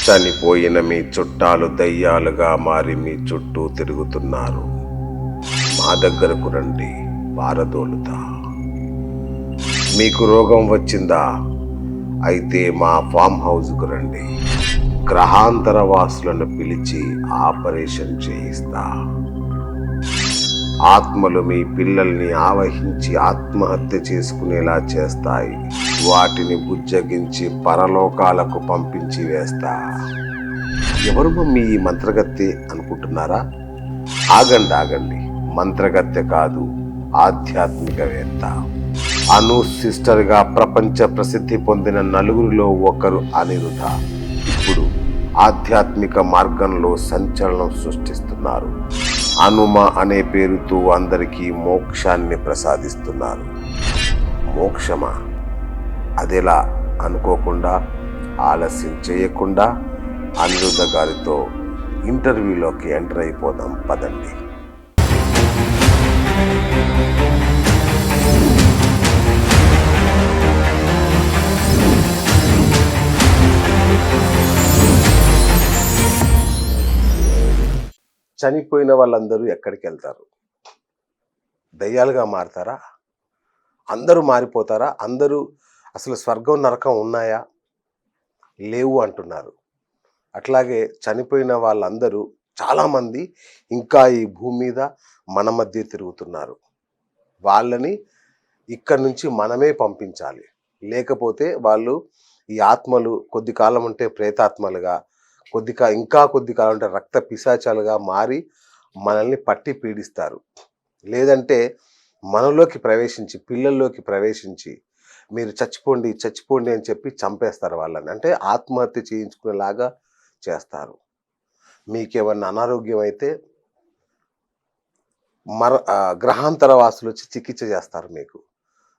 చనిపోయిన మీ చుట్టాలు దయ్యాలుగా మారి మీ చుట్టూ తిరుగుతున్నారు. మా దగ్గరకు రండి, పారదోలుతా. మీకు రోగం వచ్చిందా? అయితే మా ఫామ్ హౌస్కు రండి. గ్రహాంతర వాసులను పిలిచి ఆపరేషన్ చేయిస్తా. ఆత్మలు మీ పిల్లల్ని ఆవహించి ఆత్మహత్య చేసుకునేలా చేస్తాయి. వాటిని బుజ్జగించి పరలోకాలకు పంపించి వేస్తా. ఎవరు మమ్మీ ఈ మంత్రగత్తె అనుకుంటున్నారా? ఆగండి, మంత్రగత్తె కాదు, ఆధ్యాత్మికవేత్త. అను సిస్టర్గా ప్రపంచ ప్రసిద్ధి పొందిన నలుగురిలో ఒకరు అనిరుధ. ఇప్పుడు ఆధ్యాత్మిక మార్గంలో సంచలనం సృష్టిస్తున్నారు. హనుమ అనే పేరుతో అందరికీ మోక్షాన్ని ప్రసాదిస్తున్నారు. మోక్షమా? అదెలా అనుకోకుండా ఆలస్యం చేయకుండా అనిరుద్ధ గారితో ఇంటర్వ్యూలోకి ఎంటర్ అయిపోదాం పదండి. చనిపోయిన వాళ్ళందరూ ఎక్కడికి వెళ్తారు? దయ్యాలుగా మారతారా? అందరూ మారిపోతారా? అందరూ అసలు స్వర్గం నరకం ఉన్నాయా? లేవు అంటున్నారు. అట్లాగే చనిపోయిన వాళ్ళందరూ చాలామంది ఇంకా ఈ భూమి మీద మన మధ్య తిరుగుతున్నారు. వాళ్ళని ఇక్కడి నుంచి మనమే పంపించాలి. లేకపోతే వాళ్ళు ఈ ఆత్మలు కొద్ది కాలం ఉంటే ప్రేతాత్మలుగా, ఇంకా కొద్ది కాలం ఉంటే రక్త పిశాచాలుగా మారి మనల్ని పట్టి పీడిస్తారు. లేదంటే మనలోకి ప్రవేశించి, పిల్లల్లోకి ప్రవేశించి మీరు చచ్చిపోండి అని చెప్పి చంపేస్తారు వాళ్ళని. అంటే ఆత్మహత్య చేయించుకునేలాగా చేస్తారు. మీకేమన్నా అనారోగ్యం అయితే గ్రహాంతర వాసులు వచ్చి చికిత్స చేస్తారు మీకు.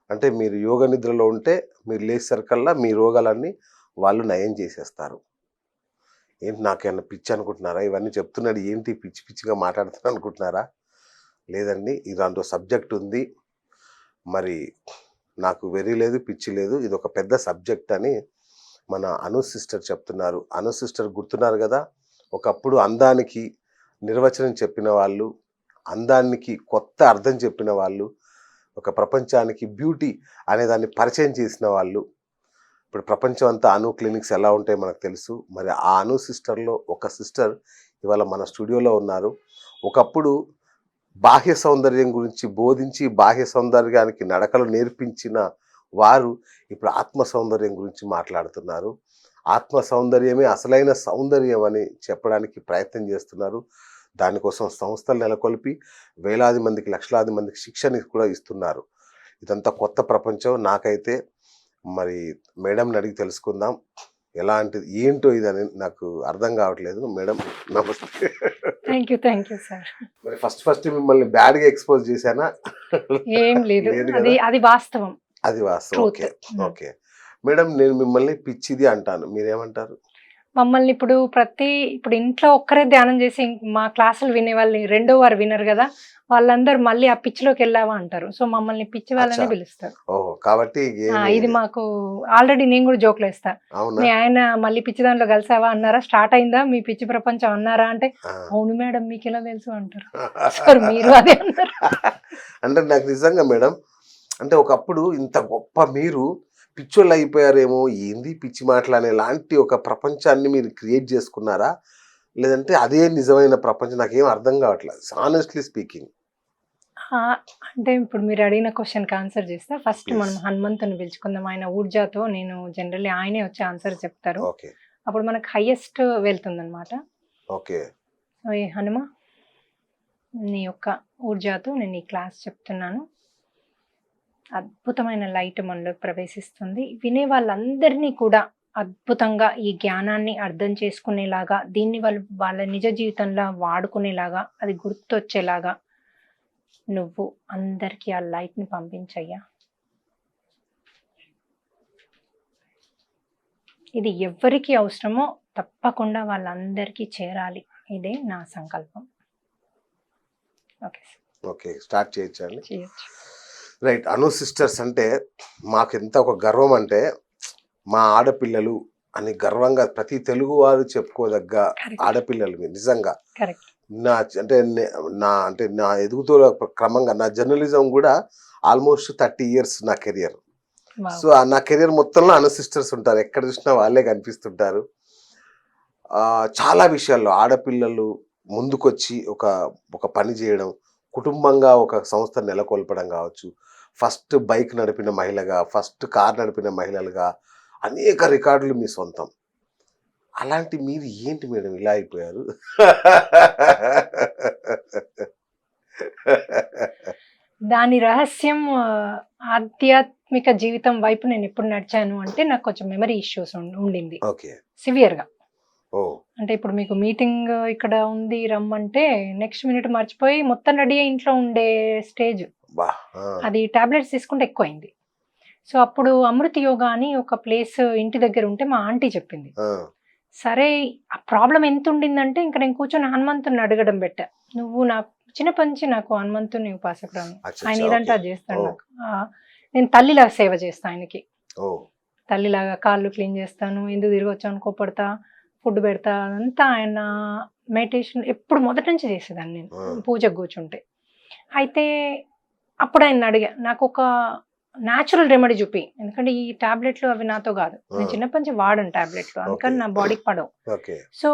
అంటే మీరు యోగ నిద్రలో ఉంటే మీరు లేచేసరికల్లా మీ రోగాలన్నీ వాళ్ళు నయం చేసేస్తారు. ఏంటి నాకేమన్నా పిచ్చి అనుకుంటున్నారా? ఇవన్నీ చెప్తున్నాడు ఏంటి పిచ్చిగా మాట్లాడుతున్నా అనుకుంటున్నారా? లేదండి, దాంట్లో సబ్జెక్ట్ ఉంది. మరి నాకు వెరీ లేదు, పిచ్చి లేదు, ఇది ఒక పెద్ద సబ్జెక్ట్ అని మన అను సిస్టర్ చెప్తున్నారు. అను సిస్టర్ గుర్తున్నారు కదా, ఒకప్పుడు అందానికి నిర్వచనం చెప్పిన వాళ్ళు, అందానికి కొత్త అర్థం చెప్పిన వాళ్ళు, ఒక ప్రపంచానికి బ్యూటీ అనేదాన్ని పరిచయం చేసిన వాళ్ళు. ఇప్పుడు ప్రపంచం అంతా అను క్లినిక్స్ ఎలా ఉంటాయో మనకు తెలుసు. మరి ఆ అను సిస్టర్లో ఒక సిస్టర్ ఇవాళ మన స్టూడియోలో ఉన్నారు. ఒకప్పుడు బాహ్య సౌందర్యం గురించి బోధించి బాహ్య సౌందర్యానికి నడకలు నేర్పించిన వారు ఇప్పుడు ఆత్మ సౌందర్యం గురించి మాట్లాడుతున్నారు. ఆత్మ సౌందర్యమే అసలైన సౌందర్యం అని చెప్పడానికి ప్రయత్నం చేస్తున్నారు. దానికోసం సంస్థలు నెలకొల్పి వేలాది మందికి, లక్షలాది మందికి శిక్షణ కూడా ఇస్తున్నారు. ఇదంతా కొత్త ప్రపంచం. నాకైతే మరి మేడంని అడిగి తెలుసుకుందాం ఎలాంటిది ఏంటో ఇదని నాకు అర్థం కావట్లేదు. మేడం నమస్తే. Thank you sir. మరి ఫస్ట్ మిమ్మల్ని బ్యాడ్గా ఎక్స్పోజ్ చేశానా? ఏం లేదు, అది వాస్తవం. అది వాస్తవం. ఓకే మేడం, నేను మిమ్మల్ని పిచ్చిది అంటాను, మీరేమంటారు? మమ్మల్ని ఇప్పుడు ఇంట్లో ఒక్కరే ధ్యానం చేసి మా క్లాసులు వినే వాళ్ళు రెండో వారు వినరు కదా, వాళ్ళందరూ మళ్ళీ ఆ పిచ్చిలోకి వెళ్ళావా అంటారు. సో మమ్మల్ని పిచ్చి వాళ్ళనే పిలుస్తారు. కాబట్టి ఇది మాకు ఆల్రెడీ నేను కూడా జోకులు వేస్తా. మీ ఆయన మళ్ళీ పిచ్చి దాంట్లో కలిసావా అన్నారా, స్టార్ట్ అయిందా మీ పిచ్చి ప్రపంచం అన్నారా అంటే, అవును మేడం మీకు ఎలా తెలుసు అంటారు. సార్ మీరు అదే అన్నారు. అంటే నాకు నిజంగా మేడం, అంటే ఒకప్పుడు ఇంత గొప్ప మీరు పిచ్చోళ్ళు అయిపోయారేమో, ఏంది పిచ్చి మాటలనే లాంటి ఒక ప్రపంచాన్ని మీరు క్రియేట్ చేసుకున్నారా? లేదంటే అదే నిజమైన ప్రపంచం? నాకేం అర్థం కావట్లేదు హానెస్ట్లీ స్పీకింగ్. అంటే ఇప్పుడు మీరు అడిగిన క్వశ్చన్కి ఆన్సర్ చేస్తా. ఫస్ట్ మనం హనుమంతుని పిలుచుకుందాం. ఆయన ఊర్జాతో, నేను జనరల్లీ ఆయనే వచ్చి ఆన్సర్ చెప్తారు. అప్పుడు మనకు హైయెస్ట్ వెళ్తుంది అనమాట. ఓకే, హనుమ నీ యొక్క ఊర్జాతో నేను ఈ క్లాస్ చెప్తున్నాను. అద్భుతమైన లైట్ మనలో ప్రవేశిస్తుంది. వినే వాళ్ళందరినీ కూడా అద్భుతంగా ఈ జ్ఞానాన్ని అర్థం చేసుకునేలాగా, దీన్ని వాళ్ళ నిజ జీవితంలో వాడుకునేలాగా, అది గుర్తొచ్చేలాగా నువ్వు అందరికీ ఆ లైట్ని పంపించయ్యా. ఇది ఎవరికి అవసరమో తప్పకుండా వాళ్ళందరికీ చేరాలి. ఇదే నా సంకల్పం. ఓకే, స్టార్ట్ చేయొచ్చండి. రైట్. అను సిస్టర్స్ అంటే మాకు ఎంత ఒక గర్వం అంటే, మా ఆడపిల్లలు అని గర్వంగా ప్రతి తెలుగు వారు చెప్పుకోదగ్గ కరెక్ట్. ఆడపిల్లలు మీరు నిజంగా. కరెక్ట్. అంటే నా ఎదుగుతున్న క్రమంగా నా జర్నలిజం కూడా ఆల్మోస్ట్ 30 ఇయర్స్ నా కెరియర్. వావ్! సో నా కెరియర్ మొత్తంలో అన్న సిస్టర్స్ ఉంటారు, ఎక్కడ చూసినా వాళ్ళే కనిపిస్తుంటారు. చాలా విషయాల్లో ఆడపిల్లలు ముందుకొచ్చి ఒక ఒక పని చేయడం, కుటుంబంగా ఒక సంస్థ నెలకొల్పడం కావచ్చు, ఫస్ట్ బైక్ నడిపిన మహిళగా, ఫస్ట్ కార్ నడిపిన మహిళలుగా అనేక రికార్డులు మీ సొంతం. అలాంటి మీరు ఏంటి మేడం ఇలా అయిపోయారు? దాని రహస్యం ఆధ్యాత్మిక జీవితం వైపు నేను ఎప్పుడు నడిచాను అంటే నాకు కొంచెం మెమరీ ఇష్యూస్ ఉండింది ఓకే. సివియర్‌గా. ఓ అంటే ఇప్పుడు మీకు మీటింగ్ ఇక్కడ ఉంది రమ్మంటే నెక్స్ట్ మినిట్ మర్చిపోయి మొత్తం రెడీ అయ్యి ఇంట్లో ఉండే స్టేజ్. బా అది టాబ్లెట్స్ తీసుకుంటే ఎక్కువైంది. సో అప్పుడు అమృత యోగా అని ఒక ప్లేస్ ఇంటి దగ్గర ఉంటే మా ఆంటీ చెప్పింది. సరే ఆ ప్రాబ్లం ఎంత ఉండిందంటే ఇంకా నేను కూర్చొని హనుమంతుని అడగడం పెట్టా. నువ్వు నాకు చిన్నప్పటి నుంచి నాకు హనుమంతుని ఉపాసకురాలు. ఆయన ఏదంటే అది చేస్తాడు నాకు. నేను తల్లిలాగా సేవ చేస్తా ఆయనకి. తల్లిలాగా కాళ్ళు క్లీన్ చేస్తాను, ఎందుకు తిరిగి వచ్చాను కోపడతా, ఫుడ్ పెడతా, అదంతా ఆయన మెడిటేషన్ ఎప్పుడు మొదటి నుంచి చేసేదాన్ని నేను పూజకు కూర్చుంటే. అయితే అప్పుడు ఆయన అడిగా, నాకు ఒక న్యాచురల్ రెమెడీ చూపి, ఎందుకంటే ఈ టాబ్లెట్లు అవి నాతో కాదు, నేను చిన్నప్పటి నుంచి వాడను టాబ్లెట్లు, అందుకని నా బాడీకి పడవు. సో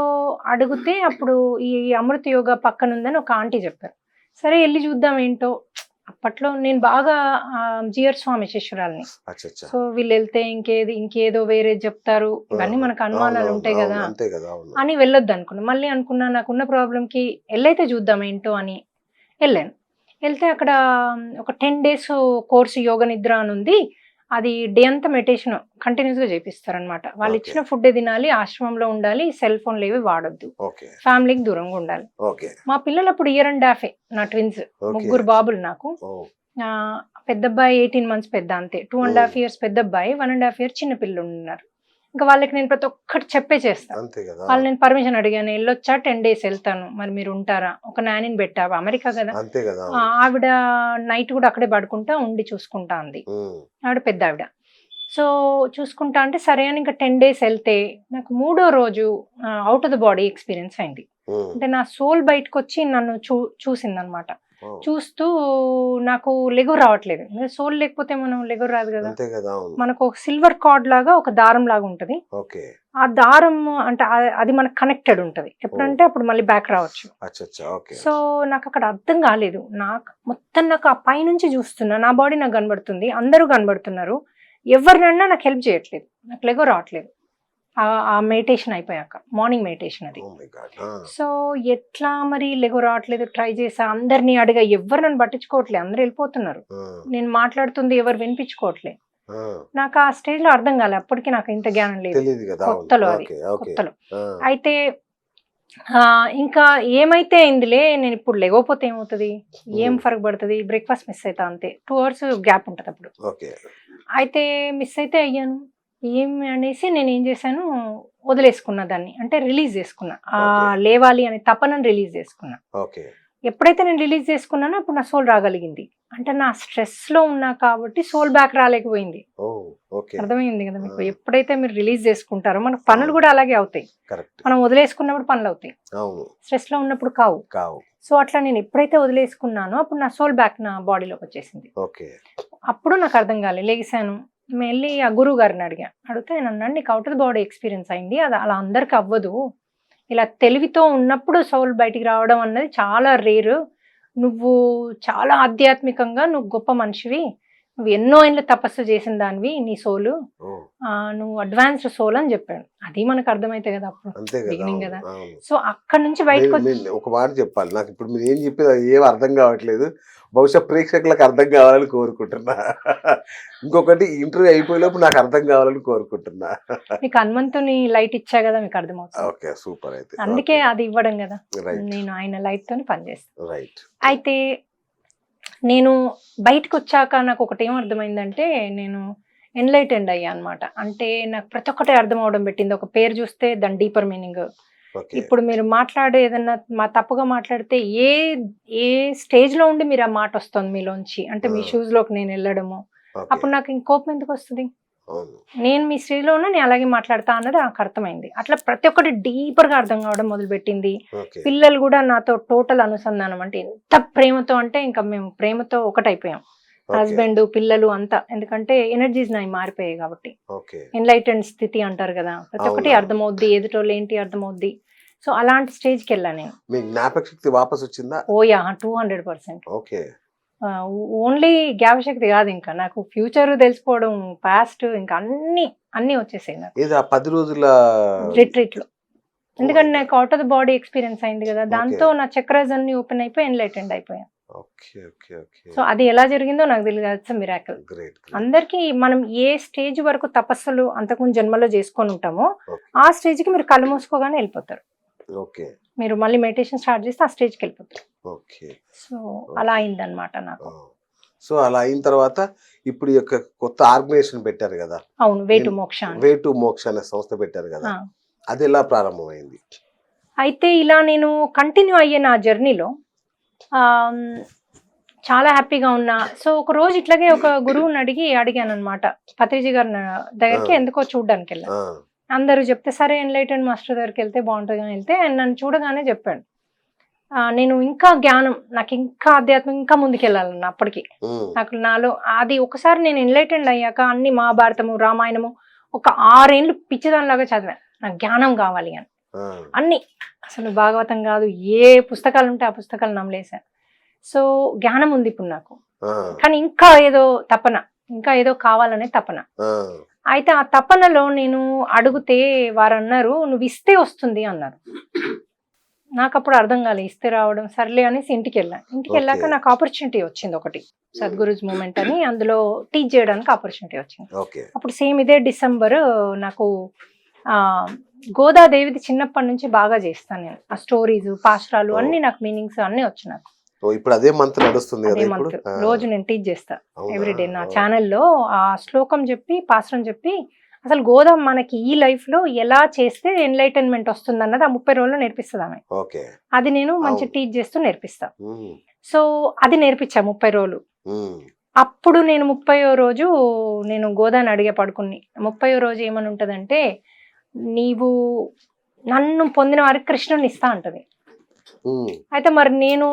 అడిగితే అప్పుడు ఈ అమృత యోగా పక్కన ఉందని ఒక ఆంటీ చెప్పారు. సరే వెళ్ళి చూద్దాం ఏంటో. అప్పట్లో నేను బాగా జిఆర్ స్వామి శిష్యురాల్ని. సో వీళ్ళు వెళ్తే ఇంకేదో వేరే చెప్తారు, ఇవన్నీ మనకు అనుమానాలు ఉంటాయి కదా అని వెళ్ళొద్దు అనుకున్నా. మళ్ళీ అనుకున్నా నాకున్న ప్రాబ్లంకి వెళ్ళైతే చూద్దాం ఏంటో అని వెళ్ళాను. వెళ్తే అక్కడ ఒక 10 days కోర్సు యోగ నిద్ర అని ఉంది. అది డే అంతా మెడిటేషన్ కంటిన్యూస్గా చేపిస్తారనమాట. వాళ్ళు ఇచ్చిన ఫుడ్ తినాలి, ఆశ్రమంలో ఉండాలి, సెల్ ఫోన్లు ఏవి వాడొద్దు, ఫ్యామిలీకి దూరంగా ఉండాలి. మా పిల్లలు అప్పుడు 1.5 years, నా ట్విన్స్, 3 బాబులు నాకు. పెద్ద అబ్బాయి 18 months పెద్ద, అంతే. 2.5 years పెద్ద అబ్బాయి, 1.5 years చిన్న పిల్లలు ఉన్నారు. ఇంకా వాళ్ళకి నేను ప్రతి ఒక్కటి చెప్పే చేస్తాను. వాళ్ళు నేను పర్మిషన్ అడిగాను, వెళ్ళొచ్చా 10 days వెళ్తాను, మరి మీరు ఉంటారా, ఒక నానిని పెట్టావా, అమెరికా కదా, ఆవిడ నైట్ కూడా అక్కడే పడుకుంటా ఉండి చూసుకుంటా అంది, ఆవిడ పెద్ద ఆవిడ. సో చూసుకుంటా అంటే సరే అని ఇంకా 10 days వెళ్తే నాకు 3వ రోజు out of the body experience అయింది. అంటే నా సోల్ బయటకు వచ్చి నన్ను చూసింది అనమాట. చూస్తూ నాకు లెగువ రావట్లేదు, సోల్ లేకపోతే మనం లెగువ రాదు కదా. మనకు ఒక సిల్వర్ కార్డ్ లాగా ఒక దారం లాగా ఉంటది, ఆ దారం అంటే అది మనకు కనెక్టెడ్ ఉంటది, ఎప్పుడంటే అప్పుడు మళ్ళీ బ్యాక్ రావచ్చు. సో నాకు అక్కడ అర్థం కాలేదు, నాకు మొత్తం నాకు ఆ పైనుంచి చూస్తున్నా, నా బాడీ నాకు కనబడుతుంది, అందరూ కనబడుతున్నారు, ఎవరినన్నా నాకు హెల్ప్ చేయట్లేదు, నాకు లెగువ రావట్లేదు. ఆ మెడిటేషన్ అయిపోయాక, మార్నింగ్ మెడిటేషన్ అది. సో ఎట్లా మరి లెగో రావట్లేదు, ట్రై చేసా, అందరినీ అడిగా, ఎవరు నన్ను పట్టించుకోవట్లేదు, అందరు వెళ్ళిపోతున్నారు, నేను మాట్లాడుతుంది ఎవరు వినిపించుకోవట్లేదు. నాకు ఆ స్టేజ్ లో అర్థం కాలే, అప్పటికి నాకు ఇంత జ్ఞానం లేదు, కొత్తలో అది కొత్తలో. అయితే ఇంకా ఏమైతే అయిందిలే, నేను ఇప్పుడు లెగోపోతే ఏమవుతుంది, ఏం ఫరక్ పడుతుంది, బ్రేక్ఫాస్ట్ మిస్ అవుతా అంతే, 2 hours గ్యాప్ ఉంటుంది అప్పుడు. అయితే మిస్ అయితే అయ్యాను, ఏమి అనేసి నేను ఏం చేశాను, వదిలేసుకున్నా దాన్ని, అంటే రిలీజ్ చేసుకున్నా, లేవాలి అనే తపనని రిలీజ్ చేసుకున్నా. ఎప్పుడైతే నేను రిలీజ్ చేసుకున్నానో అప్పుడు నా సోల్ రాగలిగింది. అంటే నా స్ట్రెస్ లో ఉన్నా కాబట్టి సోల్ బ్యాక్ రాలేకపోయింది. అర్థమైంది కదా మీకు, ఎప్పుడైతే మీరు రిలీజ్ చేసుకుంటారో మనకు పనులు కూడా అలాగే అవుతాయి, మనం వదిలేసుకున్నప్పుడు పనులు అవుతాయి, స్ట్రెస్ లో ఉన్నప్పుడు కావు. సో అట్లా నేను ఎప్పుడైతే వదిలేసుకున్నానో అప్పుడు నా సోల్ బ్యాక్ నా బాడీలోకి వచ్చేసింది. అప్పుడు నాకు అర్థం కాలేదు, లేచాను, మళ్ళీ ఆ గురువు గారిని అడిగితే నన్ను, నీకు out of the body experience అయింది, అది అలా అందరికి అవ్వదు, ఇలా తెలివితో ఉన్నప్పుడు సోల్ బయటికి రావడం అన్నది చాలా రేరు, నువ్వు చాలా ఆధ్యాత్మికంగా నువ్వు గొప్ప మనిషివి, నువ్వు ఎన్నో ఏళ్ళు తపస్సు చేసిన దానివి, నీ సోలు నువ్వు అడ్వాన్స్డ్ సోల్ అని చెప్పాడు. అది మనకు అర్థమైతే కదా అప్పుడు బిగినింగ్ కదా. సో అక్కడ నుంచి బయటకు ఒక మాట చెప్పాలి, నాకు ఇప్పుడు మీరు ఏం చెప్పేది ఏం అర్థం కావట్లేదు, బహుశా ప్రేక్షకులకు అర్థం కావాలని కోరుకుంటున్నా, ఇంకొకటి ఇంటర్వ్యూ అయిపోయేలోపు నాకు అర్థం కావాలని కోరుకుంటున్నా. మీకు హనుమంతుని లైట్ ఇచ్చా కదా, మీకు అర్థమవుతుంది. Okay, super. అయితే అందుకే అది ఇవ్వడం కదా, నేను ఆయన లైట్ తోని పనిచేస్తాను. రైట్. అయితే నేను బయటకు వచ్చాక నాకు ఒకటి ఏం అర్థమైందంటే, నేను ఎన్లైటెండ్ అయ్యా అనమాట. అంటే నాకు ప్రతి ఒక్కటి అర్థం అవడం పెట్టింది, ఒక పేరు చూస్తే దాని డీపర్ మీనింగ్. ఇప్పుడు మీరు మాట్లాడే ఏదన్నా తప్పుగా మాట్లాడితే ఏ స్టేజ్ లో ఉండి మీరు ఆ మాట వస్తుంది మీలోంచి, అంటే మీ షూస్ లోకి నేను వెళ్ళడము, అప్పుడు నాకు ఇంకోపం ఎందుకు వస్తుంది, అవును. నేను మీ స్టేజ్లో ఉన్నా నేను అలాగే మాట్లాడతా అన్నది నాకు అర్థమైంది. అట్లా ప్రతి ఒక్కటి డీపర్గా అర్థం కావడం మొదలుపెట్టింది. ఓకే. పిల్లలు కూడా నాతో టోటల్ అనుసంధానం, అంటే ఎంత ప్రేమతో అంటే ఇంకా మేము ప్రేమతో ఒకటైపోయాం. ఓకే. హస్బెండ్ పిల్లలు అంతా, ఎందుకంటే ఎనర్జీస్ నాయి మారిపోయాయి కాబట్టి. ఓకే. ఎన్లైటెండ్ స్థితి అంటారు కదా, ప్రతి ఒక్కటి అవునవును. అర్థమవుద్ది, ఎదుటోళ్ళు ఏంటి అర్థమవుద్ది. సో అలాంటి స్టేజ్కి వెళ్ళాను నేను. మీ జ్ఞాపక శక్తి వాపస్ వచ్చిందా? ఓయా 200%. ఓకే. ఓన్లీ జ్ఞాపశక్తి కాదు, ఇంకా నాకు ఫ్యూచర్ తెలిసిపోవడం, పాస్ట్, ఇంకా అన్ని వచ్చేసాయి నాకు ఏది ఆ 10 రోజుల రిట్రీట్ లో. ఎందుకంటే my నాకు out of the body experience అయింది కదా, దాంతో నా చక్రాస్ అన్ని ఓపెన్ అయిపోయి ఎన్లైటెండ్ అయిపోయాను. ఓకే. ఓకే. ఓకే. సో అది ఎలా జరిగిందో నాకు తెలియదు. It's miracle. గ్రేట్. అందరికీ మనం ఏ స్టేజ్ వరకు తపస్సులు అంతకుముందు జన్మలో చేసుకొని ఉంటామో ఓకే. ఆ స్టేజ్కి మీరు కళ్ళు మూసుకోగానే వెళ్ళిపోతారు. ఓకే. మీరు మళ్ళీ మెడిటేషన్ స్టార్ట్ చేస్తే ఆ స్టేజ్కి వెళ్ళిపోతారు. ఓకే. సో అలా అయిందనమాట నాకు. సో అలా అయిన తర్వాత ఇప్పుడు ఈ యొక్క కొత్త ఆర్గనైజేషన్ పెట్టారు కదా, అవును, వే టు మోక్ష అని. వే టు మోక్ష అనే సంస్థ పెట్టారు కదా, ఆ. అది ఎలా ప్రారంభమైంది? అయితే ఇలా నేను కంటిన్యూ అయ్యే నా జర్నీలో చాలా హ్యాపీగా ఉన్నా. సో ఒక రోజు ఇట్లాగే ఒక గురువుని అడిగాను అనమాట. పత్రిజీ గారి దగ్గరికి ఎందుకో చూడడానికి వెళ్ళాను. అందరూ చెప్తే సరే ఎన్లైటెండ్ మాస్టర్ దగ్గరికి వెళ్తే బాగుంటుంది అని వెళ్తే ఆయన నన్ను చూడగానే చెప్పాడు, నేను ఇంకా జ్ఞానం, నాకు ఇంకా ఆధ్యాత్మిక, ఇంకా ముందుకెళ్ళాలన్న. అప్పటికి నాకు నాలో అది ఒకసారి నేను ఎన్లైటెండ్ అయ్యాక అన్ని మహాభారతము, రామాయణము ఒక 6 ఏళ్ళు పిచ్చిదానిలాగా చదివాను. నాకు జ్ఞానం కావాలి అని. అన్ని అసలు భాగవతం కాదు, ఏ పుస్తకాలు ఉంటే ఆ పుస్తకాలు నమ్మలేశాను. సో జ్ఞానం ఉంది ఇప్పుడు నాకు, కానీ ఇంకా ఏదో తపన, ఇంకా ఏదో కావాలనే తపన. అయితే ఆ తపనలో నేను అడిగితే వారు అన్నారు, నువ్వు ఇస్తే వస్తుంది అన్నారు. నాకు అప్పుడు అర్థం కాలేదు, ఇస్తే రావడం సర్లే అనేసి ఇంటికి వెళ్ళాక నాకు ఆపర్చునిటీ వచ్చింది ఒకటి, సద్గురుజ్ మూమెంట్ అని, అందులో టీచ్ చేయడానికి ఆపర్చునిటీ వచ్చింది. అప్పుడు సేమ్ ఇదే డిసెంబర్ నాకు గోదాదేవిది చిన్నప్పటి నుంచి బాగా చేస్తాను నేను. ఆ స్టోరీస్, పాశ్రాలు అన్ని నాకు మీనింగ్స్ అన్ని వచ్చి నాకు ఇప్పుడు అదే మంత్ నడుస్తుంది కదా, రోజు నేను టీచ్ చేస్తా ఎవ్రీడే నా ఛానల్లో. ఆ శ్లోకం చెప్పి, పాశ్రం చెప్పి, అసలు గోదా మనకి ఈ లైఫ్ లో ఎలా చేస్తే ఎన్లైటన్మెంట్ వస్తుంది అన్నది ఆ 30 రోజుల్లో నేర్పిస్తుంది ఆమె. అది నేను మంచి టీచ్ చేస్తూ నేర్పిస్తా. సో అది నేర్పించా 30 రోజులు. అప్పుడు నేను 30వ రోజు నేను గోదాని అడిగే పడుకుని, 30వ రోజు ఏమని ఉంటదంటే, నీవు నన్ను పొందిన వారికి కృష్ణుని ఇస్తా అంటది. అయితే మరి నేను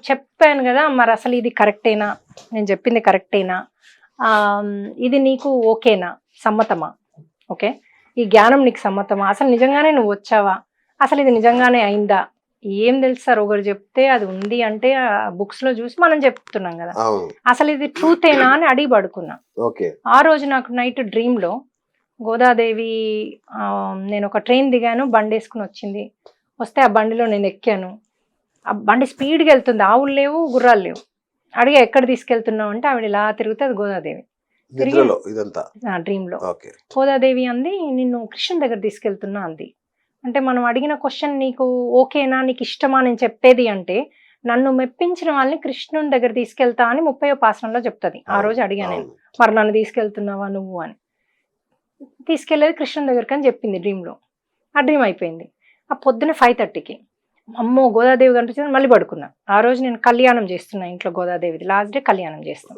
చెప్పాను కదా, మరి అసలు ఇది కరెక్టేనా, నేను చెప్పింది కరెక్టేనా, ఇది నీకు ఓకేనా, సమ్మతమా, ఓకే ఈ జ్ఞానం నీకు సమ్మతమా, అసలు నిజంగానే నువ్వు వచ్చావా, అసలు ఇది నిజంగానే అయిందా, ఏం తెలుసు సార్, ఒకరు చెప్తే అది ఉంది అంటే బుక్స్ లో చూసి మనం చెప్తున్నాం కదా, అసలు ఇది ట్రూతేనా అని అడిగి పడుకున్నా. ఆ రోజు నాకు నైట్ డ్రీమ్ లో గోదాదేవి, నేను ఒక ట్రైన్ దిగాను, బండి వేసుకుని వచ్చింది, వస్తే ఆ బండిలో నేను ఎక్కాను. ఆ బండి స్పీడ్గా వెళ్తుంది, ఆవులు లేవు, గుర్రాలు లేవు. అడిగా ఎక్కడ తీసుకెళ్తున్నావు అంటే ఆవిడ ఇలా తిరిగితే అది గోదాదేవి. డ్రీమ్ లో గోదాదేవి అంది, నిన్ను కృష్ణుని దగ్గర తీసుకెళ్తున్నా అంది. అంటే మనం అడిగిన క్వశ్చన్ నీకు ఓకేనా, నీకు ఇష్టమా నేను చెప్పేది అంటే, నన్ను మెప్పించిన వాళ్ళని కృష్ణుని దగ్గర తీసుకెళ్తా అని 30వ పాశ్రంలో చెప్తుంది. ఆ రోజు అడిగా నేను, మరి నన్ను తీసుకెళ్తున్నావా నువ్వు అని. తీసుకెళ్లేది కృష్ణుని దగ్గరికి అని చెప్పింది డ్రీమ్ లో. ఆ డ్రీమ్ అయిపోయింది. ఆ పొద్దున 5:30కి అమ్మో గోదాదేవి కనిపించింది, మళ్ళీ పడుకున్నా. ఆ రోజు నేను కళ్యాణం చేస్తున్నా ఇంట్లో, గోదాదేవిది లాస్ట్ డే కళ్యాణం చేస్తాం.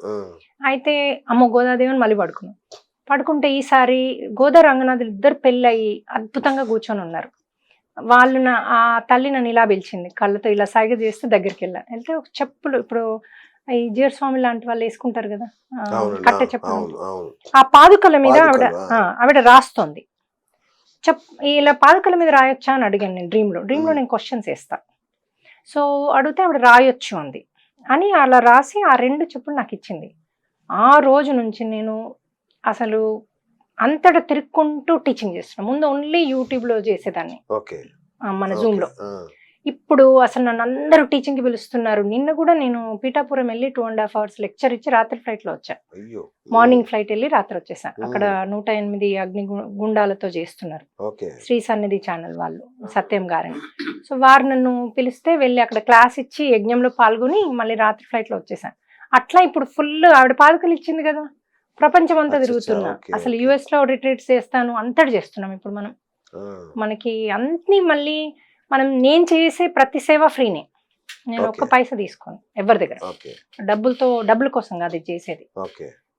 అయితే అమ్మో గోదాదేవి అని మళ్ళీ పడుకుంటే ఈసారి గోదా రంగనాథులు ఇద్దరు పెళ్ళి అయ్యి అద్భుతంగా కూర్చొని ఉన్నారు. వాళ్ళు ఆ తల్లి నన్ను ఇలా పిలిచింది, కళ్ళతో ఇలా సైగ చేస్తే దగ్గరికి వెళ్తే ఒక చెప్పులు, ఇప్పుడు ఈ జీరస్వామి లాంటి వాళ్ళు వేసుకుంటారు కదా కట్టె చెప్పులు, ఆ పాదుకల మీద ఆవిడ రాస్తోంది. ఇలా పాదుకల మీద రాయొచ్చా అని అడిగాను నేను డ్రీమ్లో నేను క్వశ్చన్స్ వేస్తా. సో అడిగితే ఆవిడ రాయొచ్చు అంది అని అలా రాసి ఆ 2 చెప్పులు నాకు ఇచ్చింది. ఆ రోజు నుంచి నేను అసలు అంతటా తిరుక్కుంటూ టీచింగ్ చేస్తున్నాను. ముందు ఓన్లీ యూట్యూబ్లో చేసేదాన్ని, మన జూమ్లో. ఇప్పుడు అసలు నన్ను అందరూ టీచింగ్కి పిలుస్తున్నారు. నిన్న కూడా నేను పీఠాపురం వెళ్ళి 2.5 hours లెక్చర్ ఇచ్చి రాత్రి ఫ్లైట్లో వచ్చా. మార్నింగ్ ఫ్లైట్ వెళ్ళి రాత్రి వచ్చేసాను. అక్కడ 108 అగ్ని గుండాలతో చేస్తున్నారు శ్రీ సన్నిధి ఛానల్ వాళ్ళు, సత్యం గారని. సో వారు నన్ను పిలిస్తే వెళ్ళి అక్కడ క్లాస్ ఇచ్చి యజ్ఞంలో పాల్గొని మళ్ళీ రాత్రి ఫ్లైట్లో వచ్చేసాను. అట్లా ఇప్పుడు ఫుల్ ఆవిడ పాదుకలు ఇచ్చింది కదా, ప్రపంచం అంతా తిరుగుతున్నా. అసలు US లో రిట్రీట్స్ చేస్తాను, అంతటి చేస్తున్నాం ఇప్పుడు మనం. మనకి అన్ని మళ్ళీ నేను చేసే ప్రతి సేవ ఫ్రీనే, నేను ఒక్క పైసా తీసుకోను ఎవరి దగ్గర. డబ్బుల కోసం కాదు ఇది చేసేది.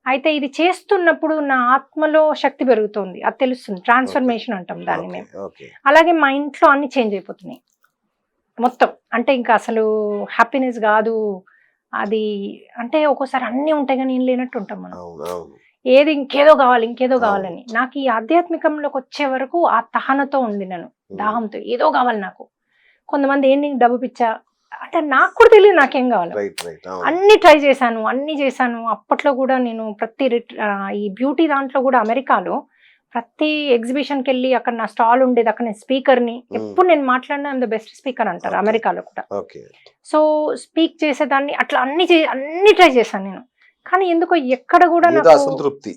అయితే ఇది చేస్తున్నప్పుడు నా ఆత్మలో శక్తి పెరుగుతుంది, అది తెలుస్తుంది. ట్రాన్స్ఫర్మేషన్ అంటాం దాన్ని ఓకే మేము. ఓకే అలాగే మా ఇంట్లో అన్ని చేంజ్ అయిపోతున్నాయి మొత్తం. అంటే ఇంకా అసలు హ్యాపీనెస్ కాదు అది. అంటే ఒక్కోసారి అన్నీ ఉంటాయి కానీ ఏం లేనట్టు ఉంటాం మనం. అవును అవును ఏది ఇంకేదో కావాలి ఇంకేదో అవును. కావాలని. నాకు ఈ ఆధ్యాత్మికంలోకి వచ్చే వరకు ఆ తహనతో ఉంది నేను, దాహంతో ఏదో కావాలి నాకు. కొంతమంది ఏంటి డబ్బు పిచ్చా అంటే నాకు కూడా తెలియదు నాకేం కావాలి. రైట్ రైట్ అవును అన్ని ట్రై చేశాను, అన్ని చేశాను. అప్పట్లో కూడా నేను ప్రతి ఈ బ్యూటీ దాంట్లో కూడా అమెరికాలో ప్రతి ఎగ్జిబిషన్కి వెళ్ళి అక్కడ నా స్టాల్ ఉండేది, అక్కడ నేను స్పీకర్ని. ఎప్పుడు నేను మాట్లాడినా ఐమ్ ద బెస్ట్ స్పీకర్ అంటారు Okay. అమెరికాలో కూడా. ఓకే సో స్పీక్ చేసేదాన్ని అట్లా అన్ని ట్రై చేశాను నేను. కానీ ఎందుకో ఎక్కడ కూడా ఏదో నాకు అసంతృప్తి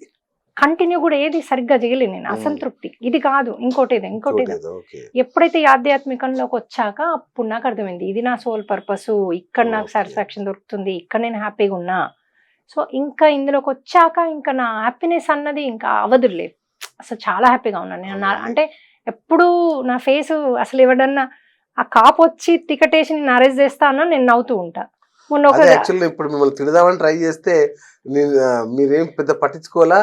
కంటిన్యూ కూడా ఏది సరిగ్గా చేయలేను నేను. అసంతృప్తి, ఇది కాదు ఇంకోటి ఇది ఇంకోటి ఇది. ఏదో ఓకే ఎప్పుడైతే ఈ ఆధ్యాత్మికంలోకి వచ్చాక అప్పుడు నాకు అర్థమైంది ఇది నా సోల్ పర్పస్, ఇక్కడ నాకు Okay. సాటిస్ఫాక్షన్ దొరుకుతుంది, ఇక్కడ నేను హ్యాపీగా ఉన్నా. సో ఇంకా ఇందులోకి వచ్చాక ఇంకా నా హ్యాపీనెస్ అన్నది ఇంకా అవధులేదు. అసలు చాలా హ్యాపీగా ఉన్నాను నేను. అంటే ఎప్పుడు నా ఫేస్ అసలు ఎవడన్నా ఆ కాపు వచ్చి టికెట్ వేసి నేను అరెస్ట్ చేస్తా అన్నా నేను నవ్వుతూ ఉంటా. మొన్న ఒక అదే యాక్చువల్లీ ఇప్పుడు మిమ్మల్ని తిడదామని ట్రై చేస్తే మీరేం పెద్ద పట్టించుకోవాలా,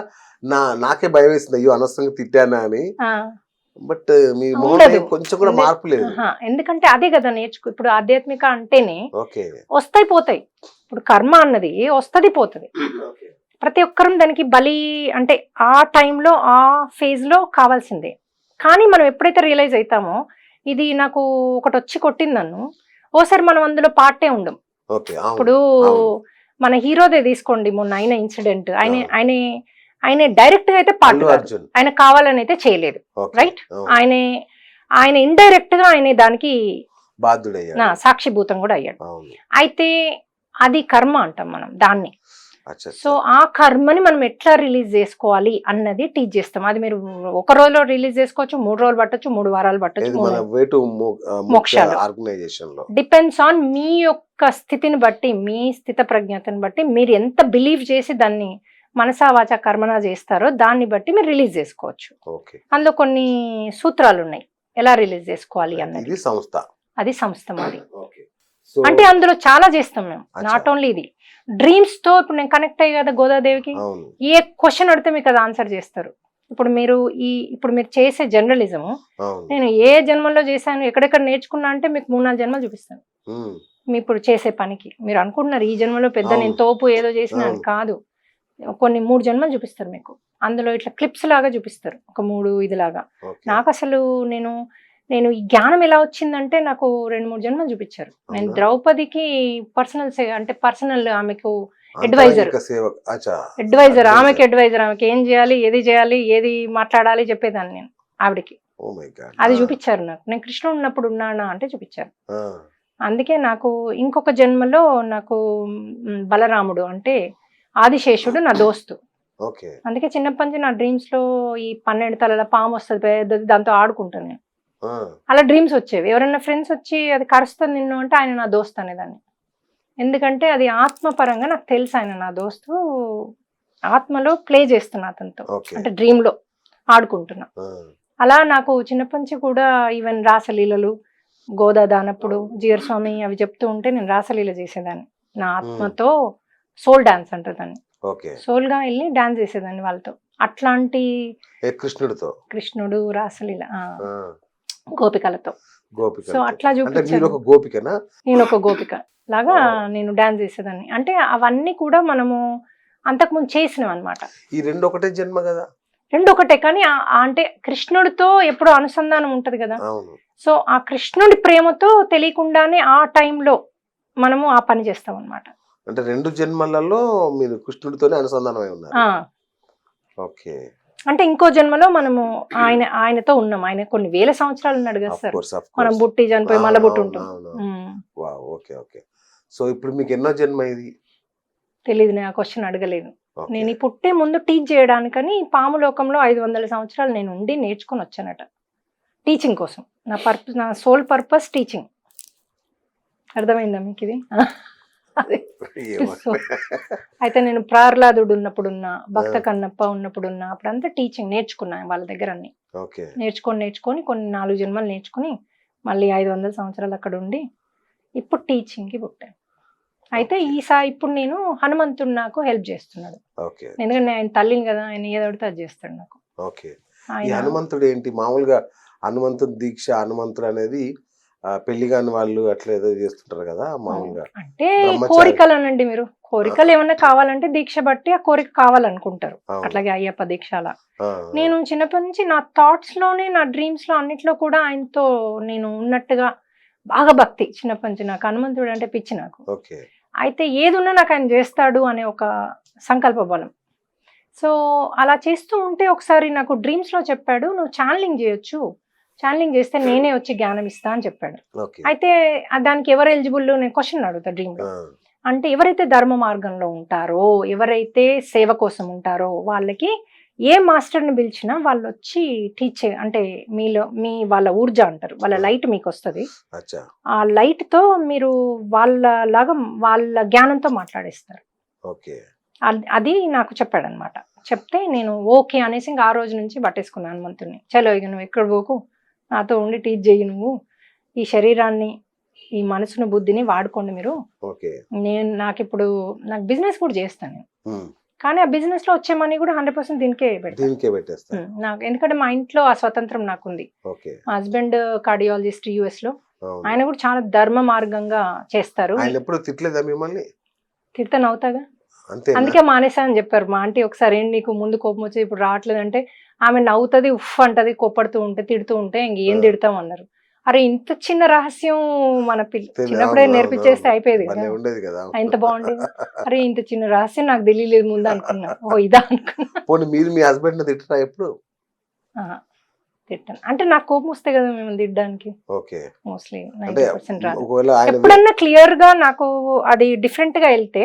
నాకే భయం వేసింది అయ్యో అనవసరంగా తిట్టానా అని. ఆ, బట్ మీ మొహంలో ఉండదు. కొంచెం కూడా మార్పు లేదు. ఆహా, ఎందుకంటే అదే కదా ఇప్పుడు ఆధ్యాత్మిక అంటేనే ఓకే వస్తాయి పోతాయి. ఇప్పుడు కర్మ అన్నది వస్తుంది పోతుంది. ప్రతి ఒక్కరం దానికి బలి అంటే ఆ టైంలో ఆ ఫేజ్ లో కావాల్సిందే. కానీ మనం ఎప్పుడైతే రియలైజ్ అవుతామో ఇది నాకు ఒకటి వచ్చి కొట్టింది నన్ను, ఓసారి మనం అందులో పార్టే ఉండం. ఓకే ఇప్పుడు అవును. మన హీరోదే తీసుకోండి, మొన్న అయిన ఇన్సిడెంట్. ఆయన అవును. ఆయన ఆయన డైరెక్ట్ గా అయితే పార్ట్ అల్లు కాదు, అర్జున్ ఆయన కావాలని అయితే చేయలేదు. ఓకే రైట్, అవును. ఆయన ఇండైరెక్ట్ గా ఆయన దానికి బాధ్యుడయ్యాడు. సాక్షిభూతం కూడా అయ్యాడు. అవును అయితే అది కర్మ అంటాం మనం దాన్ని. అచ్చా సో ఆ కర్మని మనం ఎట్లా రిలీజ్ చేసుకోవాలి అన్నది టీచ్ చేస్తాం. అది మీరు ఒక రోజులో రిలీజ్ చేసుకోవచ్చు, 3 రోజులు పట్టొచ్చు, 3 వారాలు పట్టొచ్చు, ఇది మన వే టు మోక్షాలు. ఆర్గనైజేషన్ లో డిపెండ్స్ ఆన్ మీ యొక్క స్థితిని బట్టి, మీ స్థిత ప్రజ్ఞతని బట్టి మీరు ఎంత బిలీవ్ చేసి దాన్ని మనసా వాచ కర్మనా చేస్తారో దాన్ని బట్టి మీరు రిలీజ్ చేసుకోవచ్చు. ఓకే అందులో కొన్ని సూత్రాలు ఉన్నాయి ఎలా రిలీజ్ చేసుకోవాలి అన్నది. ఇది సంస్థ. అది సంస్థ మాది. ఓకే అంటే అందులో చాలా చేస్తాం మేము, అచ్చా. నాట్ ఓన్లీ ఇది. డ్రీమ్స్ తో ఇప్పుడు నేను కనెక్ట్ అయ్యి కదా గోదాదేవికి, అవును ఏ క్వశ్చన్ అడితే మీకు అది ఆన్సర్ చేస్తారు. ఇప్పుడు మీరు చేసే జర్నలిజం అవును నేను ఏ జన్మలో చేశాను, ఎక్కడెక్కడ నేర్చుకున్నా అంటే మీకు 3-4 జన్మలు చూపిస్తాను. ఉమ్, మీ ఇప్పుడు చేసే పనికి మీరు అనుకుంటున్నారు ఈ జన్మలో పెద్ద అవును. నేను తోపు ఏదో చేసినాను అవును. కాదు. కొన్ని 3 జన్మలు చూపిస్తారు మీకు. అందులో ఇట్లా క్లిప్స్ లాగా చూపిస్తారు, ఒక 3 ఇదిలాగా. ఓకే. నాకు అసలు నేను ఈ జ్ఞానం ఎలా వచ్చిందంటే నాకు 2-3 జన్మలు చూపించారు. నేను అవునా? ద్రౌపదికి పర్సనల్ ఆమెకు advisor. అంతరంగిక సేవ. అచ్చా. Advisor, Advisor. ఆమెకి అడ్వైజర్, ఆమెకి ఏం చేయాలి, ఏది మాట్లాడాలి చెప్పేదాన్ని నేను ఆవిడకి. Oh my god. అది చూపించారు నాకు. నేను కృష్ణుడు ఉన్నప్పుడు ఉన్నానా అంటే చూపించారు. ఆ, అందుకే నాకు ఇంకొక జన్మలో నాకు బలరాముడు అంటే ఆదిశేషుడు నా దోస్తు. ఓకే అందుకే చిన్నప్పటి నుంచి నా డ్రీమ్స్ లో ఈ 12 తలల పాము వస్తుంది పెద్దది, దాంతో ఆడుకుంటాను నేను. ఆ, అలా డ్రీమ్స్ వచ్చేవి. ఎవరైనా ఫ్రెండ్స్ వచ్చి అది కరుస్తుంది నిన్ను అంటే ఆయన నా దోస్తు అనేదాన్ని. ఎందుకంటే అది ఆత్మపరంగా నాకు తెలుసు ఆయన నా దోస్తు, ఆత్మలో ప్లే చేస్తున్నా అతనితో, ఓకే. అంటే డ్రీమ్ లో ఆడుకుంటున్నా. ఆ, అలా నాకు చిన్నప్పటి నుంచి కూడా ఈవెన్ రాసలీలలు, గోదా దానప్పుడు జీరస్వామి అవి చెప్తూ ఉంటే నేను రాసలీల చేసేదాన్ని నా ఆత్మతో. సోల్ డాన్స్ అంటారు దాన్ని. ఓకే. సోల్ గా వెళ్ళి డాన్స్ చేసేదాన్ని వాళ్ళతో. అట్లాంటి ఏ కృష్ణుడితో? కృష్ణుడు రాసలీల ఆ, గోపికలతో. గోపిక. సో అట్లా అంటే మీరు చూపించాను. ఒక గోపికనా? నేను ఒక గోపిక లాగా Wow. నేను డాన్స్ చేసేదాన్ని. అంటే అవన్నీ కూడా మనము అంతకుముందు చేసినాం అనమాట. ఈ రెండు ఒకటే జన్మ కదా? రెండు ఒకటే, కానీ అంటే కృష్ణుడితో ఎప్పుడో అనుసంధానం ఉంటది కదా. అవును. సో ఆ కృష్ణుడి ప్రేమతో తెలియకుండానే ఆ టైంలో మనము ఆ పని చేస్తాం అనమాట. అంటే 2 జన్మలలో మీరు కృష్ణుడితోనే అనుసంధానమై ఉన్నారు. ఓకే. అంటే ఇంకో జన్మలో మనము ఆయనతో ఉన్నాం. ఆయన కొన్ని వేల సంవత్సరాలు ఉన్నాడు కదా ఆఫ్ సార్. కోర్స్ ఆఫ్ మనం కోర్స్. బుట్టి చనిపోయి మళ్ళీ బుట్టి ఉంటాం. వావ్. Okay okay. సో ఇప్పుడు మీకు ఎన్నో జన్మ ఇది? తెలియదు, నేను ఆ క్వశ్చన్ అడగలేదు. ఓకే. నేను ఈ పుట్టే ముందు టీచ్ చేయడానికని పాము లోకంలో 500 సంవత్సరాలు నేను ఉండి నేర్చుకొని వచ్చానట టీచింగ్ కోసం. నా సోల్ పర్పస్ టీచింగ్. అర్థమైందా మీకు ఇది? అదే. ఏమో. సో అయితే నేను ప్రహ్లాదుడు ఉన్నప్పుడున్నా, భక్త కన్నప్ప ఉన్నప్పుడున్నా, అప్పుడంతా టీచింగ్ నేర్చుకున్నాను వాళ్ళ దగ్గర అన్ని. ఓకే. నేర్చుకొని కొన్ని 4 జన్మలు నేర్చుకుని మళ్ళీ 500 సంవత్సరాలు అక్కడ ఉండి ఇప్పుడు టీచింగ్కి పుట్టాను. అయితే ఇప్పుడు నేను హనుమంతుడు నాకు హెల్ప్ చేస్తున్నాడు, ఓకే ఎందుకంటే ఆయన తల్లిని కదా, ఆయన ఏదో అడిగితే అది చేస్తాడు నాకు. ఓకే. ఈ ఆయన హనుమంతుడు ఏంటి మామూలుగా హనుమంతుడి దీక్ష హనుమంతుడు అనేది పెళ్లి కాని వాళ్ళు అట్లా ఏదో చేస్తుంటారు కదా మామూలుగా అంటే బ్రహ్మచారి. కోరికలు అనండి, మీరు కోరికలు ఏమన్నా కావాలంటే దీక్ష బట్టి ఆ కోరిక కావాలనుకుంటారు. అవును. అట్లాగే అయ్యప్ప దీక్ష అలా. ఆ, నేను చిన్నప్పటి నుంచి నా థాట్స్ లోనే, నా డ్రీమ్స్ లో అన్నిట్లో కూడా ఆయనతో నేను ఉన్నట్టుగా బాగా భక్తి. చిన్నప్పటి నుంచి నాకు హనుమంతుడు అంటే పిచ్చి నాకు. ఓకే అయితే ఏది ఉన్నా నాకు ఆయన చేస్తాడు అనే ఒక సంకల్ప బలం. సో అలా చేస్తూ ఉంటే ఒకసారి నాకు డ్రీమ్స్ లో చెప్పాడు, నువ్వు ఛానలింగ్ చేయొచ్చు, ఛానలింగ్ చేస్తే నేనే వచ్చి జ్ఞానం ఇస్తా అని చెప్పాడు. ఓకే అయితే దానికి ఎవరు ఎలిజిబుల్, నేను క్వశ్చన్ అడుగుతా డ్రీమ్ లో. అంటే ఎవరైతే ధర్మ మార్గంలో ఉంటారో, ఎవరైతే సేవ కోసం ఉంటారో, వాళ్ళకి ఏ మాస్టర్ని పిలిచినా వాళ్ళు వచ్చి టీచ్ అంటే వాళ్ళ ఊర్జ అంటారు, వాళ్ళ లైట్ మీకు వస్తుంది. అచ్చా ఆ లైట్ తో మీరు వాళ్ళలాగా వాళ్ళ జ్ఞానంతో మాట్లాడేస్తారు. ఓకే అది నాకు చెప్పాడు అనమాట. చెప్తే నేను ఓకే అనేసి ఇంకా ఆ రోజు నుంచి పట్టేసుకున్నాను హనుమంతుడిని. చలో ఇక నువ్వు ఎక్కడ పోకు, నాతో ఉండి టీచ్ చెయ్యి, నువ్వు ఈ శరీరాన్ని, ఈ మనసును, బుద్ధిని వాడుకోండి మీరు. ఓకే నాకు బిజినెస్ కూడా చేస్తాను నేను, కానీ ఆ బిజినెస్ లో వచ్చే మనీ కూడా 100% దీనికే పెట్టేస్తాను నాకు. ఎందుకంటే మా ఇంట్లో ఆ స్వతంత్రం నాకుంది. ఓకే మా హస్బెండ్ కార్డియాలజిస్ట్ US లో, అవును. ఆయన కూడా చాలా ధర్మ మార్గంగా చేస్తారు. ఆయన ఎప్పుడు తిట్టలేదా మిమ్మల్ని? తిడతాను అవుతాగా, అంతే అందుకే మానేసా అని చెప్పారు మా ఆంటీ. ఒకసారి ఏంటి నీకు ముందు కోపం వచ్చి ఇప్పుడు రావట్లేదు అంటే, ఆమె నవ్వుతుంది, ఉఫ్ అంటది, కోపడుతూ ఉంటే, తిడుతూ ఉంటే ఇంకేం తిడతాం అన్నారు. అరే ఇంత చిన్న రహస్యం మన చిన్నప్పుడే నేర్పించేస్తే అయిపోయేది కదా, ఉండేది కదా, ఎంత బాగుండేది. అరే ఇంత చిన్న రహస్యం నాకు తెలియలేదు ముందు అనుకున్నా, ఓ ఇదా అనుకున్నా. పోనీ మీరు మీ హస్బెండ్ తిట్టరా ఎప్పుడు? తిట్టాను అంటే నాకు కోపం వస్తే కదా మేము తిట్టడానికి. ఓకే మోస్ట్లీ అంటే 90% రాదు. ఒకవేళ ఆయన ఎప్పుడన్నా క్లియర్ గా నాకు అది డిఫరెంట్ గా వెళ్తే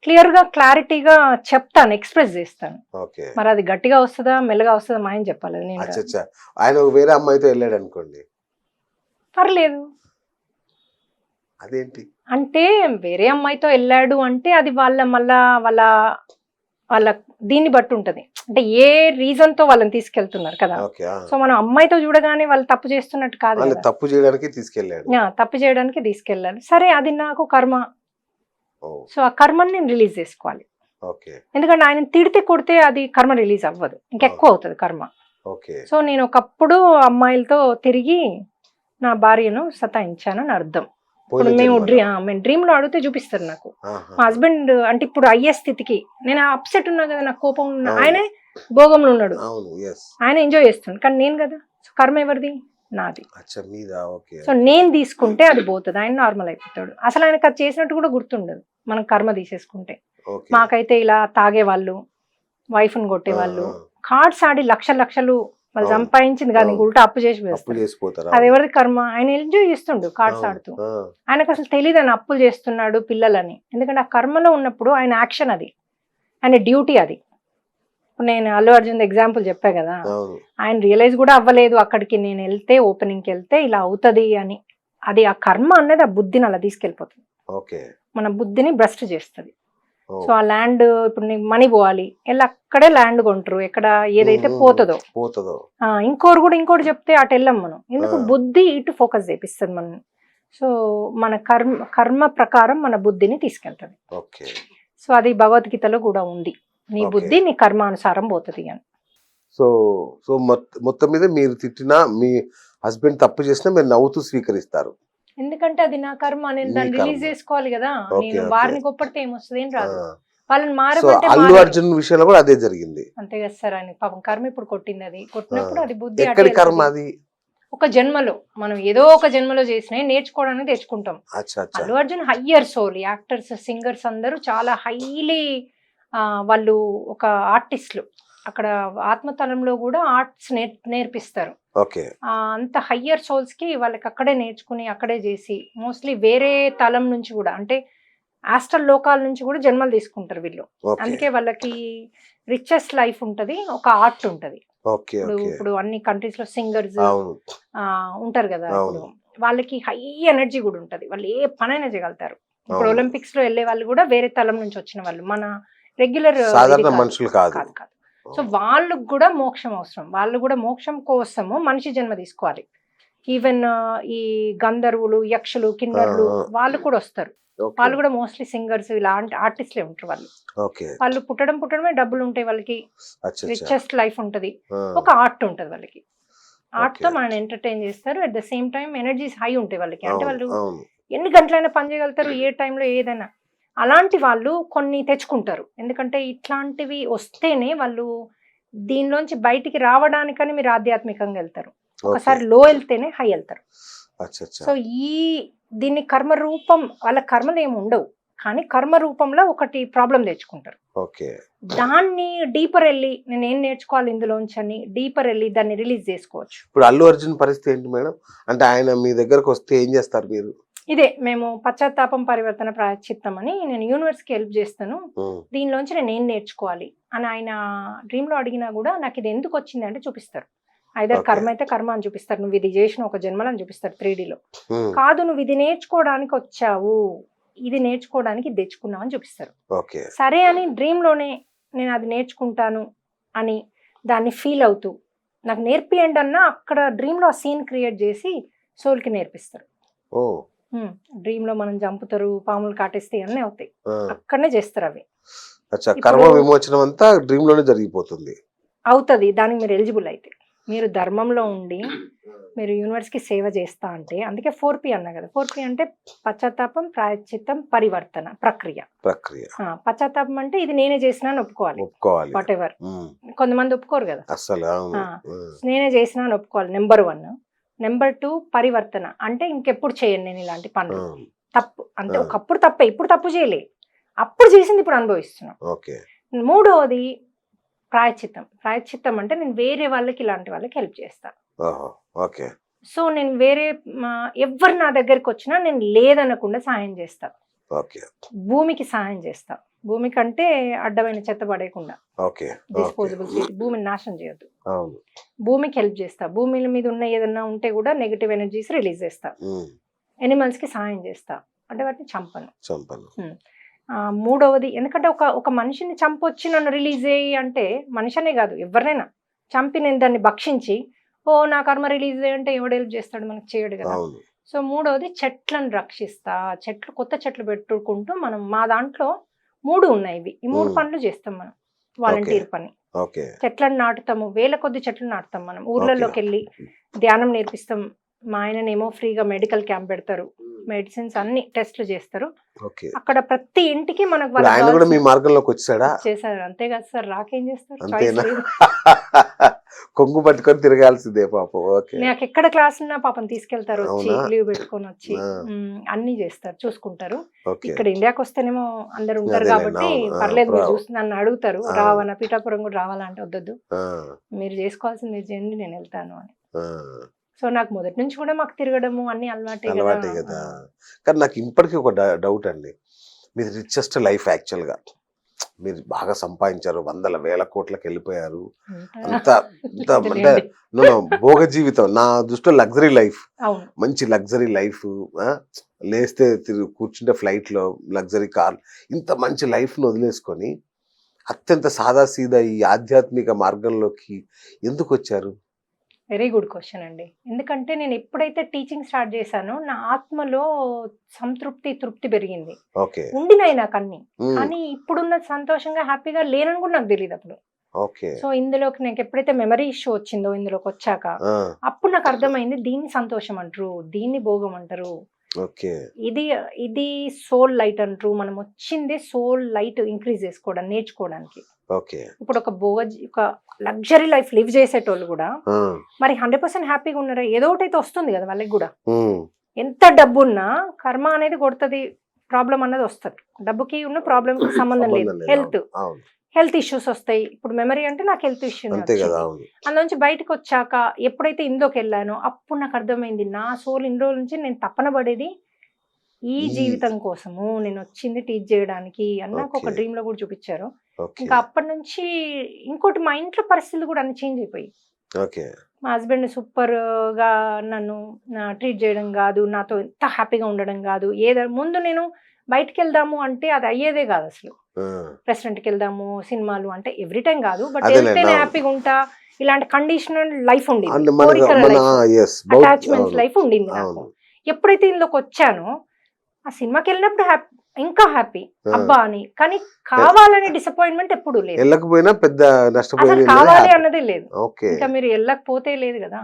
క్లియర్ గా క్లారిటీగా చెప్తాను, ఎక్స్ప్రెస్ చేస్తాను. ఓకే మరి అది గట్టిగా వస్తుందా మెల్లగా వస్తుందా మా ఆయన చెప్పాలి, నేను కాదు. అచ్చా ఆయన వేరే అమ్మాయితో వెళ్ళాడు అనుకోండి, పర్లేదు. అదేంటి అంటే వేరే అమ్మాయితో వెళ్ళాడు అంటే అది వాళ్ళ దీన్ని బట్టి ఉంటది. అంటే ఏ రీజన్ తో వాళ్ళని తీసుకెళ్తున్నారు కదా. ఓకే సో మనం అమ్మాయితో చూడగానే వాళ్ళు తప్పు చేస్తున్నట్టు కాదు వాళ్ళు కదా. తప్పు చేయడానికి తీసుకెళ్ళాడు. తప్పు చేయడానికి తీసుకెళ్ళాలి, సరే అది నాకు కర్మ. ఓ, సో ఆ కర్మని నేను రిలీజ్ చేసుకోవాలి. ఓకే ఎందుకంటే ఆయన తిడితే కొడితే అది కర్మ రిలీజ్ అవ్వదు, ఇంకెక్కువ అవుతుంది కర్మ. ఓకే సో నేను ఒకప్పుడు అమ్మాయిలతో తిరిగి నా భార్యను సతాయించానని అర్థం. ఇప్పుడు మేము డ్రీమ్ లో అడిగితే చూపిస్తారు నాకు. మా హస్బెండ్ అంటే ఇప్పుడు అయ్యే స్థితికి నేను అప్సెట్ ఉన్నా కదా, నాకు కోపం ఉన్నా, ఆయనే భోగంలో ఉన్నాడు, ఆయన ఎంజాయ్ చేస్తున్నాడు, కానీ నేను కదా. సో కర్మ ఎవరిది? నాది. సో నేను తీసుకుంటే అది పోతుంది, ఆయన నార్మల్ అయిపోతాడు. అసలు ఆయనకు అది చేసినట్టు కూడా గుర్తుండదు మనం కర్మ తీసేసుకుంటే. మాకైతే ఇలా తాగేవాళ్ళు, వైఫ్ని కొట్టేవాళ్ళు, కార్డ్స్ ఆడి లక్షలు వాళ్ళు సంపాదించింది కానీ ఉల్టా అప్పు చేసి వేస్తారు. అది ఎవరిది కర్మ? ఆయన ఎంజాయ్ చేస్తుండు కార్డ్స్ ఆడుతూ. ఆయనకు అసలు తెలియదు ఆయన అప్పులు చేస్తున్నాడు పిల్లలని, ఎందుకంటే ఆ కర్మలో ఉన్నప్పుడు ఆయన యాక్షన్ అది, ఆయన డ్యూటీ అది. నేను అల్లు అర్జున్ ఎగ్జాంపుల్ చెప్పా కదా, ఆయన రియలైజ్ కూడా అవ్వలేదు అక్కడికి నేను వెళ్తే, ఓపెనింగ్కి వెళ్తే ఇలా అవుతుంది అని. అది ఆ కర్మ అనేది ఆ బుద్ధిని అలా తీసుకెళ్ళిపోతుంది, మన బుద్ధిని భ్రష్ట్ చేస్తుంది. సో ఆ ల్యాండ్ ఇప్పుడు నీకు మనీ పోవాలి, వెళ్ళి అక్కడే ల్యాండ్ కొంటారు, ఎక్కడ ఏదైతే పోతుందో. ఇంకోటి చెప్తే అటు వెళ్ళాం మనం, ఎందుకు బుద్ధి ఇటు ఫోకస్ చేపిస్తుంది మనం. సో మన కర్మ ప్రకారం మన బుద్ధిని తీసుకెళ్తుంది. సో అది భగవద్గీతలో కూడా ఉంది, నీ బుద్ధి నీ కర్మానుసారం పోతుంది అని. సో సో మొత్తం మీద మీరు తిట్టినా, మీ హస్బెండ్ తప్పు చేసినా మీరు నవ్వుతూ స్వీకరిస్తారు, ఎందుకంటే అది నా కర్మ, నేను దాన్ని రిలీజ్ చేసుకోవాలి కదా. నేను వారిని గొప్పడితే ఏమొస్తుంది, ఏం రాదు. వాళ్ళని మారబట్టే అల్లు అర్జున్ విషయంలో కూడా అదే జరిగింది. అంతే కదా సార్, ఆయన పాపం కర్మ ఇప్పుడు కొట్టింది, అది కొట్టినప్పుడు అది బుద్ధి కర్మ అది ఒక జన్మలో మనం ఏదో ఒక జన్మలో చేసినా నేర్చుకోవడానికి తెచ్చుకుంటాం. Allu Arjun higher soul, actors, singers అందరూ చాలా హైలీ, వాళ్ళు ఒక ఆర్టిస్టులు, అక్కడ ఆత్మతలంలో కూడా ఆర్ట్స్ నేర్పిస్తారు. అంత హయ్యర్ సోల్స్ కి వాళ్ళకి అక్కడే నేర్చుకుని అక్కడే చేసి, మోస్ట్లీ వేరే తలం నుంచి కూడా, అంటే ఆస్ట్రల్ లోకాల నుంచి కూడా జన్మలు తీసుకుంటారు వీళ్ళు. అందుకే వాళ్ళకి రిచెస్ట్ లైఫ్ ఉంటది, ఒక ఆర్ట్ ఉంటది. ఇప్పుడు అన్ని కంట్రీస్ లో సింగర్స్ ఉంటారు కదా, ఇప్పుడు వాళ్ళకి హై ఎనర్జీ కూడా ఉంటది, వాళ్ళు ఏ పనైనా చేయగలుగుతారు. ఇప్పుడు ఒలింపిక్స్ లో వెళ్ళే వాళ్ళు కూడా వేరే తలం నుంచి వచ్చిన వాళ్ళు, మన రెగ్యులర్ మనుషులు కాదు. సో వాళ్ళకు కూడా మోక్షం అవసరం, వాళ్ళు కూడా మోక్షం కోసము మనిషి జన్మ తీసుకోవాలి. ఈవెన్ ఈ గంధర్వులు, యక్షులు, కిన్నరులు వాళ్ళు కూడా వస్తారు. ఓకే వాళ్ళు కూడా మోస్ట్లీ సింగర్స్ ఇలాంటి ఆర్టిస్ట్లే ఉంటారు వాళ్ళు. ఓకే వాళ్ళు పుట్టడమే డబ్బులు ఉంటాయి వాళ్ళకి, అచ్చా రిచెస్ట్ లైఫ్ ఉంటది, ఒక ఆర్ట్ ఉంటది వాళ్ళకి. ఆర్ట్ తో ఓకే మనల్ని ఎంటర్టైన్ చేస్తారు. At the same time energies high ఉంటాయి వాళ్ళకి. అంటే అవును వాళ్ళు అవును ఎన్ని గంటలైనా పని చేయగలుగుతారు, ఏ టైంలో ఏదైనా. అలాంటి వాళ్ళు కొన్ని తెచ్చుకుంటారు. ఎందుకంటే ఇట్లాంటివి వస్తేనే వాళ్ళు దీనిలోంచి బయటికి రావడానికని మీరు ఆధ్యాత్మికంగా వెళ్తారు. ఓకే ఒకసారి లో వెళ్తేనే హై వెళ్తారు. అచ్చా సో దీన్ని కర్మ రూపం, వాళ్ళ కర్మలు ఏమి ఉండవు, కానీ కర్మ రూపంలో ఒకటి ప్రాబ్లం తెచ్చుకుంటారు. ఓకే దాన్ని డీపర్ వెళ్ళి నేను ఏం నేర్చుకోవాలి ఇందులోంచి అని డీపర్ వెళ్ళి దాన్ని రిలీజ్ చేసుకోవచ్చు. ఇప్పుడు అల్లు అర్జున్ పరిస్థితి ఏంటి మేడం? అంటే ఆయన మీ దగ్గరకు వస్తే ఏం చేస్తారు మీరు? ఇదే మేము పశ్చాత్తాపం పరివర్తన ప్రాయశ్చిత్తం అని నేను యూనివర్స్కి హెల్ప్ చేస్తాను, దీనిలోంచి నేను ఏం నేర్చుకోవాలి అని ఆయన డ్రీమ్లో అడిగినా కూడా నాకు ఇది ఎందుకు వచ్చింది అంటే చూపిస్తారు. Either Okay. కర్మ అయితే కర్మ అని చూపిస్తారు, నువ్వు ఇది చేసిన ఒక జన్మలు అని చూపిస్తారు 3Dలో. కాదు నువ్వు ఇది నేర్చుకోవడానికి వచ్చావు, ఇది నేర్చుకోవడానికి ఇది తెచ్చుకున్నావు అని చూపిస్తారు. ఓకే సరే అని డ్రీమ్లోనే నేను అది నేర్చుకుంటాను అని దాన్ని ఫీల్ అవుతూ నాకు నేర్పియండి అన్నా అక్కడ డ్రీమ్లో ఆ సీన్ క్రియేట్ చేసి సోల్కి నేర్పిస్తారు. ఓ డ్రీమ్లో మనం చంపుతారు, పాములు కాటేస్తే అన్నీ అవుతాయి, అక్కడనే చేస్తారు అవి. అచ్చా కర్మ విమోచనం అంతా డ్రీమ్ లోనే జరిగిపోతుంది. అవుతుంది దానికి మీరు ఎలిజిబుల్ అయితే. మీరు ధర్మంలో ఉండి మీరు యూనివర్స్కి సేవ చేస్తా అంటే, అందుకే 4P అన్నా కదా. 4P అంటే పశ్చాత్తాపం, ప్రాయశ్చిత్తం, పరివర్తన ప్రక్రియ. పశ్చాత్తాపం అంటే ఇది నేనే చేసినా అని ఒప్పుకోవాలి, వాట్ ఎవర్. కొంతమంది ఒప్పుకోరు కదా అసలు. నేనే చేసినా అని ఒప్పుకోవాలి, నెంబర్ 1. నెంబర్ 2 పరివర్తన అంటే ఇంకెప్పుడు చేయను నేను ఇలాంటి పనులు, తప్పు అంటే ఒకప్పుడు తప్పే, ఇప్పుడు తప్పు చేయలే, అప్పుడు చేసింది ఇప్పుడు అనుభవిస్తున్నాం. మూడవది ప్రాయశ్చిత్తం. ప్రాయశ్చిత్తం అంటే నేను వేరే వాళ్ళకి, ఇలాంటి వాళ్ళకి హెల్ప్ చేస్తాను. సో నేను వేరే ఎవరు నా దగ్గరికి వచ్చినా నేను లేదనకుండా సాయం చేస్తా. భూమికి సాయం చేస్తా, భూమికి అంటే అడ్డమైన చెత్త పడేయకుండా, డిస్పోజబుల్స్, భూమిని నాశనం చేయొద్దు, భూమికి హెల్ప్ చేస్తా. భూమి మీద ఉన్న ఏదన్నా ఉంటే కూడా నెగిటివ్ ఎనర్జీస్ రిలీజ్ చేస్తా. ఎనిమల్స్ కి సాయం చేస్తా, అంటే వాటిని చంపను. మూడవది ఎందుకంటే ఒక మనిషిని చంపొచ్చి నన్ను రిలీజ్ అయ్యి అంటే, మనిషినే కాదు ఎవరినైనా చంపి నేను దాన్ని భక్షించి ఓ నా కర్మ రిలీజ్ అయ్యి అంటే ఎవడు హెల్ప్ చేస్తాడు, మనకు చేయడు కదా. సో మూడవది చెట్లను రక్షిస్తా, కొత్త చెట్లు పెట్టుకుంటూ మనం మా దాంట్లో 3 ఉన్నాయి ఇవి, ఈ 3 పనులు చేస్తాం మనం. వాలంటీర్ పని, చెట్లను నాటుతాము, వేల కొద్ది చెట్లు నాటుతాం మనం. ఊర్లలోకి వెళ్ళి ధ్యానం నేర్పిస్తాం. మా ఆయననేమో ఫ్రీగా మెడికల్ క్యాంప్ పెడతారు, మెడిసిన్స్ అన్ని టెస్ట్లు చేస్తారు. అక్కడ ప్రతి ఇంటికి మనకు మీ మార్గంలోకి వచ్చాడా? చేశారు. అంతే కదా సార్, రాకేం చేస్తారు, కొంగు పట్టుకొని తిరగాల్సిందే పాపం. నాకు ఎక్కడ క్లాస్ ఉన్నా పాపం తీసుకెళ్తారు, వచ్చి లీవ్ పెట్టుకొని వచ్చి అన్ని చేస్తారు, చూసుకుంటారు. ఇక్కడ ఇండియాకి వస్తేనేమో అందరు ఉంటారు కాబట్టి పర్లేదు, మీరు చూసి నన్ను అడుగుతారు రావాలా, పీఠాపురం కూడా రావాలా అంటే వద్దొద్దు, మీరు చేసుకోవాల్సింది మీరు చేయండి, నేను వెళ్తాను అని. సో నాకు మొదటి నుంచి కూడా మాకు తిరగడము అన్ని అలవాటే కదా. కానీ నాకు ఇప్పటికీ ఒక డౌట్ అండి, మీది రిచెస్ట్ లైఫ్ యాక్చువల్ గా, మీరు బాగా సంపాదించారు, 100,000 కోట్లకు వెళ్ళిపోయారు, అంతా అంటే భోగ జీవితం. నా దృష్టిలో లగ్జరీ లైఫ్, మంచి లగ్జరీ లైఫ్, లేస్తే కూర్చుంటే ఫ్లైట్ లో లగ్జరీ కార్, ఇంత మంచి లైఫ్ ను వదిలేసుకొని అత్యంత సాదాసీదా ఈ ఆధ్యాత్మిక మార్గంలోకి ఎందుకు వచ్చారు? వెరీ గుడ్ క్వశ్చన్ అండి. ఎందుకంటే నేను ఎప్పుడైతే టీచింగ్ స్టార్ట్ చేశానో నా ఆత్మలో తృప్తి పెరిగింది, ఉండినాయి నాకు అన్ని. కానీ ఇప్పుడున్న సంతోషంగా హ్యాపీగా లేనని కూడా నాకు తెలియదు అప్పుడు. సో ఇందులోకి నాకు ఎప్పుడైతే మెమరీ ఇష్యూ వచ్చిందో ఇందులోకి వచ్చాక, అప్పుడు నాకు అర్థమైంది దీన్ని సంతోషం అంటారు, దీన్ని భోగం అంటారు, ఇది సోల్ లైట్ అంటారు. మనం వచ్చిందే సోల్ లైట్ ఇంక్రీజ్ చేసుకోవడం, నేర్చుకోవడానికి. ఇప్పుడు ఒక లగ్జరీ లైఫ్ లివ్ చేసేటోళ్ళు కూడా మరి 100% హ్యాపీగా ఉన్నారా? ఏదో ఒకటి అయితే వస్తుంది కదా వాళ్ళకి కూడా. ఎంత డబ్బున్నా కర్మ అనేది కొడుతుంది, ప్రాబ్లం అన్నది వస్తుంది. డబ్బుకి ఉన్న ప్రాబ్లం కి సంబంధం లేదు. హెల్త్ ఇష్యూస్ వస్తాయి. ఇప్పుడు మెమరీ అంటే నాకు హెల్త్ ఇష్యూ, అందులోంచి బయటకు వచ్చాక ఎప్పుడైతే ఇందులోకి వెళ్ళానో అప్పుడు నాకు అర్థమైంది నా సోల్ ఇన్ని రోజుల నుంచి నేను తప్పన పడేది ఈ జీవితం కోసము, నేను వచ్చింది టీచ్ చేయడానికి అని నాకు ఒక డ్రీమ్ లో కూడా చూపించారు. ఇంకా అప్పటి నుంచి ఇంకోటి, మా ఇంట్లో పరిస్థితులు కూడా అన్ని చేంజ్ అయిపోయి, మా హస్బెండ్ సూపర్ గా నన్ను ట్రీట్ చేయడం కాదు, నాతో ఎంత హ్యాపీగా ఉండడం కాదు. ముందు నేను బయటకు వెళ్దాము అంటే అది అయ్యేదే కాదు అసలు. రెస్టారెంట్కి వెళ్దాము, సినిమాలు అంటే ఎవ్రీ టైం కాదు, బట్ వెళ్తేనే హ్యాపీగా ఉంటా. ఇలాంటి కండిషనల్ లైఫ్ ఉండేది, అటాచ్మెంట్స్ లైఫ్ ఉండింది నాకు. ఎప్పుడైతే ఇందులోకి వచ్చానో ఆ సినిమాకి వెళ్ళినప్పుడు ఇంకా హ్యాపీ ఆ. అబ్బా అని, కానీ కావాలనే డిసప్పాయింట్మెంట్ ఎప్పుడు లేదు. వెళ్ళకపోయినా పెద్ద అసలు నష్టపోయేది కావాలి అన్నదే లేదు. ఓకే ఇంకా మీరు వెళ్ళకపోతే లేదు కదా.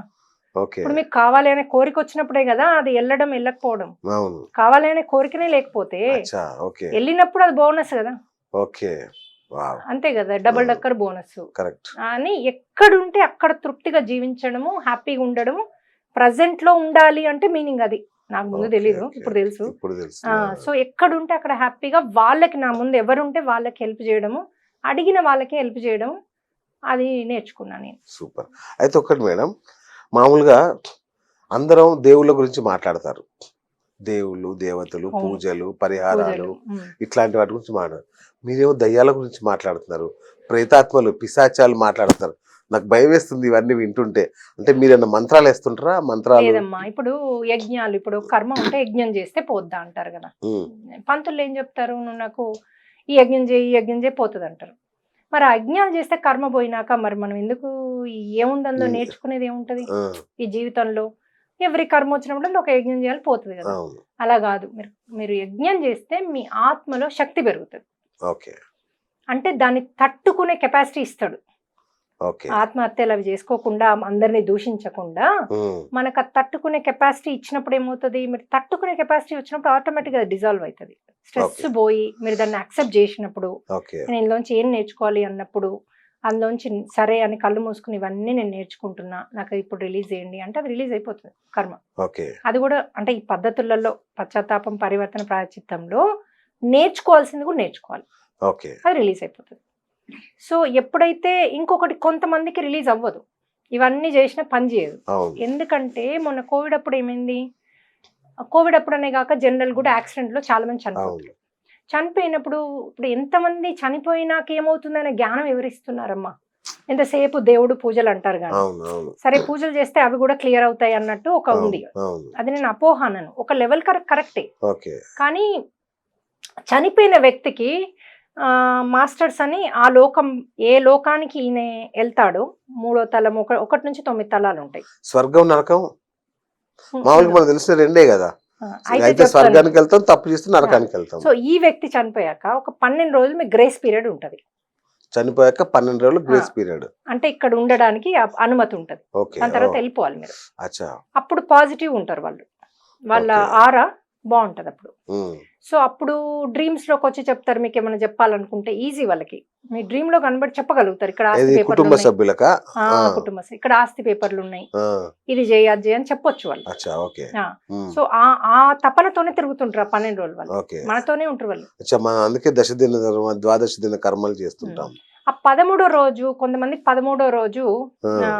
ఓకే ఇప్పుడు మీకు కావాలి అనే కోరిక వచ్చినప్పుడే కదా అది వెళ్ళడం వెళ్ళకపోవడం. అవును కావాలి అనే కోరికనే లేకపోతే అచ్చా ఓకే వెళ్ళినప్పుడు అది బోనస్ కదా. ఓకే వావ్ అంతే కదా, డబుల్ డక్కర్ బోనస్ కరెక్ట్ అని ఎక్కడుంటే అక్కడ తృప్తిగా జీవించడము, హ్యాపీగా ఉండడము, ప్రజెంట్ లో ఉండాలి అంటే మీనింగ్ అది. నాకు ముందు తెలీదు, ఇప్పుడు తెలుసు. ఇప్పుడు తెలుసు సో ఎక్కడుంటే అక్కడ హ్యాపీగా వాళ్ళకి, నా ముందు ఎవరుంటే వాళ్ళకి హెల్ప్ చేయడము, అడిగిన వాళ్ళకి హెల్ప్ చేయడం, అది నేర్చుకున్నాను నేను. సూపర్. అయితే ఒక్కటి మేడం, మామూలుగా అందరం దేవుళ్ళ గురించి మాట్లాడతారు, దేవుళ్ళు దేవతలు అవును. పూజలు పరిహారాలు పూజలు. ఇట్లాంటి వాటి గురించి మాట్లాడారు. మీరేమో దయ్యాల గురించి మాట్లాడుతున్నారు, ప్రేతాత్మలు పిశాచాలు మాట్లాడుతున్నారు. నాకు భయం వేస్తుంది ఇవన్నీ వింటుంటే. అంటే మీరేమన్నా మంత్రాలు వేస్తుంటారా? మంత్రాలు లేదమ్మా, ఇప్పుడు యజ్ఞాలు, ఇప్పుడు కర్మ ఉంటే యజ్ఞం చేస్తే పోద్దా అంటారు కదా. ఉమ్, పంతులు ఏం చెప్తారు, నువ్వు నాకు ఈ యజ్ఞం చేయి, ఈ యజ్ఞం చేయి, పోతుంది అంటారు. మరి ఆ యజ్ఞాలు చేస్తే కర్మ పోయినాక మరి మనం ఎందుకు, ఏముంది అందులో నేర్చుకునేది ఏముంటది ఆ, ఈ జీవితంలో? ఎవరి కర్మ వచ్చినప్పుడు ఒక యజ్ఞం చేయాలి, పోతుంది కదా. అవును అలా కాదు, మీరు యజ్ఞం చేస్తే మీ ఆత్మలో శక్తి పెరుగుతుంది. ఓకే అంటే దాన్ని తట్టుకునే కెపాసిటీ ఇస్తాడు. ఓకే ఆత్మహత్యలు అవి చేసుకోకుండా, అందరినీ దూషించకుండా ఉమ్, మనకు అది తట్టుకునే కెపాసిటీ ఇచ్చినప్పుడు ఏమవుతుంది, మీరు తట్టుకునే కెపాసిటీ వచ్చినప్పుడు ఆటోమేటిక్గా డిజాల్వ్ అవుతుంది. Stress Okay. పోయి మీరు దాన్ని యాక్సెప్ట్ చేసినప్పుడు, ఓకే నేను ఇందులోంచి ఏం నేర్చుకోవాలి అన్నప్పుడు, అందులోంచి సరే అని కళ్ళు మూసుకుని ఇవన్నీ నేను నేర్చుకుంటున్నా, నాకు ఇప్పుడు రిలీజ్ చేయండి అంటే అది రిలీజ్ అయిపోతుంది కర్మ. ఓకే అది కూడా అంటే ఈ పద్ధతులలో పశ్చాత్తాపం, పరివర్తన, ప్రాయశ్చిత్తంలో నేర్చుకోవాల్సింది కూడా నేర్చుకోవాలి, ఓకే అది రిలీజ్ అయిపోతుంది. సో ఎప్పుడైతే ఇంకొకటి కొంతమందికి రిలీజ్ అవ్వదు, ఇవన్నీ చేసినా పని చేయదు. అవును ఎందుకంటే మొన్న కోవిడ్ అప్పుడు ఏమైంది, కోవిడ్ అప్పుడనే కాక జనరల్ కూడా యాక్సిడెంట్లో చాలా మంది చనిపోతారు. చనిపోయినప్పుడు ఇప్పుడు ఎంతమంది చనిపోయినాక ఏమవుతుందనే జ్ఞానం ఎవరిస్తున్నారమ్మా? ఎంతసేపు దేవుడు పూజలు అంటారు కానీ, అవును అవును సరే పూజలు చేస్తే అవి కూడా క్లియర్ అవుతాయి అన్నట్టు ఒక ఉంది. అవును అది నేను అపోహానను, ఒక లెవెల్ కరెక్టే. ఓకే కానీ చనిపోయిన వ్యక్తికి మాస్టర్స్ అని ఆ లోకం, ఏ లోకానికి ఈయన వెళ్తాడో, 3వ తలం, 1 నుంచి 9 తలాలు ఉంటాయి. స్వర్గం నరకం మామూలుగా మనకు తెలిసిన రెండే కదా. అయితే అయితే చెప్తాను. స్వర్గానికి వెళ్తాం, తప్పు చేస్తే నరకానికి వెళ్తాం. సో ఈ వ్యక్తి చనిపోయాక ఒక 12 రోజులు మీకు గ్రేస్ పీరియడ్ ఉంటది. చనిపోయాక 12 రోజులు గ్రేస్ పీరియడ్, అంటే ఇక్కడ ఉండడానికి అనుమతి ఉంటది. ఓకే దాని తర్వాత వెళ్ళిపోవాలి మీరు. అచ్చా అప్పుడు పాజిటివ్ ఉంటారు వాళ్ళు, వాళ్ళ Okay. ఆరా బాగుంటది అప్పుడు. ఉమ్, సో అప్పుడు డ్రీమ్స్ లోకి వచ్చి చెప్తారు, మీకు ఏమైనా చెప్పాలనుకుంటే ఈజీ, వాళ్ళకి మీ డ్రీమ్ లో కనబడి చెప్పగలుగుతారు. ఇక్కడ ఆస్తి ఇది పేపర్లు కుటుంబ ఉన్నాయి, సభ్యులకా? కుటుంబ ఇక్కడ ఆస్తి పేపర్లు ఉన్నాయి, ఆ, ఇది చేయి అది చేయి అని చెప్పొచ్చు వాళ్ళు. అచ్చా ఓకే ఉమ్, సో ఆ తపనతోనే తిరుగుతుంటారు ఆ 12 రోజులు వాళ్ళు, ఓకే మనతోనే ఉంటారు వాళ్ళు. అచ్చా, మనం అందుకే దశదిన ద్వాదశ దిన కర్మలు చేస్తుంటాం. ఆ 13వ రోజు, కొంతమంది 13వ రోజు ఆ,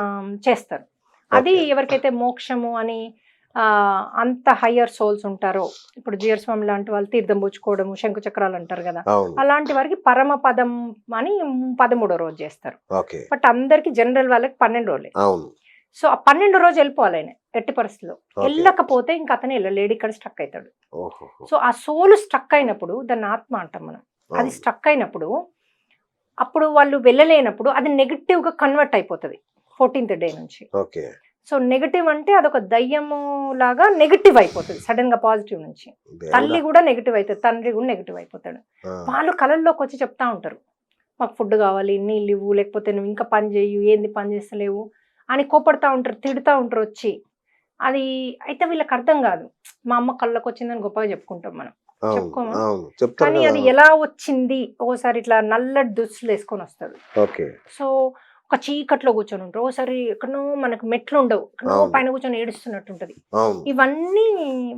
చేస్తారు. అది Okay. ఎవరికైతే మోక్షము అని అంత హయ్యర్ సోల్స్ ఉంటారో, ఇప్పుడు జియర్ స్వామి లాంటి వాళ్ళు తీర్థం పుచ్చుకోవడము, శంకు చక్రాలు అంటారు కదా, అవును అలాంటి వారికి పరమ పదం అని 13వ రోజు చేస్తారు. ఓకే బట్ అందరికి జనరల్ వాళ్ళకి 12 రోజులే. అవును సో ఆ 12 రోజు వెళ్ళిపోవాలి ఆయన ఎట్టి పరిస్థితిలో. Okay. వెళ్ళకపోతే ఇంకా అతను వెళ్ళలేడు, ఇక్కడ స్ట్రక్ అవుతాడు. ఓహో సో ఆ సోలు స్ట్రక్ అయినప్పుడు, దాన్ని ఆత్మ అంటాం మనం, అది స్ట్రక్ అయినప్పుడు, అప్పుడు వాళ్ళు వెళ్ళలేనప్పుడు అది నెగిటివ్ గా కన్వర్ట్ అయిపోతుంది 14th డే నుంచి. ఓకే సో నెగటివ్ అంటే అదొక దయ్యము లాగా నెగటివ్ అయిపోతుంది సడన్ గా పాజిటివ్ నుంచి. తల్లి కూడా నెగటివ్ అవుతుంది, తండ్రి కూడా నెగటివ్ అయిపోతాడు. వాళ్ళు కళల్లోకి వచ్చి చెప్తా ఉంటారు, మాకు ఫుడ్ కావాలి, నీళ్ళు ఇవ్వు, లేకపోతే నువ్వు ఇంకా పని చేయు, ఏంది పని చేస్తలేవు అని కోపడతా ఉంటారు, తిడుతూ ఉంటారు వచ్చి. అది అయితే వీళ్ళకి అర్థం కాదు, మా అమ్మ కళ్ళకు వచ్చిందని గొప్పగా చెప్పుకుంటాం మనం, చెప్పుకోమా? కానీ అది ఎలా వచ్చింది, ఓసారి ఇట్లా నల్లటి దుస్తులు వేసుకొని వస్తాడు. ఓకే సో ఒక చీకట్లో కూర్చొని ఉంటారు, ఓసారి ఎక్కడో మనకు మెట్లు ఉండవు, ఎక్కడో పైన కూర్చొని ఏడుస్తున్నట్టు ఉంటది. ఇవన్నీ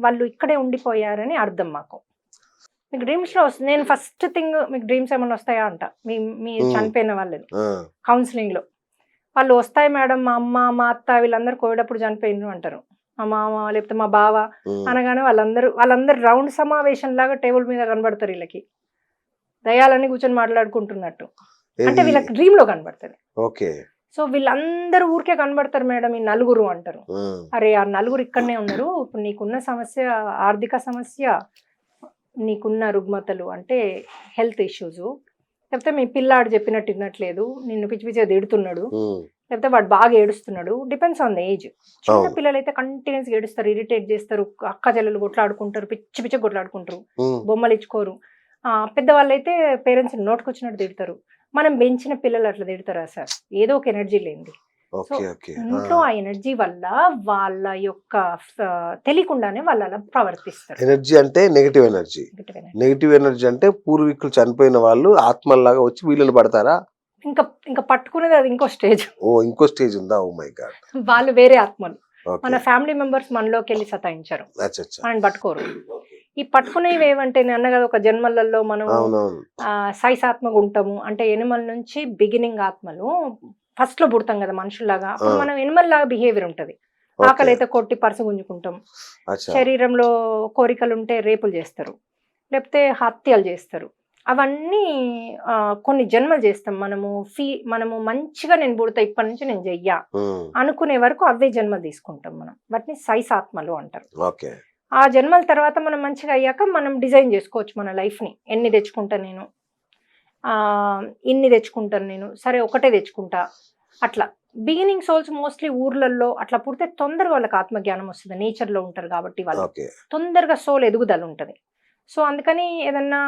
వాళ్ళు ఇక్కడే ఉండిపోయారని అర్థం మాకు. మీకు డ్రీమ్స్ లో వస్తుంది, నేను ఫస్ట్ థింగ్ మీకు డ్రీమ్స్ ఏమైనా వస్తాయా అంట, మీ చనిపోయిన వాళ్ళని కౌన్సిలింగ్ లో వాళ్ళు వస్తాయి మేడం, మా అమ్మ మా అత్త వీళ్ళందరూ కోవిడప్పుడు చనిపోయినారు అంటారు, మా మామ లేకపోతే మా బావ అనగానే వాళ్ళందరూ రౌండ్ సమావేశం లాగా టేబుల్ మీద కనబడతారు. వీళ్ళకి దయాలన్నీ కూర్చొని మాట్లాడుకుంటున్నట్టు, అంటే వీళ్ళకి డ్రీమ్ లో కనబడుతుంది. ఓకే సో వీళ్ళందరూ ఊరికే కనబడతారు మేడం, ఈ నలుగురు అంటారు. అరే ఆ నలుగురు ఇక్కడనే ఉన్నారు, ఇప్పుడు నీకున్న సమస్య ఆర్థిక సమస్య, నీకున్న రుగ్మతలు అంటే హెల్త్ ఇష్యూస్, లేకపోతే మీ పిల్లాడు చెప్పినట్టు వినట్లేదు, నిన్ను పిచ్చి పిచ్చిగా తిడుతున్నాడు, లేకపోతే వాడు బాగా ఏడుస్తున్నాడు, డిపెండ్స్ ఆన్ ద ఏజ్. చిన్న అవును. పిల్లలు అయితే కంటిన్యూస్ ఏడుస్తారు, ఇరిటేట్ చేస్తారు, అక్క చెల్లెలు కొట్లాడుకుంటారు, పిచ్చి పిచ్చి కొట్లాడుకుంటారు, ఉమ్, బొమ్మలు ఇచ్చుకోరు. పెద్దవాళ్ళు అయితే పేరెంట్స్ నోటుకొచ్చినట్టు తిడతారు. మనం పెంచిన పిల్లలు అట్లా తిడతారా సార్? ఏదో ఒక ఎనర్జీ లేనిది. సో ఓకే ఓకే ఇంట్లో ఆ ఎనర్జీ వల్ల వాళ్ళ యొక్క తెలియకుండానే వాళ్ళు అలా ప్రవర్తిస్తారు. ఎనర్జీ అంటే negative energy. Negative energy. Negative energy అంటే పూర్వీకులు చనిపోయిన వాళ్ళు ఆత్మల్లాగా వచ్చి వీళ్ళని పడతారా? ఇంకా ఇంకా పట్టుకునేది అది ఇంకో స్టేజ్. ఓ ఇంకో స్టేజ్ ఉందా? Oh my god. వాళ్ళు వేరే ఆత్మలు. మన ఓకే. ఫ్యామిలీ మెంబర్స్ మనలోకి వెళ్ళి సతాయించారు, అచ్చా అచ్చా. మనం పట్టుకోరు. ఈ పట్టుకునేవి ఏమంటే నేను అన్న కదా, ఒక జన్మలలో మనం అవునవును. సైస్ ఆత్మగా ఉంటాము అంటే ఎనిమల్ నుంచి బిగినింగ్ ఆత్మలు ఫస్ట్ లో పుడతాం కదా మనుషుల్లాగా. అప్పుడు మనం ఎనిమల్ లాగా బిహేవియర్ ఉంటది. ఆకలి అయితే కొట్టి పరస గుంజుకుంటాం, అచ్చా. శరీరంలో కోరికలు ఉంటే రేపులు చేస్తారు, లేకపోతే హత్యలు చేస్తారు. అవన్నీ కొన్ని జన్మలు చేస్తాం మనము మంచిగా నేను పుడతా ఇప్పటి నుంచి నేను చెయ్యా ఉమ్, అనుకునే వరకు అవే జన్మలు తీసుకుంటాం మనం. వాటిని సైస్ ఆత్మలు అంటారు. ఓకే. ఆ జన్మల తర్వాత మనం మంచిగా అయ్యాక మనం డిజైన్ చేసుకోవచ్చు మన లైఫ్ని. ఎన్ని తెచ్చుకుంటా నేను, ఇన్ని తెచ్చుకుంటాను నేను, సరే ఒకటే తెచ్చుకుంటా అట్లా. బిగినింగ్ సోల్స్ మోస్ట్లీ ఊర్లలో అట్లా పుడితే తొందరగా వాళ్ళకి ఆత్మజ్ఞానం వస్తుంది, నేచర్లో ఉంటారు కాబట్టి వాళ్ళు ఓకే. తొందరగా సోల్ ఎదుగుదల ఉంటుంది. సో అందుకని ఏదన్నా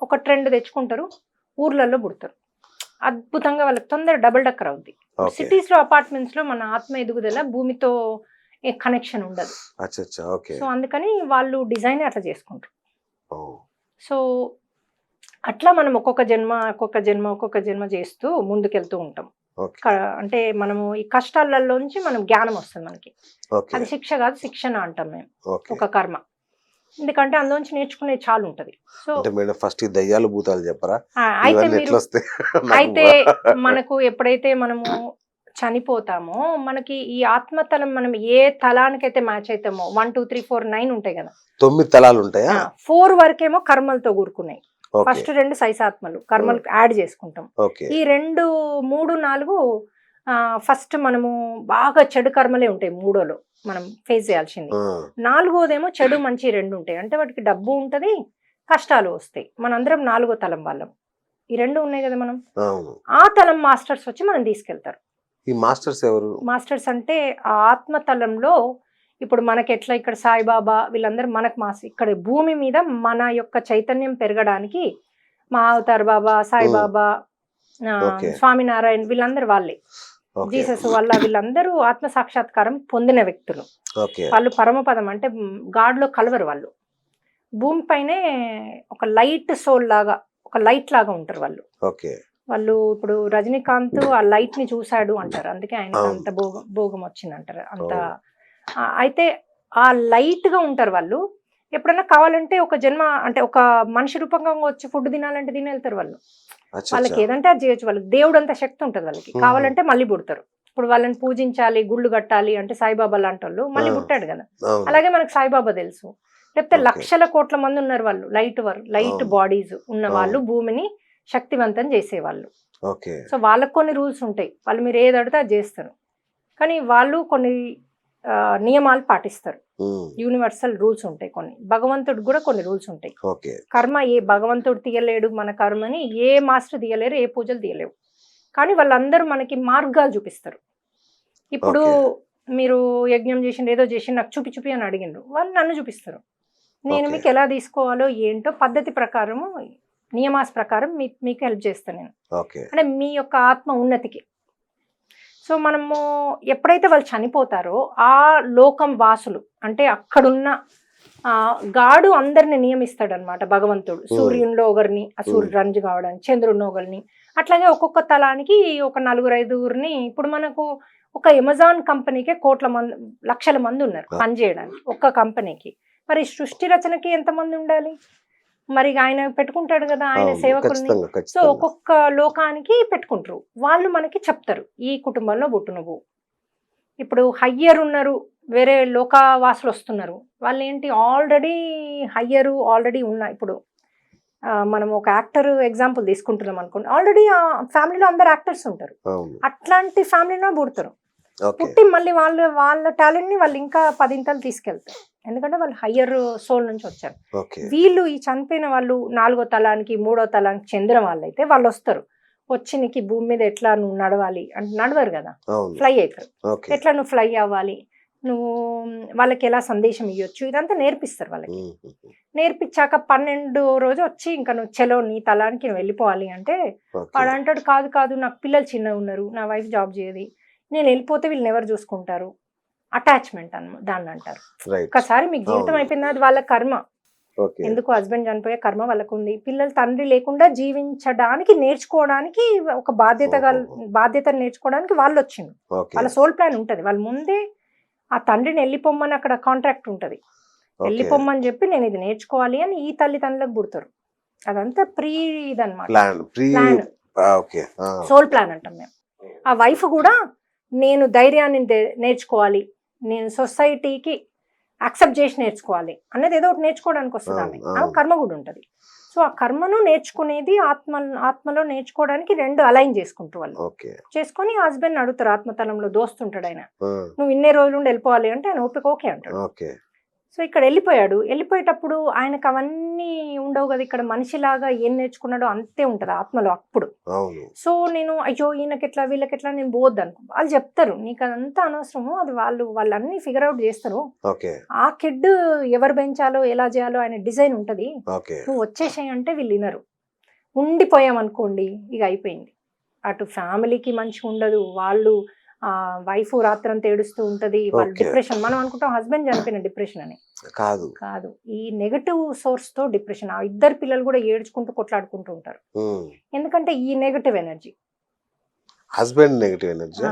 ఒక ట్రెండ్ తెచ్చుకుంటారు, ఊర్లలో పుడతారు, అద్భుతంగా వాళ్ళకి తొందర డబుల్ డక్కర్ అవుద్ది. ఓకే. సిటీస్లో అపార్ట్మెంట్స్లో మన ఆత్మ ఎదుగుదల భూమితో ఏ కనెక్షన్ ఉండదు. అచ్చా అచ్చా. ఓకే. సో అందుకని వాళ్ళు డిజైన్ అట్లా చేసుకుంటారు. ఓ, సో అట్లా మనం ఒక్కొక్క జన్మ చేస్తూ ముందుకెళ్తూ ఉంటాం. ఓకే. అంటే మనము ఈ కష్టాలలోంచి మనం జ్ఞానం వస్తుంది మనకి. ఓకే. అది శిక్ష కాదు, శిక్షణ అంటాం మేము, ఓకే. ఒక కర్మ. ఎందుకంటే అందులోంచి నేర్చుకునే చాలా ఉంటది. సో అంటే మేడం ఫస్ట్ ఈ దయ్యాలు భూతాలు చెప్పరా? అయితే ఇవన్నీ మీరు ఎట్లా వస్తాయి? అయితే మనకు ఎప్పుడైతే మనము చనిపోతామో మనకి ఈ ఆత్మతలం మనం ఏ తలానికైతే మ్యాచ్ అవుతామో 1 2 3 4 9 ఉంటాయి కదా. 9 తలాలు ఉంటాయా? 4 వరకేమో కర్మలతో కూరుకున్నాయి. ఓకే. ఫస్ట్ 2 సైసాత్మలు కర్మలు యాడ్ చేసుకుంటాం. ఓకే. ఈ 2 3 4 ఫస్ట్ మనము బాగా చెడు కర్మలే ఉంటాయి. మూడోలో మనం ఫేస్ చేయాల్సింది. నాలుగోదేమో చెడు మంచి 2 ఉంటాయి. అంటే వాటికి డబ్బు ఉంటది, కష్టాలు వస్తాయి. మనందరం 4వ తలం వాళ్ళం. ఈ 2 ఉన్నాయి కదా మనం. అవును. ఆ తలం మాస్టర్స్ వచ్చి మనం తీసుకెళ్తారు. ఈ మాస్టర్స్ ఎవరు? మాస్టర్స్ అంటే ఆ ఆత్మతలంలో ఇప్పుడు మనకి ఎట్లా ఇక్కడ సాయిబాబా వీళ్ళందరూ మనకు ఇక్కడ భూమి మీద మన యొక్క చైతన్యం పెరగడానికి మా అవతార్ బాబా, సాయిబాబా, ఓకే. స్వామినారాయణ వీళ్ళందరూ వాళ్ళే. ఓకే. జీసస్ వల్ల వీళ్ళందరూ ఆత్మ సాక్షాత్కారం పొందిన వ్యక్తులు. ఓకే. వాళ్ళు పరమపదం అంటే గాడ్లో కలవరు. వాళ్ళు భూమిపైనే ఒక లైట్ సోల్ లాగా, ఒక లైట్ లాగా ఉంటారు వాళ్ళు. ఓకే. వాళ్ళు ఇప్పుడు రజనీకాంత్ ఆ లైట్ ని చూశాడు అంటారు, అందుకే ఆయనకి అంత భోగం వచ్చింది అంటారు అంత. అయితే ఆ లైట్ గా ఉంటారు వాళ్ళు. ఎప్పుడైనా కావాలంటే ఒక జన్మ అంటే ఒక మనిషి రూపంగా వచ్చి ఫుడ్ తినాలంటే తిని వెళ్తారు వాళ్ళు. వాళ్ళకి ఏదంటే అది చేయొచ్చు. వాళ్ళకి దేవుడు అంత శక్తి ఉంటుంది వాళ్ళకి. కావాలంటే మళ్ళీ పుడతారు. ఇప్పుడు వాళ్ళని పూజించాలి, గుళ్ళు కట్టాలి అంటే సాయిబాబా లాంటి వాళ్ళు మళ్ళీ పుట్టాడు కదా. అలాగే మనకు సాయిబాబా తెలుసు. లేకపోతే లక్షల కోట్ల మంది ఉన్నారు వాళ్ళు, లైట్ బాడీస్ ఉన్న వాళ్ళు భూమిని శక్తివంతం చేసేవాళ్ళు. సో వాళ్ళకు కొన్ని రూల్స్ ఉంటాయి. వాళ్ళు మీరు ఏది అడితే అది చేస్తారు. కానీ వాళ్ళు కొన్ని నియమాలు పాటిస్తారు. యూనివర్సల్ రూల్స్ ఉంటాయి కొన్ని. భగవంతుడికి కూడా కొన్ని రూల్స్ ఉంటాయి. కర్మ ఏ భగవంతుడు తీయలేడు మన కర్మని, ఏ మాస్టర్ తీయలేరు, ఏ పూజలు తీయలేవు. కానీ వాళ్ళందరూ మనకి మార్గాలు చూపిస్తారు. ఇప్పుడు మీరు యజ్ఞం చేసిండు, ఏదో చేసి నాకు చూపి అని అడిగిండ్రు, వాళ్ళు నన్ను చూపిస్తారు. నేను మీకు ఎలా తీసుకోవాలో ఏంటో పద్ధతి ప్రకారము నియమాస్ ప్రకారం మీకు హెల్ప్ చేస్తాను నేను. అంటే మీ యొక్క ఆత్మ ఉన్నతికి. సో మనము ఎప్పుడైతే వాళ్ళు చనిపోతారో ఆ లోకం వాసులు అంటే అక్కడున్న గాడు అందరిని నియమిస్తాడు అనమాట భగవంతుడు. సూర్యునిలో ఒకరిని, ఆ సూర్యుడు రంజు కావడానికి, చంద్రుడిని ఒకరిని, అట్లాగే ఒక్కొక్క తలానికి ఒక 4-5 ఇప్పుడు మనకు ఒక అమెజాన్ కంపెనీకే లక్షల మంది ఉన్నారు పనిచేయడానికి ఒక్క కంపెనీకి. మరి సృష్టి రచనకి ఎంతమంది ఉండాలి? మరి ఆయన పెట్టుకుంటాడు కదా ఆయన సేవకుల్ని. సో ఒక్కొక్క లోకానికి పెట్టుకుంటారు. వాళ్ళు మనకి చెప్తారు ఈ కుటుంబంలో పుట్టు నువ్వు. ఇప్పుడు హయ్యర్ ఉన్నారు, వేరే లోకవాసులు వస్తున్నారు, వాళ్ళు ఏంటి ఆల్రెడీ ఉన్న. ఇప్పుడు మనం ఒక యాక్టర్ ఎగ్జాంపుల్ తీసుకుంటున్నాం అనుకోండి, ఆల్రెడీ ఆ ఫ్యామిలీలో అందరు యాక్టర్స్ ఉంటారు. అట్లాంటి ఫ్యామిలీలో పుడతారు. పుట్టి మళ్ళీ వాళ్ళ టాలెంట్ ని వాళ్ళు ఇంకా 10 ఇంతలు తీసుకెళ్తారు. ఎందుకంటే వాళ్ళు హయ్యర్ సోల్ నుంచి వచ్చారు. వీళ్ళు ఈ చనిపోయిన వాళ్ళు 4వ తలానికి 3వ తలానికి చెందిన వాళ్ళు అయితే వాళ్ళు వస్తారు. వచ్చి నీకు ఈ భూమి మీద ఎట్లా నువ్వు నడవాలి అంటే నడవరు కదా, అవును. ఫ్లై అవుతారు. ఓకే. ఎట్లా నువ్వు ఫ్లై అవ్వాలి, నువ్వు వాళ్ళకి ఎలా సందేశం ఇవ్వచ్చు, ఇదంతా నేర్పిస్తారు వాళ్ళకి. నేర్పించాక 12 రోజు వచ్చి ఇంకా నువ్వు చలో నీ తలానికి నువ్వు వెళ్ళిపోవాలి అంటే వాడు అంటాడు కాదు కాదు నాకు పిల్లలు చిన్నగా ఉన్నారు, నా వైఫ్ జాబ్ చేయదు, నేను వెళ్ళిపోతే వీళ్ళని ఎవరు చూసుకుంటారు. అటాచ్మెంట్ దాన్ని అంటారు. ఒకసారి మీకు జీవితం అయిపోయింది, అది వాళ్ళ కర్మ. ఎందుకు హస్బెండ్ చనిపోయే కర్మ వాళ్ళకు ఉంది. పిల్లలు తండ్రి లేకుండా జీవించడానికి నేర్చుకోవడానికి ఒక బాధ్యతను నేర్చుకోవడానికి వాళ్ళు వచ్చింది. వాళ్ళ సోల్ ప్లాన్ ఉంటది. వాళ్ళ ముందే ఆ తండ్రిని వెళ్ళిపోమ్మని అక్కడ కాంట్రాక్ట్ ఉంటది. వెళ్ళిపోమ్మని చెప్పి నేను ఇది నేర్చుకోవాలి అని ఈ తల్లిదండ్రులకు పుడతారు. అదంతా ఇదన్నమాట, ప్లాన్, సోల్ ప్లాన్ అంటాం మేము. ఆ వైఫ్ కూడా నేను ధైర్యాన్ని నేర్చుకోవాలి, నేను సొసైటీకి యాక్సెప్ట్ చేసి నేర్చుకోవాలి అనేది ఏదో ఒకటి నేర్చుకోవడానికి వస్తుంది. ఆమె కర్మ కూడా ఉంటుంది. సో ఆ కర్మను నేర్చుకునేది ఆత్మలో నేర్చుకోవడానికి రెండు అలైన్ చేసుకుంటారు వాళ్ళు. చేసుకొని హస్బెండ్ అడుగుతారు, ఆత్మతలంలో దోస్తుంటాడు ఆయన, నువ్వు ఇన్నే రోజులు ఉండి వెళ్ళిపోవాలి అంటే ఆయన ఓపిక ఓకే అంటాడు. సో ఇక్కడ వెళ్ళిపోయాడు. వెళ్ళిపోయేటప్పుడు ఆయనకు అవన్నీ ఉండవు కదా, ఇక్కడ మనిషిలాగా ఏం నేర్చుకున్నాడో అంతే ఉంటది ఆత్మలో అప్పుడు. సో నేను అయ్యో ఈయనకెట్లా వీళ్ళకెట్లా నేను పోవద్దు అనుకో, వాళ్ళు చెప్తారు నీకు అదంతా అనవసరము, అది వాళ్ళు అన్ని ఫిగర్ అవుట్ చేస్తారు. ఆ కిడ్ ఎవరు పెంచాలో ఎలా చేయాలో ఆయన డిజైన్ ఉంటది, నువ్వు వచ్చేసాయి అంటే వీళ్ళు వినరు. ఉండిపోయామనుకోండి ఇక అయిపోయింది. అటు ఫ్యామిలీకి మంచిగా ఉండదు, వాళ్ళు వైఫ్ రాత్రంతా ఏడుస్తూ ఉంటది, వాళ్ళు డిప్రెషన్. మనం అనుకుంటాం హస్బెండ్ చనిపోయిన డిప్రెషన్ అని, కాదు ఈ నెగటివ్ సోర్స్ తో డిప్రెషన్. ఆ ఇద్దరు పిల్లలు కూడా ఏడ్చుకుంటూ కొట్లాడుకుంటూ ఉంటారు. ఎందుకంటే ఈ negative energy, husband negative energy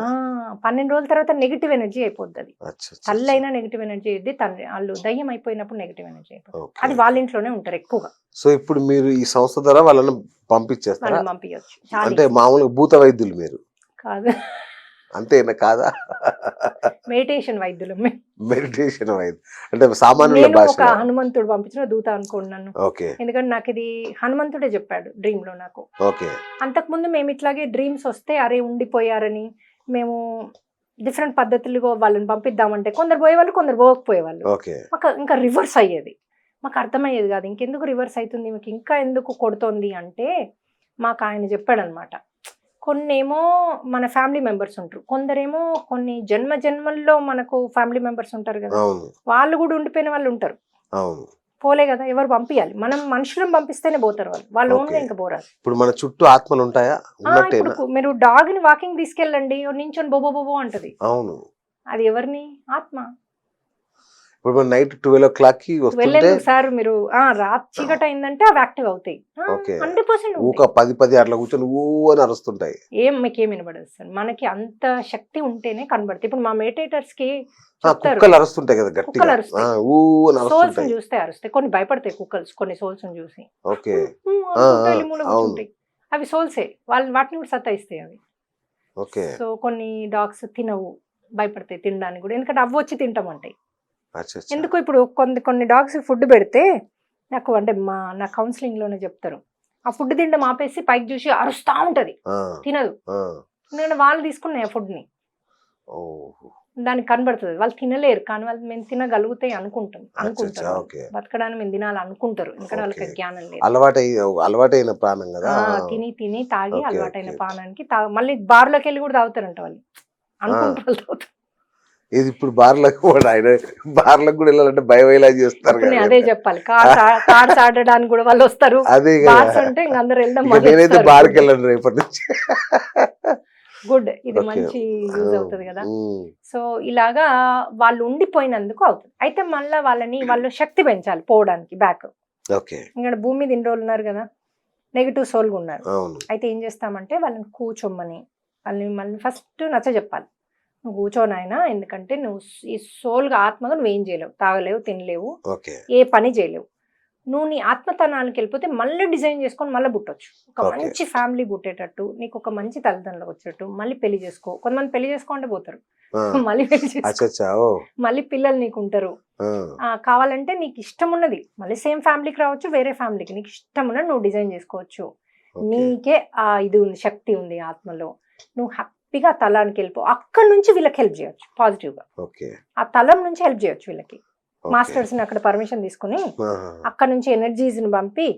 12 రోజుల తర్వాత నెగటివ్ ఎనర్జీ అయిపోద్ది. అది తల్లి అయినా నెగటివ్ ఎనర్జీ అయ్యింది, తండ్రి వాళ్ళు దయ్యం అయిపోయినప్పుడు నెగటివ్ ఎనర్జీ అయిపోతుంది. అది వాళ్ళ ఇంట్లోనే ఉంటారు ఎక్కువగా. సో ఇప్పుడు మీరు ఈ సంస్థ ద్వారా వాళ్ళని పంపించేస్తారా? పంపించచ్చు. అంటే మామూలుగా భూత వైద్యులు మీరు కాదు, అంతేనా? కాదా, మెడిటేషన్ వైద్యులు. మెడిటేషన్ వైద్యులు అంటే సామాన్యుల భాష. ఒక హనుమంతుడు పంపించిన దూత అనుకోండి నన్ను. ఎందుకంటే నాకు ఇది హనుమంతుడే చెప్పాడు డ్రీమ్ లో నాకు. అంతకుముందు మేము ఇట్లాగే డ్రీమ్స్ వస్తే అరే ఉండిపోయారని మేము డిఫరెంట్ పద్ధతులుగా వాళ్ళని పంపిద్దామంటే కొందరు పోయేవాళ్ళు, కొందరు పోకపోయేవాళ్ళు. మాకు ఇంకా రివర్స్ అయ్యేది, మాకు అర్థమయ్యేది కాదు ఇంకెందుకు రివర్స్ అవుతుంది, మీకు ఇంకా ఎందుకు కొడుతోంది అంటే మాకు ఆయన చెప్పాడు అనమాట. కొన్నేమో మన ఫ్యామిలీ మెంబర్స్ ఉంటారు, కొందరేమో కొన్ని జన్మల్లో మనకు ఫ్యామిలీ మెంబర్స్ ఉంటారు కదా, వాళ్ళు కూడా ఉండిపోయిన వాళ్ళు ఉంటారు. పోలే కదా, ఎవరు పంపించాలి, మనం మనుషులను పంపిస్తేనే పోతారు వాళ్ళు ఓన్గా ఇంకా పోరారు. ఇప్పుడు మన చుట్టూ ఆత్మలు ఉంటాయా? ఇప్పుడు మీరు డాగ్ ని వాకింగ్ తీసుకెళ్ళండి, నించొని బోబో అంటది, అవును అది ఎవరిని? ఆత్మ. ఇప్పుడు నైట్ 12 o'clock కి వస్తుంటే సార్ మీరు చీకట అయిందంటే అవి యాక్టివ్ అవుతాయి 100%. 10 అట్లా కూర్చొని ఊ అని అరుస్తుంటాయి. మీకేం వినబడదు సార్, మనకి అంత శక్తి ఉంటేనే కనబడుతుంది. ఇప్పుడు మా మెడిటేటర్స్ కి కుక్కలు అరుస్తుంటాయి కదా గట్టిగా, సోల్స్ చూస్తే అరుస్తాయి, కొన్ని భయపడతాయి కుక్కలు, కొన్ని సోల్స్ చూసి ఉంటాయి, అవి సోల్సే, వాటిని కూడా సతాయిస్తాయి అవి. సో కొన్ని డాగ్స్ తినవు, భయపడతాయి తినడానికి కూడా, ఎందుకంటే అవి వచ్చి తింటామంటాయి. ఎందుకు ఇప్పుడు కొన్ని డాగ్స్ ఫుడ్ పెడితే నాకు అంటే నా కౌన్సిలింగ్ లోనే చెప్తారు, ఆ ఫుడ్ తినడం ఆపేసి పైకి చూసి అరుస్తా ఉంటది, తినదు. ఎందుకంటే వాళ్ళు తీసుకున్నాయి ఆ ఫుడ్ ని, దానికి కనబడుతుంది. వాళ్ళు తినలేరు కానీ వాళ్ళు మేము తినగలుగుతాయి అనుకుంటారు, బతకడానికి మేము తినాలి అనుకుంటారు, ఎందుకంటే వాళ్ళకి జ్ఞానం లేదు. అలవాటైన ప్రాణం కదా, తిని తాగి అలవాటైన ప్రాణానికి మళ్ళీ బార్లోకి వెళ్ళి కూడా తాగుతారంట వాళ్ళు, అనుకుంటారు తాగుతారు. ఇది ఇప్పుడు బార్లకు కూడా వెళ్ళాలంటే భయం ఇలా చేస్తారు. అదే చెప్పాలి, కార్డ్స్ ఆడడానికి కూడా వాళ్ళు వస్తారు. అదే అంటే ఇంక అందరు వెళ్దాం, నేనైతే బార్కి వెళ్ళండి రేపటి నుంచి. గుడ్, ఇది మంచి యూజ్ అవుతుంది కదా. సో ఇలాగా వాళ్ళు ఉండిపోయినందుకు అవుతుంది. అయితే మళ్ళీ వాళ్ళు శక్తి పెంచాలి పోవడానికి బ్యాక్. ఇంకా భూమి మీద ఇన్ని రోజులు ఉన్నారు కదా, నెగిటివ్ సోల్గా ఉన్నారు. అయితే ఏం చేస్తామంటే వాళ్ళని కూర్చోమ్మని, మళ్ళీ ఫస్ట్ నచ్చ చెప్పాలి, నువ్వు కూర్చోనాయనా, ఎందుకంటే నువ్వు ఈ సోల్గా ఆత్మగా నువ్వేం చేయలేవు, తాగలేవు, తినలేవు, ఏ పని చేయలేవు. నువ్వు నీ ఆత్మతనానికి వెళ్ళిపోతే మళ్ళీ డిజైన్ చేసుకొని మళ్ళీ పుట్టొచ్చు, ఒక మంచి ఫ్యామిలీ పుట్టేటట్టు, నీకు ఒక మంచి తల్లిదండ్రులకు వచ్చేటట్టు. మళ్ళీ పెళ్లి చేసుకో, కొంతమంది పెళ్లి చేసుకుంటే పోతారు, మళ్ళీ పెళ్లి చేసుకో, మళ్ళీ పిల్లలు నీకు ఉంటారు. కావాలంటే నీకు ఇష్టం ఉన్నది మళ్ళీ సేమ్ ఫ్యామిలీకి రావచ్చు, వేరే ఫ్యామిలీకి నీకు ఇష్టం ఉన్నది నువ్వు డిజైన్ చేసుకోవచ్చు. నీకే ఇది ఉంది, శక్తి ఉంది ఆత్మలో, నువ్వు హ్యాపీగా తలానికి వెళ్ళిపో. అక్కడ నుంచి వీళ్ళకి హెల్ప్ చేయొచ్చు పాజిటివ్ గా, ఆ తలం నుంచి హెల్ప్ చేయొచ్చు వీళ్ళకి. మాస్టర్స్ ని అక్కడ పర్మిషన్ తీసుకుని అక్కడ నుంచి ఎనర్జీస్ ని పంపి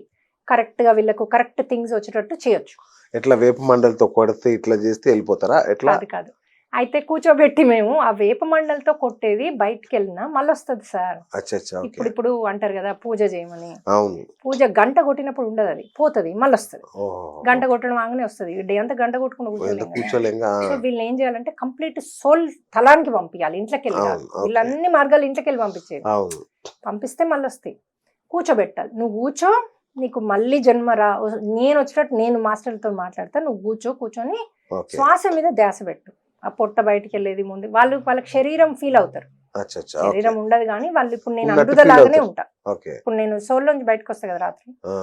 కరెక్ట్ గా వీళ్ళకు కరెక్ట్ థింగ్స్ వచ్చేటట్టు చేయొచ్చు. ఎట్లా వేప మండలితో కొడితే ఇట్లా చేస్తే వెళ్ళిపోతారా ఎట్లా? కాదు కాదు, అయితే కూర్చోబెట్టి మేము ఆ వేప మండలతో కొట్టేది బయటికి వెళ్ళినా మళ్ళీ వస్తుంది సార్. అచ్చా ఓకే. ఇప్పుడు అంటారు కదా పూజ చేయమని, అవును. పూజ గంట కొట్టినప్పుడు ఉండదు, అది పోతుంది మళ్ళీ వస్తుంది. ఓహో. గంట కొట్టడం ఆగానే వస్తుంది, డే అంతా గంట కొట్టుకుని ఎంత కూర్చోలేం కదా. కూర్చోలేంగా. సో వీళ్ళు ఏం చేయాలంటే కంప్లీట్ సోల్ తలానికి పంపించాలి, ఇంట్లోకి వెళ్ళి కాదు. అవును, ఓకే. వీళ్ళన్ని మార్గాలు ఇంట్లోకి వెళ్ళి పంపించేది. అవును. పంపిస్తే మళ్ళీ వస్తాయి. కూర్చోబెట్టాలి, నువ్వు కూర్చో, నీకు మళ్ళీ జన్మ రా, నేను వచ్చినట్టు నేను మాస్టర్లతో మాట్లాడతా, నువ్వు కూర్చొని ఓకే. శ్వాస మీద ధ్యాస పెట్టు. ఆ పొట్ట బయటికి వెళ్ళేది ముందు వాళ్ళకి శరీరం ఫీల్ అవుతారు. అచ్చా అచ్చా. శరీరం ఉండదు కానీ వాళ్ళు ఇప్పుడు నేను ఉన్నట్టు అండుదలాగానే feel ఉంటా. ఓకే. ఇప్పుడు నేను సోల్లోంచి బయటకు వస్తా కదా రాత్రి, ఆ,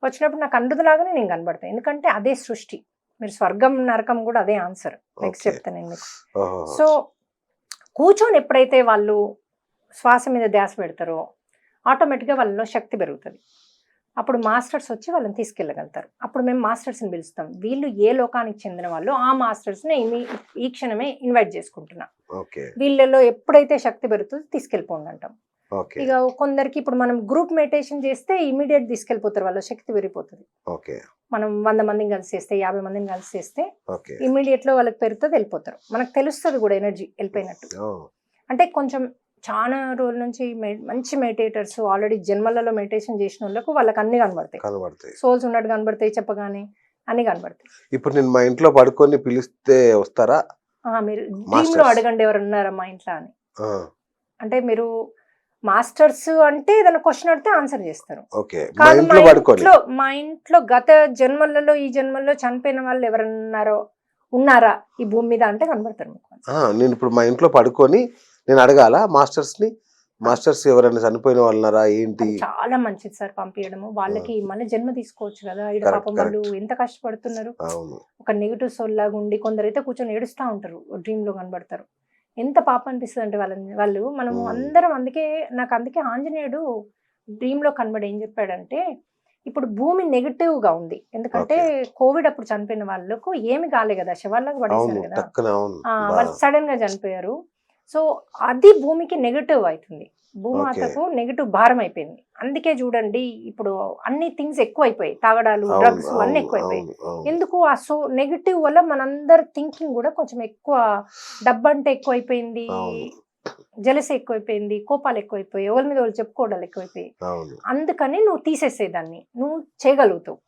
వచ్చినప్పుడు నాకు అండుదలాగానే నేను కనబడతాను. ఎందుకంటే అదే సృష్టి. మీరు స్వర్గం నరకం కూడా అదే ఆన్సర్. Next okay. చెప్తాను నేను మీకు. ఓహో. సో కూర్చొని ఎప్పుడైతే వాళ్ళు శ్వాస మీద ధ్యాస పెడతారో ఆటోమేటిక్గా వాళ్ళలో శక్తి పెరుగుతుంది. అప్పుడు మాస్టర్స్ వచ్చి వాళ్ళని తీసుకెళ్ళగలుగుతారు. అప్పుడు మేము మాస్టర్స్ని పిలుస్తాం. వీళ్ళు ఏ లోకానికి చెందిన వాళ్ళు ఆ మాస్టర్స్ని ఈ క్షణమే ఇన్వైట్ చేసుకుంటున్నాం. ఓకే. వీళ్ళలో ఎప్పుడైతే శక్తి పెరుగుతుందో తీసుకెళ్ళిపోండి అంటాం. ఓకే. ఇక కొందరికి ఇప్పుడు మనం గ్రూప్ మెడిటేషన్ చేస్తే ఇమీడియట్ తీసుకెళ్ళిపోతారు, వాళ్ళ శక్తి పెరిగిపోతుంది. ఓకే. మనం 100 మందిని కలిసి చేస్తే 50 మందిని కలిసి చేస్తే ఓకే. ఇమీడియట్ లో వాళ్ళకి పెరుగుతుంది, వెళ్ళిపోతారు. మనకు తెలుస్తుంది కూడా ఎనర్జీ వెళ్ళిపోయినట్టు. ఓ, అంటే కొంచెం చాలా రోజుల నుంచి మంచి మెడిటేటర్స్ ఆల్రెడీ జన్మలలో మెడిటేషన్ చేసిన వాళ్ళకి అన్ని కనబడతాయి, కనబడతాయి. సోల్స్ ఉన్నట్టు కనబడతాయి, చెప్పగానే అన్ని కనబడతాయి. ఇప్పుడు నేను మా ఇంట్లో పడుకొని పిలిస్తే వస్తారా? మీరు డ్రీమ్ లో మాస్టర్స్. అడగండి ఎవరు ఉన్నారా మా ఇంట్లో అని. ఆ, అంటే మీరు మాస్టర్స్ అంటే ఏదైనా క్వశ్చన్ అడిగితే ఆన్సర్ చేస్తారు. ఓకే. మా కాదు, ఇంట్లో పడుకొని. మా ఇంట్లో గత జన్మలలో ఈ జన్మల్లో చనిపోయిన వాళ్ళు ఎవరన్నారో ఉన్నారా ఈ భూమి మీద అంటే కనబడతారు మీకు. నేను ఇప్పుడు మా ఇంట్లో పడుకొని నేను అడగాల మాస్టర్స్ ని, మాస్టర్స్ ఎవరైనా చనిపోయిన వాళ్ళన్నారా ఏంటి? అది చాలా మంచిది సార్ పంపించడము. వాళ్ళకి మళ్ళీ జన్మ తీసుకోవచ్చు కదా. ఇక్కడ Correct, పాపం వాళ్ళు ఎంత కష్టపడుతున్నారు. అవును. ఒక నెగిటివ్ సోల్ లాగా ఉండి కొందరైతే కూర్చొని ఏడుస్తూ ఉంటారు, డ్రీమ్ లో కనబడతారు. ఎంత పాపం అనిపిస్తుంది అంటే వాళ్ళు మనము అందరం. అందుకే ఆంజనేయుడు డ్రీమ్ లో కనబడి ఏం చెప్పాడంటే, ఇప్పుడు భూమి నెగిటివ్ గా ఉంది, ఎందుకంటే కోవిడ్ అప్పుడు చనిపోయిన వాళ్ళకు ఏమి కాలే కదా, శవాల్లాగా పడేశారు అవును, కదా. టక్కున అవును. వాళ్ళు సడన్ గా చనిపోయారు. సో అది భూమికి నెగిటివ్ అవుతుంది, భూమాతకు నెగిటివ్ భారం అయిపోయింది. అందుకే చూడండి ఇప్పుడు అన్ని థింగ్స్ ఎక్కువ అయిపోయాయి, తాగడాలు, అవును, డ్రగ్స్ అవును, అన్ని ఎక్కువైపోయాయి. అవును, అవును. ఎందుకు ఆ నెగిటివ్ వల్ల మనందరి థింకింగ్ కూడా కొంచెం ఎక్కువ, డబ్బు అంటే ఎక్కువ అయిపోయింది, అవును. జలసి ఎక్కువైపోయింది, కోపాలు ఎక్కువైపోయి, ఎవరి మీద వాళ్ళు చెప్పుకోవడాలు ఎక్కువైపోయి. అవును. అందుకని నువ్వు తీసేసేదాన్ని, నువ్వు చేయగలుగుతావు,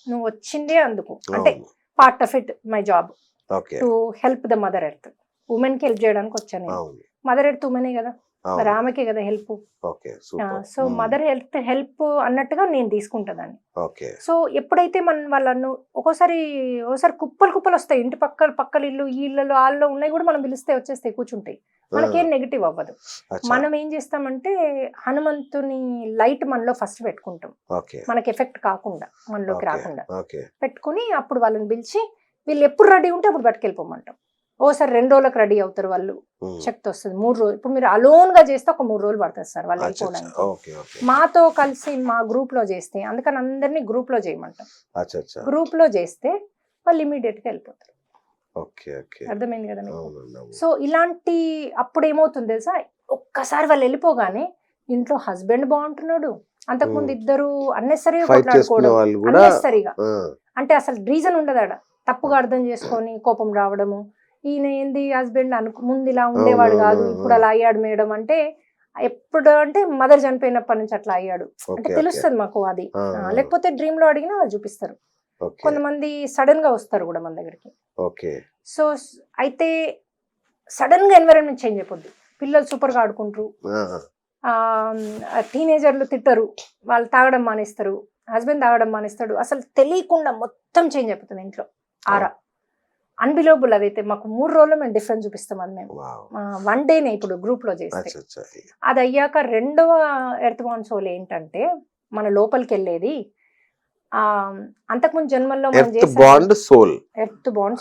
నువ్వు వచ్చిందే అందుకు. అంటే అవును. Part of it my job okay. To help the mother earth. Women కి హెల్ప్ చేయడానికి వచ్చాను నేను. అవును. మదర్ ఎర్త్ ఉమెనే కదా, అవును. మరి ఆమెకే కదా help. Okay, super. So mother help అన్నట్టుగా నేను తీసుకుంటుందాన్ని. ఓకే. సో ఎప్పుడైతే వాళ్ళను ఓసారి కుప్పలు వస్తాయి, ఇంటి పక్కల ఇల్లు, ఈ ఇళ్ళలో వాళ్ళలో ఉన్నాయి కూడా మనం పిలిస్తే వచ్చేస్తాయి, కూర్చుంటాయి, మనకేం నెగిటివ్ అవ్వదు. అచ్చా. మనం ఏం చేస్తామంటే హనుమంతుని లైట్ మనలో ఫస్ట్ పెట్టుకుంటాం, ఓకే. మనకి ఎఫెక్ట్ కాకుండా, మనలోకి ఓకే. రాకుండా ఓకే. పెట్టుకుని అప్పుడు వాళ్ళని పిలిచి వీళ్ళు ఎప్పుడు రెడీ ఉంటే అప్పుడు పట్టుకెళ్ళిపోమంటాం. ఓసారి 2 రోజులకు రెడీ అవుతారు వాళ్ళు, శక్తి వస్తుంది. 3 రోజులు, ఇప్పుడు మీరు అలోన్ గా చేస్తే ఒక 3 రోజులు పడుతుంది సార్ వాళ్ళు అచ్చా, అయిపోవడానికి. Okay, okay. మాతో కలిసి మా గ్రూప్ లో చేస్తే, అందుకని అందరినీ గ్రూప్ లో చేయమంటాం. అచ్చా, అచ్చా. గ్రూప్ లో చేస్తే వాళ్ళు ఇమీడియట్ గా వెళ్ళిపోతారు. Okay, okay. అర్థమైంది కదా మీకు? అవునండి, అవును. సో ఇలాంటి అప్పుడు ఏమవుతుంది తెలుసా, ఒక్కసారి వాళ్ళు వెళ్ళిపోగానే ఇంట్లో హస్బెండ్ బాగుంటున్నాడు, అంతకుముందు ఇద్దరు అన్నెసరిగా ఫైట్ చేసుకునే వాళ్ళు కూడా అన్నెసరిగా, అంటే అసలు రీజన్ ఉండదు ఆడ, తప్పుగా అర్థం చేసుకొని కోపం రావడము. ఈయన ఏంది హస్బెండ్ ముందు ఇలా ఉండేవాడు కాదు, ఇప్పుడు అలా అయ్యాడు మేడం అంటే, ఎప్పుడు అంటే మదర్ చనిపోయినప్పటి నుంచి అట్లా అయ్యాడు అంటే తెలుస్తుంది మాకు అది. లేకపోతే డ్రీమ్ లో అడిగినా వాళ్ళు చూపిస్తారు. కొంతమంది సడన్ గా వస్తారు కూడా మన దగ్గరికి. ఓకే. సో అయితే సడన్ గా ఎన్విరాన్మెంట్ చేంజ్ అయిపోద్ది, పిల్లలు సూపర్ గా ఆడుకుంటారు, టీనేజర్లు తిట్టరు, వాళ్ళు తాగడం మానేస్తారు, హస్బెండ్ తాగడం మానేస్తాడు, అసలు తెలియకుండా మొత్తం చేంజ్ అయిపోతుంది ఇంట్లో ఆరా. అన్బిలీవబుల్. అదైతే మాకు 3 రోజుల్లో మేము డిఫరెన్స్ చూపిస్తాం. అది మేము 1 డేనే ఇప్పుడు గ్రూప్ లో చేస్తే. అది అయ్యాక 2వ ఎర్త్ బాండ్ సోల్ ఏంటంటే మన లోపలికి వెళ్ళేది, అంతకుముందు జన్మల్లో ఎర్త్ బాండ్ సోల్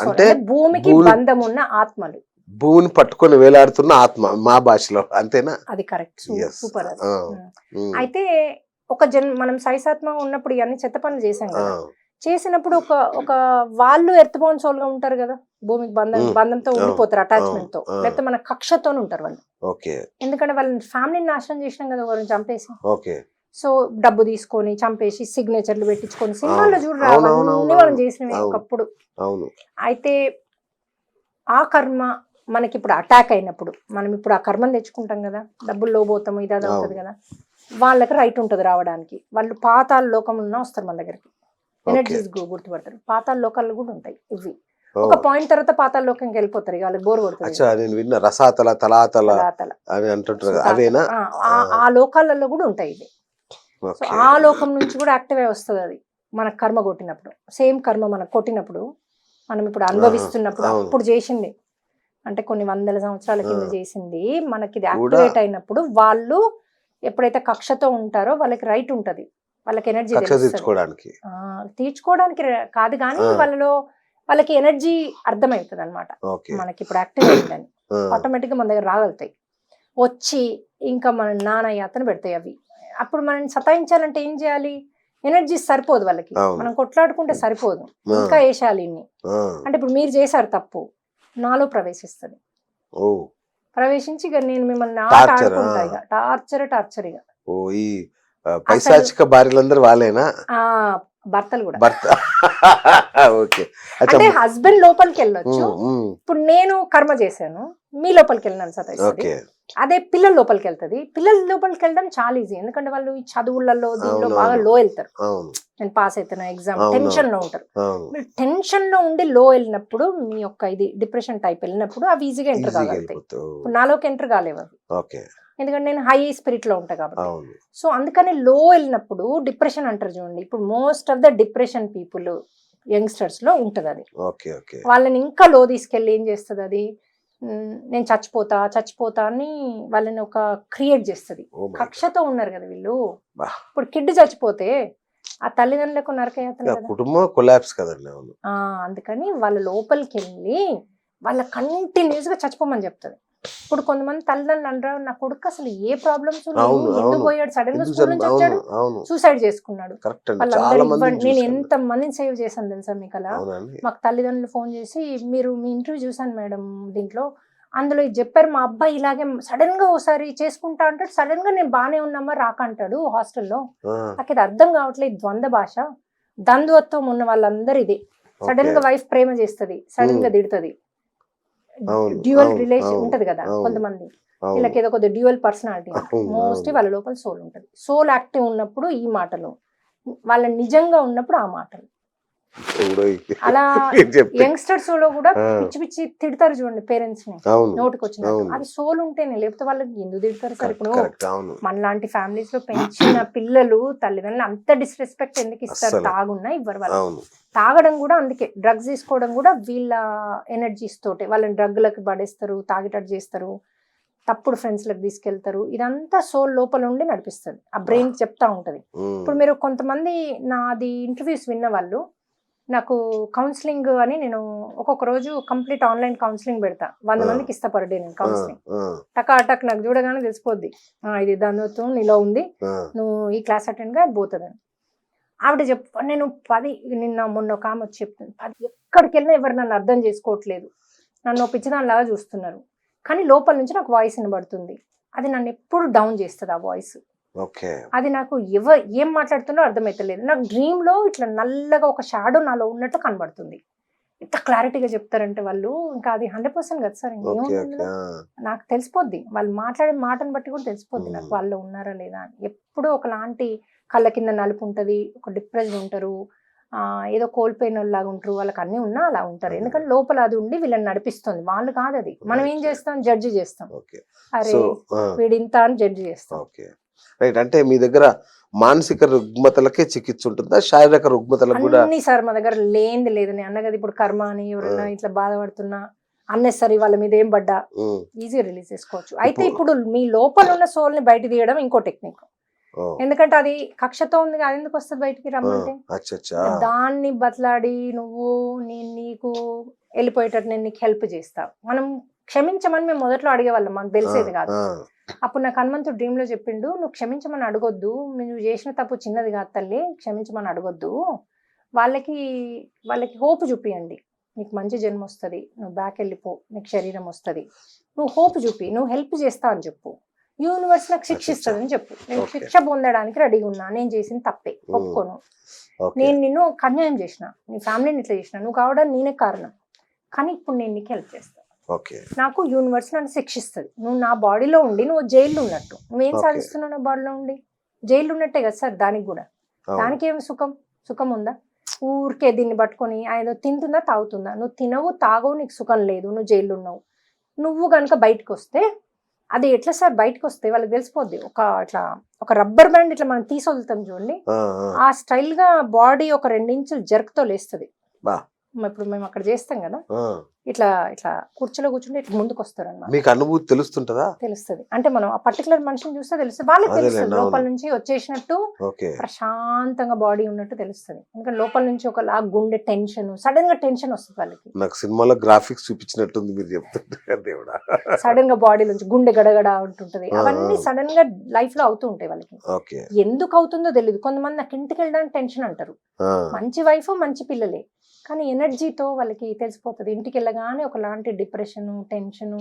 అంటే భూమికి బంధం ఉన్న ఆత్మలు, భూమిని పట్టుకొని వేలాడుతున్న ఆత్మ మా భాషలో, అంతేనా? అది కరెక్ట్, సూపర్. అది అయితే ఒక మనం సైసాత్మ ఉన్నప్పుడు ఇవన్నీ చెత్త పనులు చేసాం కదా, చేసినప్పుడు ఒక వాళ్ళు ఎర్త్ బౌండ్ సోల్ గా ఉంటారు కదా, భూమికి బంధంతో ఉండిపోతారు, అటాచ్మెంట్ తో, లేకపోతే మన కక్షతో ఉంటారు వాళ్ళు. ఎందుకంటే వాళ్ళని ఫ్యామిలీని నాశనం చేసినాం కదా, ఒకరిని చంపేసి. సో డబ్బు తీసుకొని చంపేసి సిగ్నేచర్లు పెట్టించుకొని సినిమాల్లో చూడరా అవునవునవును. అవన్నీ మనం చేసినవి అవును. ఒకప్పుడు. అవును. అయితే ఆ కర్మ మనకి ఇప్పుడు అటాక్ అయినప్పుడు మనం ఇప్పుడు ఆ కర్మను తెచ్చుకుంటాం కదా, డబ్బులు లోబోతాము ఇది అది అవుతుంది కదా, వాళ్ళకి రైట్ ఉంటుంది రావడానికి. వాళ్ళు పాతాల లోకంలో వస్తారు మన దగ్గరికి, ఎనర్జీస్ గుర్తుపడతారు. పాతాల లోకాలు కూడా ఉంటాయి ఇవి. ఒక పాయింట్ తర్వాత పాతాల లోకంకి వెళ్ళిపోతారు, ఇక వాళ్ళకి బోర్ కొడుతుంది. అచ్చా, నేను విన్న రసాతల తలాతల తలాతల అని అంటుంటారు కదా, అవేనా? ఆ లోకాలలో కూడా ఉంటాయి ఇవి. సో ఆ లోకం నుంచి కూడా యాక్టివ్ అయి వస్తుంది అది మనకు కర్మ కొట్టినప్పుడు. సేమ్ కర్మ మనకు కొట్టినప్పుడు మనం ఇప్పుడు అనుభవిస్తున్నప్పుడు అప్పుడు చేసింది, అంటే కొన్ని వందల సంవత్సరాల కింద చేసింది మనకి ఇది యాక్టివేట్ అయినప్పుడు వాళ్ళు ఎప్పుడైతే కక్షతో ఉంటారో వాళ్ళకి రైట్ ఉంటది, వాళ్ళకి ఎనర్జీ తీర్చుకోవడానికి కాదు కానీ వాళ్ళకి ఎనర్జీ అర్థమవుతుంది అనమాట. మనకి ఇప్పుడు యాక్టివ్ అయిందని ఆటోమేటిక్ గా మన దగ్గర రాగలుగుతాయి వచ్చి ఇంకా మన నానయాతను పెడతాయి అవి. అప్పుడు మనం సతాయించాలంటే ఏం చేయాలి, ఎనర్జీ సరిపోదు వాళ్ళకి, మనం కొట్లాడుకుంటే సరిపోదు, ఇంకా వేసాలి ఇన్ని. అంటే ఇప్పుడు మీరు చేశారు తప్పు, నాలో ప్రవేశిస్తుంది, ప్రవేశించి ఇక నేను మిమ్మల్ని ఆట ఆడుకుంటా, ఇక టార్చర్ ఇక. ఈ పైశాచిక భార్యలందరూ వాళ్ళేనా? భర్తలు కూడా. ఓకే, అంటే హస్బెండ్ లోపలికి వెళ్ళొచ్చు. ఇప్పుడు నేను కర్మ చేశాను, మీ లోపలికి వెళ్ళినాను సతాయిస్తుంది. అదే పిల్లల లోపలికి వెళ్తుంది. పిల్లల లోపలికి వెళ్ళడం చాలా ఈజీ, ఎందుకంటే వాళ్ళు ఈ చదువులలో దీనిలో బాగా లో వెళ్తారు. నేను పాస్ అవుతున్నా ఎగ్జామ్ టెన్షన్ లో ఉంటారు. మీరు టెన్షన్ లో ఉండి లో వెళ్ళినప్పుడు మీ యొక్క ఇది డిప్రెషన్ టైప్ వెళ్ళినప్పుడు అవి ఈజీగా ఎంటర్ కాగలుగుతాయి. ఇప్పుడు నాలోకి ఎంటర్ కాలేవు అవి, ఎందుకంటే నేను హై స్పిరిట్ లో ఉంటా కాబట్టి. సో అందుకని లో వెళ్ళినప్పుడు డిప్రెషన్ అంటారు చూడండి. ఇప్పుడు most of the depression people youngsters లో ఉంటది అది. వాళ్ళని ఇంకా లో తీసుకెళ్ళి ఏం చేస్తుంది అది, నేను చచ్చిపోతా అని వాళ్ళని ఒక క్రియేట్ చేస్తుంది. కక్షతో ఉన్నారు కదా వీళ్ళు. ఇప్పుడు కిడ్ చచ్చిపోతే ఆ తల్లిదండ్రులకు నరకయాతన కదా, కుటుంబం కొలాప్స్ కదండి. అందుకని వాళ్ళ లోపలికి వెళ్ళి వాళ్ళ కంటిన్యూస్ గా చచ్చిపోమని చెప్తుంది. ఇప్పుడు కొంతమంది తల్లిదండ్రులు అంటారు, నా కొడుకు అసలు ఏ ప్రాబ్లమ్స్ ఎందుకు పోయాడు, సడన్ గా స్కూల్ నుంచి వచ్చాడు సూసైడ్ చేసుకున్నాడు. నేను ఎంత మందిని సేవ్ చేశాను తెలుసా మీకు అలా. మాకు తల్లిదండ్రులు ఫోన్ చేసి, మీరు మీ ఇంటర్వ్యూ చూసాను మేడం దీంట్లో, అందులో ఇది చెప్పారు, మా అబ్బాయి ఇలాగే సడన్ గా ఓసారి చేసుకుంటా అంటాడు, సడన్ గా నేను బానే ఉన్నామా రాక అంటాడు హాస్టల్లో. నాకు ఇది అర్థం కావట్లేదు, ద్వంద్వ భాష, ద్వంద్వత్వం ఉన్న వాళ్ళందరూ ఇది. సడన్ గా వైఫ్ ప్రేమ చేస్తుంది, సడన్ గా తిడుతుంది, డ్యూయల్ రిలేషన్ ఉంటది కదా కొంతమంది, వీళ్ళకి ఏదో కొద్దిగా డ్యూయల్ పర్సనాలిటీ. మోస్ట్లీ వాళ్ళ లోపల సోల్ ఉంటది. సోల్ యాక్టివ్ ఉన్నప్పుడు ఈ మాటలు, వాళ్ళ నిజంగా ఉన్నప్పుడు ఆ మాటలు. అలా యంగ్స్టర్స్ లో కూడా పిచ్చి పిచ్చి తిడతారు చూడండి పేరెంట్స్ ని, నోటికి వచ్చినట్టు. అది సోల్ ఉంటేనే, లేకపోతే వాళ్ళకి ఎందుకు తిడతారు సార్? ఇప్పుడు మనలాంటి ఫ్యామిలీస్ లో పెంచిన పిల్లలు తల్లిదండ్రులు అంత డిస్రెస్పెక్ట్ ఎందుకు ఇస్తారు? తాగున్నా ఇవ్వరు వాళ్ళు. తాగడం కూడా అందుకే, డ్రగ్స్ తీసుకోవడం కూడా వీళ్ళ ఎనర్జీస్ తోటే. వాళ్ళని డ్రగ్లకు పడేస్తారు, తాగేటట్టు చేస్తారు, తప్పుడు ఫ్రెండ్స్ లకు తీసుకెళ్తారు. ఇదంతా సోల్ లోపల ఉండి నడిపిస్తుంది, ఆ బ్రెయిన్ చెప్తా ఉంటది. ఇప్పుడు మీరు కొంతమంది నాది ఇంటర్వ్యూస్ విన్న వాళ్ళు, నాకు కౌన్సిలింగ్ అని నేను ఒక్కొక్క రోజు కంప్లీట్ ఆన్లైన్ కౌన్సిలింగ్ పెడతా, 100 మందికి ఇస్తా పర్ డే నేను కౌన్సిలింగ్. టక్ నాకు చూడగానే తెలిసిపోద్ది, ఇది దానితో నీలో ఉంది, నువ్వు ఈ క్లాస్ అటెండ్ గా పోతుందని. ఆవిడ నేను 10 నిన్న మొన్న ఒక ఆమె వచ్చి చెప్తుంది, 10 ఎక్కడికి వెళ్ళినా ఎవరు నన్ను అర్థం చేసుకోవట్లేదు, నన్ను పిచ్చిదానిలాగా చూస్తున్నారు, కానీ లోపల నుంచి నాకు వాయిస్ వినబడుతుంది, అది నన్ను ఎప్పుడు డౌన్ చేస్తుంది ఆ వాయిస్. అది నాకు ఏం మాట్లాడుతున్నో అర్థమైతలేదు. నాకు డ్రీమ్ లో ఇట్లా నల్లగా ఒక షాడో నాలో ఉన్నట్టు కనబడుతుంది. ఎంత క్లారిటీగా చెప్తారంటే వాళ్ళు, ఇంకా అది 100% కదా సార్, నాకు తెలిసిపోద్ది, వాళ్ళు మాట్లాడే మాటను బట్టి కూడా తెలిసిపోద్ది నాకు వాళ్ళు ఉన్నారా లేదా అని. ఎప్పుడూ ఒకలాంటి కళ్ళ కింద నలుపు ఉంటది, ఒక డిప్రెషన్ ఉంటారు, ఏదో కోల్పోయిన వాళ్ళలాగా ఉంటారు, వాళ్ళకి అన్ని ఉన్నా అలా ఉంటారు. ఎందుకంటే లోపల అది ఉండి వీళ్ళని నడిపిస్తుంది, వాళ్ళు కాదు అది. మనం ఏం చేస్తాం, జడ్జి చేస్తాం, అరే వీడింత అని జడ్జి చేస్తాం. రైట్, అంటే మీ దగ్గర మానసిక రుగ్మతలకే చికిత్స ఉంటుందా, శారీరక రుగ్మతలకు కూడా? అన్ని సార్ మా దగ్గర లేనిది లేదు. నేను అన్న కదా ఇప్పుడు కర్మ అని, ఎవరైనా ఇట్లా బాధపడుతున్నా అన్నెసరీ వాళ్ళ మీద ఏం పడ్డా ఈజీ రిలీజ్ చేసుకోవచ్చు. అయితే ఇప్పుడు మీ లోపల ఉన్న సోల్ ని బయట తీయడం ఇంకో టెక్నిక్. ఎందుకంటే అది కక్షతో ఉంది, అది ఎందుకు వస్తుంది బయటికి రమ్మంటే? దాన్ని బతలాడి నువ్వు నీకు వెళ్ళిపోయేటట్టు నేను నీకు హెల్ప్ చేస్తా, మనం క్షమించమని మేము మొదట్లో అడిగేవాళ్ళం, మాకు తెలిసేది కాదు. అప్పుడు నాకు హనుమంతుడు డ్రీమ్ లో చెప్పిండు, నువ్వు క్షమించమని అడగొద్దు, నువ్వు చేసిన తప్పు చిన్నది కాదు తల్లి, క్షమించమని అడగొద్దు, వాళ్ళకి హోప్ చూపియండి, నీకు మంచి జన్మ వస్తుంది, నువ్వు బ్యాక్ వెళ్ళిపో, నీకు శరీరం వస్తుంది, నువ్వు హోప్ చూపి, నువ్వు హెల్ప్ చేస్తా అని చెప్పు, యూనివర్స్ నాకు శిక్ష అచ్చచ్చా. ఇస్తుందని చెప్పు. నేను ఓకే. శిక్ష పొందడానికి రెడీగా ఉన్నా, నేను చేసిన తప్పే ఒప్పుకోను. ఓకే. నేను నిన్ను ఒక అన్యాయం చేసిన, నీ ఫ్యామిలీని ఇట్లా చేసిన, నువ్వు కావడానికి నేనే కారణం, కానీ ఇప్పుడు నేను నీకు హెల్ప్ చేస్తాను. ఓకే. నాకు యూనివర్స్ నన్ను శిక్షిస్తుంది. నువ్వు నా బాడీలో ఉండి నువ్వు జైల్లో ఉన్నట్టు, నువ్వేం ఓకే. సాధిస్తున్నావు నా బాడీలో ఉండి? జైల్లో ఉన్నట్టే కదా సార్ దానికి కూడా. అవును. దానికి ఏమి సుఖం ఉందా? ఊరికే దీన్ని పట్టుకొని ఆయన తింటుందా తాగుతుందా? నువ్వు తినవు తాగవు, నీకు సుఖం లేదు, నువ్వు జైల్లో ఉన్నావు. నువ్వు కనుక బయటకు వస్తే అది ఎట్లా సార్? బయటకు వస్తే వాళ్ళకి తెలిసిపోద్ది. ఇట్లా ఒక రబ్బర్ బ్యాండ్ ఇట్లా మనం తీసి వదులుతాం చూడండి, ఆ, ఆ. ఆ స్టైల్ గా బాడీ ఒక 2 ఇంచులు జర్క్తో లేస్తుంది. బా. ఇప్పుడు మేము అక్కడ చేస్తాం కదా, ఆ. ఇట్లా కుర్చీలో కూర్చుంటే ఇట్లా ముందుకు వస్తారు అన్నమాట. మీకు అనుభూతి తెలుస్తుంటదా? తెలుస్తుంది. అంటే మనం ఆ పర్టికులర్ మనిషిని చూస్తే తెలుస్తుంది, వాళ్ళకి అదేలేండి, తెలుస్తుంది. అవును. లోపల నుంచి వచ్చేసినట్టు ఓకే. ప్రశాంతంగా బాడీ ఉన్నట్టు తెలుస్తుంది. ఎందుకంటే లోపల నుంచి ఒకలా గుండె టెన్షన్, సడన్ గా టెన్షన్ వస్తుంది వాళ్ళకి. నాకు సినిమాలో గ్రాఫిక్స్ చూపించినట్టుంది మీరు చెప్తుంటే దేవుడా. సడన్ గా బాడీ నుంచి గుండె గడగడ ఉంటుంటది. ఆ, అవన్నీ ఆ. సడన్ గా లైఫ్ లో అవుతూ ఉంటాయి వాళ్ళకి. ఓకే. ఎందుకు అవుతుందో తెలియదు. కొంతమంది నాకు ఇంటికి వెళ్ళడానికి టెన్షన్ అంటారు. ఆ. మంచి వైఫ్ మంచి పిల్లలే, కానీ ఎనర్జీతో వాళ్ళకి తెలిసిపోతుంది. ఇంటికి వెళ్ళగానే ఒకలాంటి డిప్రెషన్, టెన్షన్,